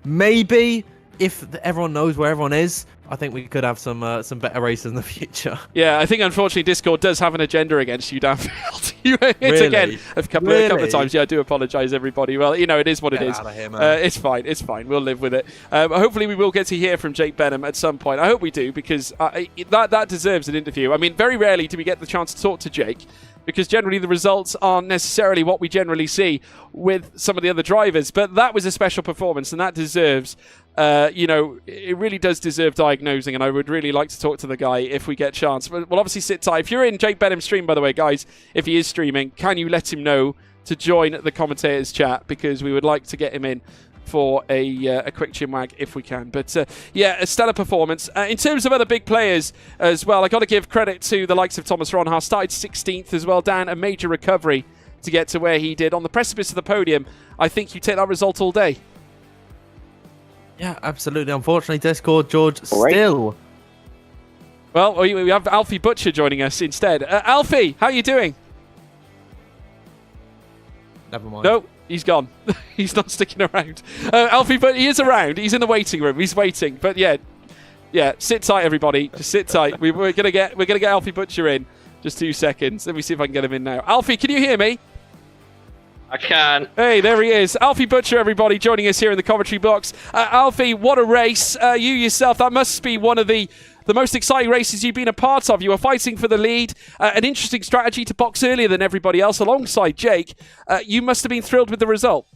Maybe if everyone knows where everyone is, I think we could have some better races in the future. Yeah, I think unfortunately Discord does have an agenda against you, Danfield. You hit again a couple of times. Yeah, I do apologise, everybody. Well, you know, it is what it is. Get out of here, man. It's fine. It's fine. We'll live with it. Hopefully, we will get to hear from Jake Benham at some point. I hope we do, because that deserves an interview. I mean, very rarely do we get the chance to talk to Jake, because generally the results aren't necessarily what we generally see with some of the other drivers. But that was a special performance, and that deserves, it really does deserve diagnosing, and I would really like to talk to the guy if we get a chance. But we'll obviously sit tight. If you're in Jake Benham's stream, by the way, guys, if he is streaming, can you let him know to join the commentators chat, because we would like to get him in for a quick chinwag if we can. But yeah, a stellar performance. In terms of other big players as well, I got to give credit to the likes of Thomas Ronhaar. Started 16th as well, down a major recovery to get to where he did. On the precipice of the podium, I think you take that result all day. Yeah, absolutely. Unfortunately, Discord, George, still. Well, we have Alfie Butcher joining us instead. Alfie, how are you doing? Never mind. No, he's gone. He's not sticking around. Alfie, but he is around. He's in the waiting room. He's waiting. But yeah, sit tight, everybody. Just sit tight. We're gonna get Alfie Butcher in. Just 2 seconds. Let me see if I can get him in now. Alfie, can you hear me? I can. Hey, there he is. Alfie Butcher, everybody, joining us here in the commentary box. Alfie, what a race. You yourself, that must be one of the most exciting races you've been a part of. You were fighting for the lead. An interesting strategy to box earlier than everybody else alongside Jake. You must have been thrilled with the result.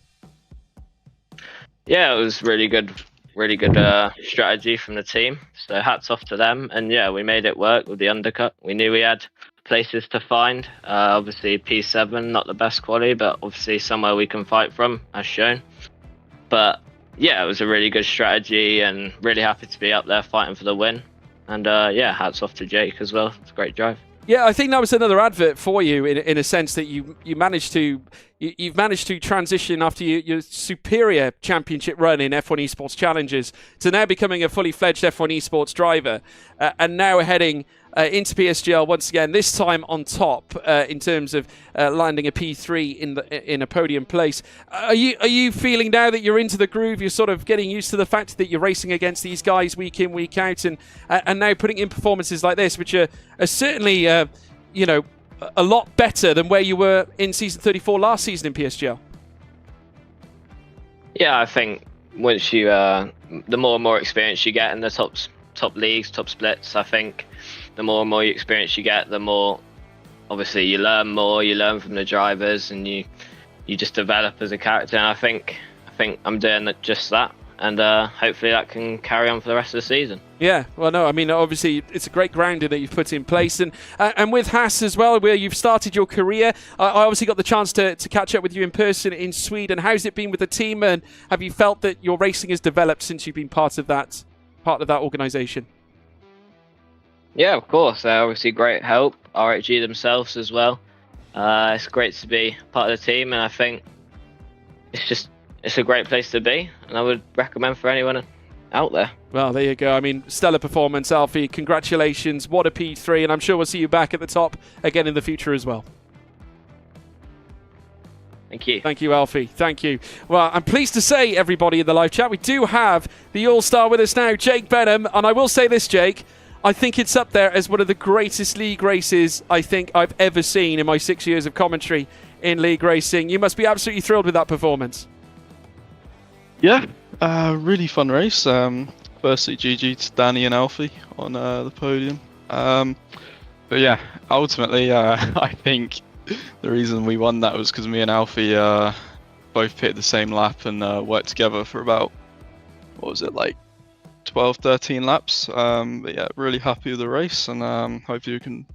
Yeah, it was really good strategy from the team. So hats off to them. And yeah, we made it work with the undercut. We knew we had places to find. Obviously P7, not the best quality, but obviously somewhere we can fight from, as shown. But yeah, it was a really good strategy, and really happy to be up there fighting for the win. And yeah, hats off to Jake as well. It's a great drive. Yeah, I think that was another advert for you in a sense that you've managed to transition after your superior championship run in F1 Esports Challenges to now becoming a fully fledged F1 Esports driver, and now heading into PSGL once again. This time on top in terms of landing a P3 in a podium place. Are you feeling now that you're into the groove? You're sort of getting used to the fact that you're racing against these guys week in, week out, and now putting in performances like this, which are certainly a lot better than where you were in season 34 last season in PSGL. Yeah, I think once you the more and more experience you get in the top leagues, top splits, I think the more and more experience you get, the more obviously you learn more. You learn from the drivers, and you just develop as a character. And I think I'm doing just that, and hopefully that can carry on for the rest of the season. Yeah, well, no, I mean, obviously it's a great grounding that you've put in place, and with Haas as well, where you've started your career. I obviously got the chance to catch up with you in person in Sweden. How's it been with the team, and have you felt that your racing has developed since you've been part of that organisation? Yeah, of course. They're obviously great help. RHG themselves as well. It's great to be part of the team, and I think it's a great place to be, and I would recommend for anyone out there. Well, there you go. I mean, stellar performance, Alfie. Congratulations. What a P3, and I'm sure we'll see you back at the top again in the future as well. Thank you. Thank you, Alfie. Thank you. Well, I'm pleased to say, everybody in the live chat, we do have the All-Star with us now, Jake Benham. And I will say this, Jake, I think it's up there as one of the greatest league races I think I've ever seen in my 6 years of commentary in league racing. You must be absolutely thrilled with that performance. Yeah, really fun race. Firstly, GG to Danny and Alfie on the podium. But yeah, ultimately, I think the reason we won that was because me and Alfie both pitted the same lap and worked together for about, 12, 13 laps. But yeah, really happy with the race, and hopefully we can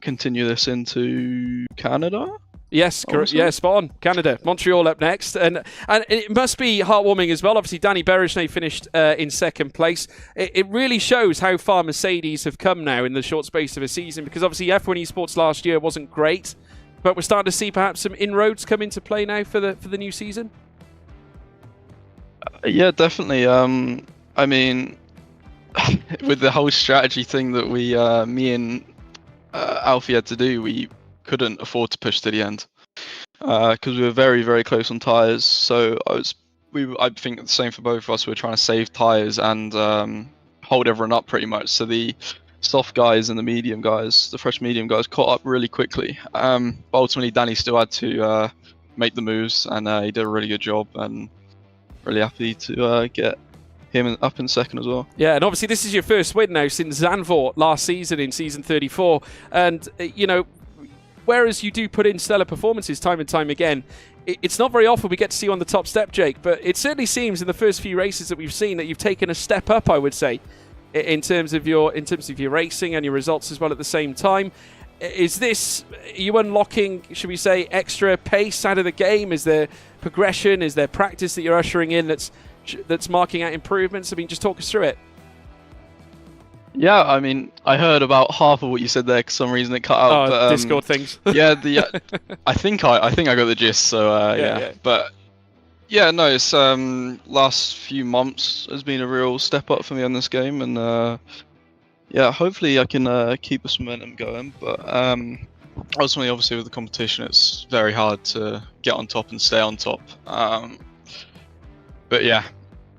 continue this into Canada. Yes, correct. Yeah, spot on. Canada, Montreal up next, and it must be heartwarming as well. Obviously, Danny Berejnay finished in second place. It really shows how far Mercedes have come now in the short space of a season, because obviously F1 Esports last year wasn't great, but we're starting to see perhaps some inroads come into play now for the new season. Yeah, definitely. I mean, with the whole strategy thing that me and Alfie had to do, we couldn't afford to push to the end because we were very, very close on tyres. So I think the same for both of us. We were trying to save tyres and hold everyone up pretty much. So the soft guys and the medium guys, the fresh medium guys, caught up really quickly. But ultimately, Danny still had to make the moves, and he did a really good job. And really happy to get him up in second as well. Yeah, and obviously this is your first win now since Zandvoort last season in season 34. And, whereas you do put in stellar performances time and time again, it's not very often we get to see you on the top step, Jake, but it certainly seems in the first few races that we've seen that you've taken a step up, I would say, in terms of your racing and your results as well at the same time. Are you unlocking, should we say, extra pace out of the game? Is there progression? Is there practice that you're ushering in that's marking out improvements? I mean, just talk us through it. Yeah, I mean, I heard about half of what you said there. For some reason, it cut out. But, Discord things. Yeah, I think I got the gist. So yeah. But yeah, no, it's last few months has been a real step up for me on this game, and yeah, hopefully I can keep this momentum going. But ultimately, obviously, with the competition, it's very hard to get on top and stay on top. But yeah,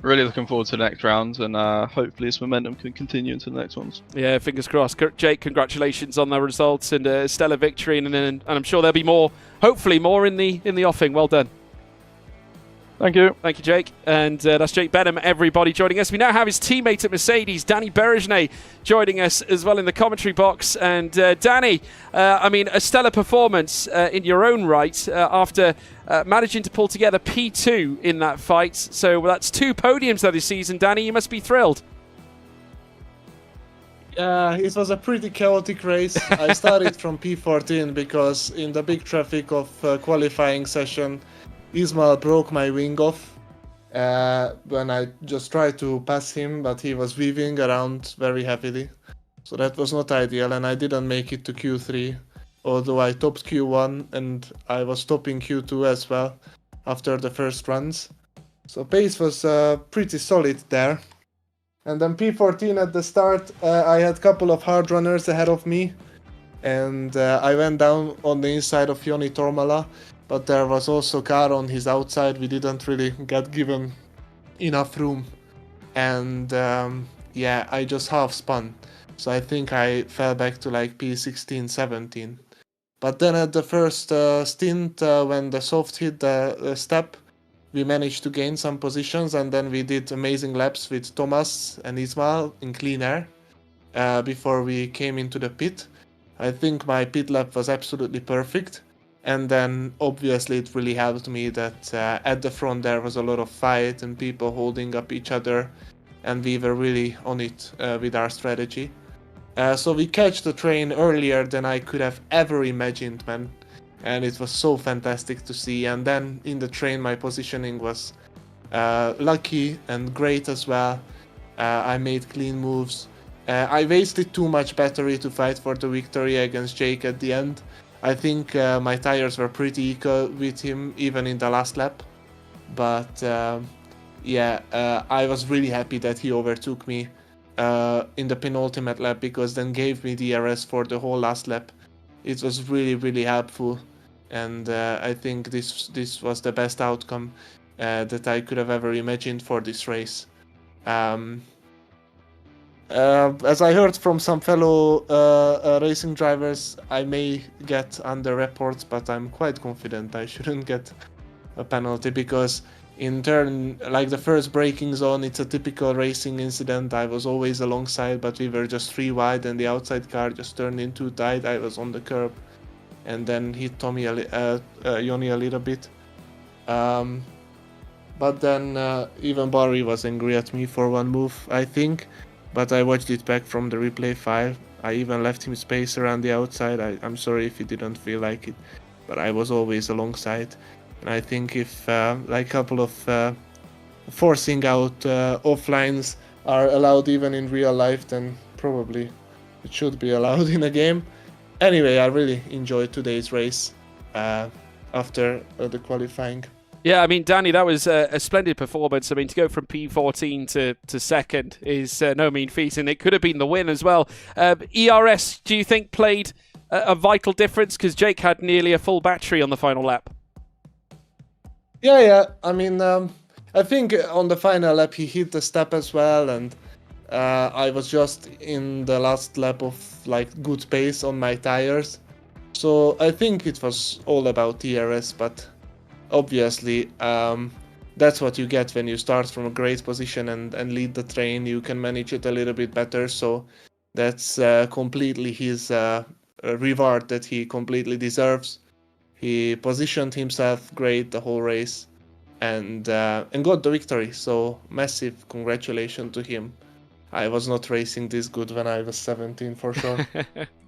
really looking forward to the next round, and hopefully this momentum can continue into the next ones. Yeah, fingers crossed. Jake, congratulations on the results and a stellar victory, and I'm sure there'll be more, hopefully more in the offing. Well done. Thank you. Thank you, Jake. And that's Jake Benham, everybody, joining us. We now have his teammate at Mercedes, Danny Berejnay, joining us as well in the commentary box. And Danny, a stellar performance in your own right after managing to pull together P2 in that fight. So that's 2 podiums this season. Danny, you must be thrilled. It was a pretty chaotic race. I started from P14 because in the big traffic of qualifying session, Ismail broke my wing off when I just tried to pass him, but he was weaving around very heavily. So that was not ideal, and I didn't make it to Q3, although I topped Q1 and I was topping Q2 as well after the first runs. So pace was pretty solid there. And then P14 at the start, I had a couple of hard runners ahead of me, and I went down on the inside of Joni Tormala. But there was also car on his outside. We didn't really get given enough room. And I just half spun. So I think I fell back to like P16, 17. But then at the first stint, when the soft hit the step, we managed to gain some positions. And then we did amazing laps with Thomas and Ismail in clean air before we came into the pit. I think my pit lap was absolutely perfect. And then obviously it really helped me that at the front there was a lot of fight and people holding up each other, and we were really on it with our strategy. So we catch the train earlier than I could have ever imagined, man. And it was so fantastic to see. And then in the train my positioning was lucky and great as well. I made clean moves. I wasted too much battery to fight for the victory against Jake at the end. I think my tires were pretty equal with him even in the last lap, but I was really happy that he overtook me in the penultimate lap, because then gave me DRS for the whole last lap. It was really, really helpful, and I think this was the best outcome that I could have ever imagined for this race. As I heard from some fellow racing drivers, I may get under reports, but I'm quite confident I shouldn't get a penalty, because in turn, like the first braking zone, it's a typical racing incident. I was always alongside, but we were just 3 wide and the outside car just turned in too tight. I was on the curb and then hit Joni a little bit. But then even Barry was angry at me for one move, I think. But I watched it back from the replay file. I even left him space around the outside. I'm sorry if he didn't feel like it, but I was always alongside. And I think if like a couple of forcing out offlines are allowed even in real life, then probably it should be allowed in a game. Anyway, I really enjoyed today's race after the qualifying. Yeah, I mean, Danny, that was a splendid performance. I mean, to go from P14 to second is no mean feat, and it could have been the win as well. ERS, do you think, played a vital difference? Because Jake had nearly a full battery on the final lap. Yeah. I mean, I think on the final lap he hit the step as well, and I was just in the last lap of like good pace on my tires. So I think it was all about TRS, but obviously that's what you get when you start from a great position and lead the train. You can manage it a little bit better. So that's completely his reward that he completely deserves. He positioned himself great the whole race and got the victory. So massive congratulations to him. I was not racing this good when I was 17 for sure.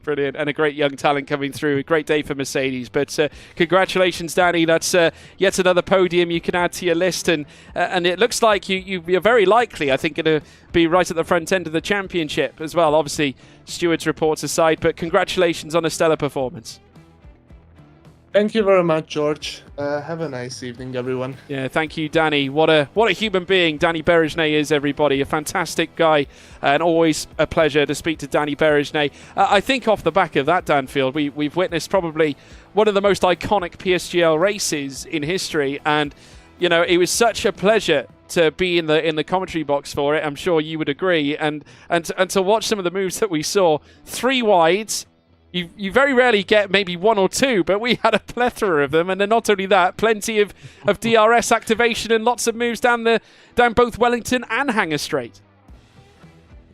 Brilliant, and a great young talent coming through. A great day for Mercedes, but congratulations, Danny. That's yet another podium you can add to your list, and it looks like you're very likely, I think, going to be right at the front end of the championship as well. Obviously, stewards' reports aside, but congratulations on a stellar performance. Thank you very much, George. Have a nice evening, everyone. Yeah, thank you, Danny. What a human being Danny Berejnay is, everybody. A fantastic guy, and always a pleasure to speak to Danny Berejnay. I think off the back of that, Danfield, we've witnessed probably one of the most iconic PSGL races in history, and you know, it was such a pleasure to be in the commentary box for it. I'm sure you would agree, and to watch some of the moves that we saw. 3 wides. You very rarely get maybe 1 or 2, but we had a plethora of them, and then not only that, plenty of DRS activation and lots of moves down both Wellington and Hanger Straight.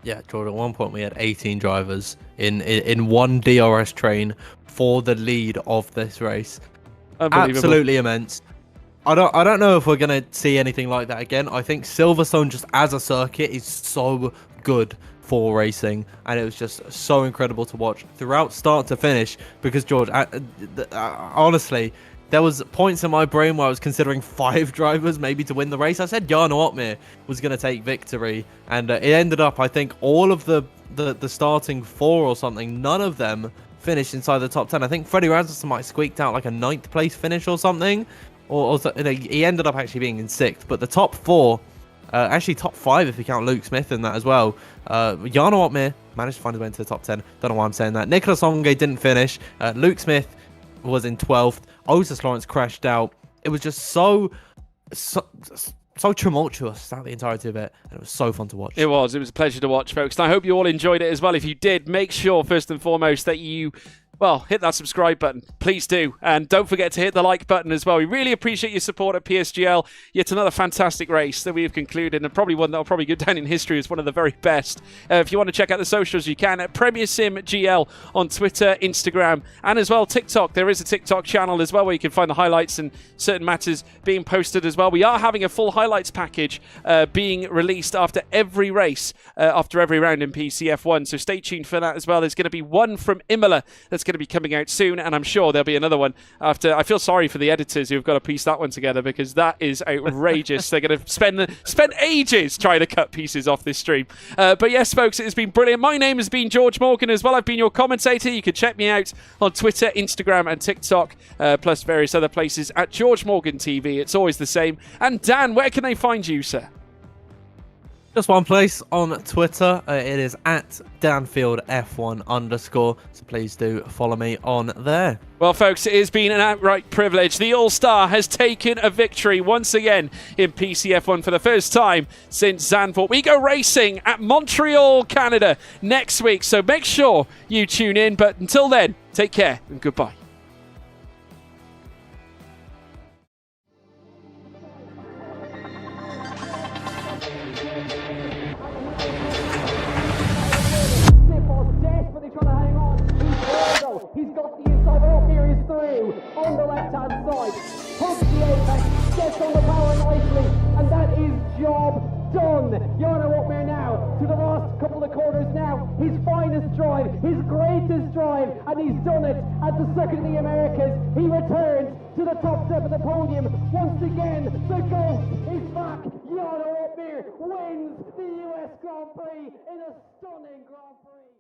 Yeah, George, at one point we had 18 drivers in one DRS train for the lead of this race. Unbelievable. Absolutely immense. I don't know if we're going to see anything like that again. I think Silverstone just as a circuit is so good for racing, and it was just so incredible to watch throughout start to finish, because George, honestly, there was points in my brain where I was considering 5 drivers maybe to win the race. I said Jarno Otmir was going to take victory, and it ended up, I think, all of the starting 4 or something, none of them finished inside the top 10. I think Freddie Rasmussen might have squeaked out like a 9th place finish or something, or he ended up actually being in 6th, but the top 4, actually top 5 if you count Luke Smith in that as well. Jarno Otmir managed to find his way into the top 10. Don't know why I'm saying that. Nicolas Onge didn't finish. Luke Smith was in 12th. Otis Lawrence crashed out. It was just so tumultuous throughout the entirety of it, and it was so fun to watch. It was a pleasure to watch, folks, and I hope you all enjoyed it as well. If you did, make sure first and foremost that you hit that subscribe button. Please do. And don't forget to hit the like button as well. We really appreciate your support at PSGL. Yet another fantastic race that we have concluded, and probably one that will probably go down in history as one of the very best. If you want to check out the socials, you can at Premier Sim GL on Twitter, Instagram, and as well TikTok. There is a TikTok channel as well where you can find the highlights and certain matters being posted as well. We are having a full highlights package being released after every race, after every round in PCF1. So stay tuned for that as well. There's going to be one from Imola that's going to be coming out soon, and I'm sure there'll be another one after. I feel sorry for the editors who've got to piece that one together, because that is outrageous. They're going to spend ages trying to cut pieces off this stream. But yes, folks, it has been brilliant. My name has been George Morgan as well. I've been your commentator. You can check me out on Twitter, Instagram, and TikTok, plus various other places at George Morgan TV. It's always the same. And Dan, where can they find you, sir? Just one place on Twitter. It is at DanfieldF1_. So please do follow me on there. Well, folks, it has been an outright privilege. The All-Star has taken a victory once again in PCF1 for the first time since Zandvoort. We go racing at Montreal, Canada next week. So make sure you tune in. But until then, take care and goodbye. He's got the inside, but up here he's through on the left-hand side. Hugs the apex, gets on the power nicely, and that is job done. Jarno Otmir now to the last couple of corners now. His finest drive, his greatest drive, and he's done it at the Circuit of the Americas. He returns to the top step of the podium. Once again, the GOAT is back. Jarno Otmir wins the US Grand Prix in a stunning Grand Prix.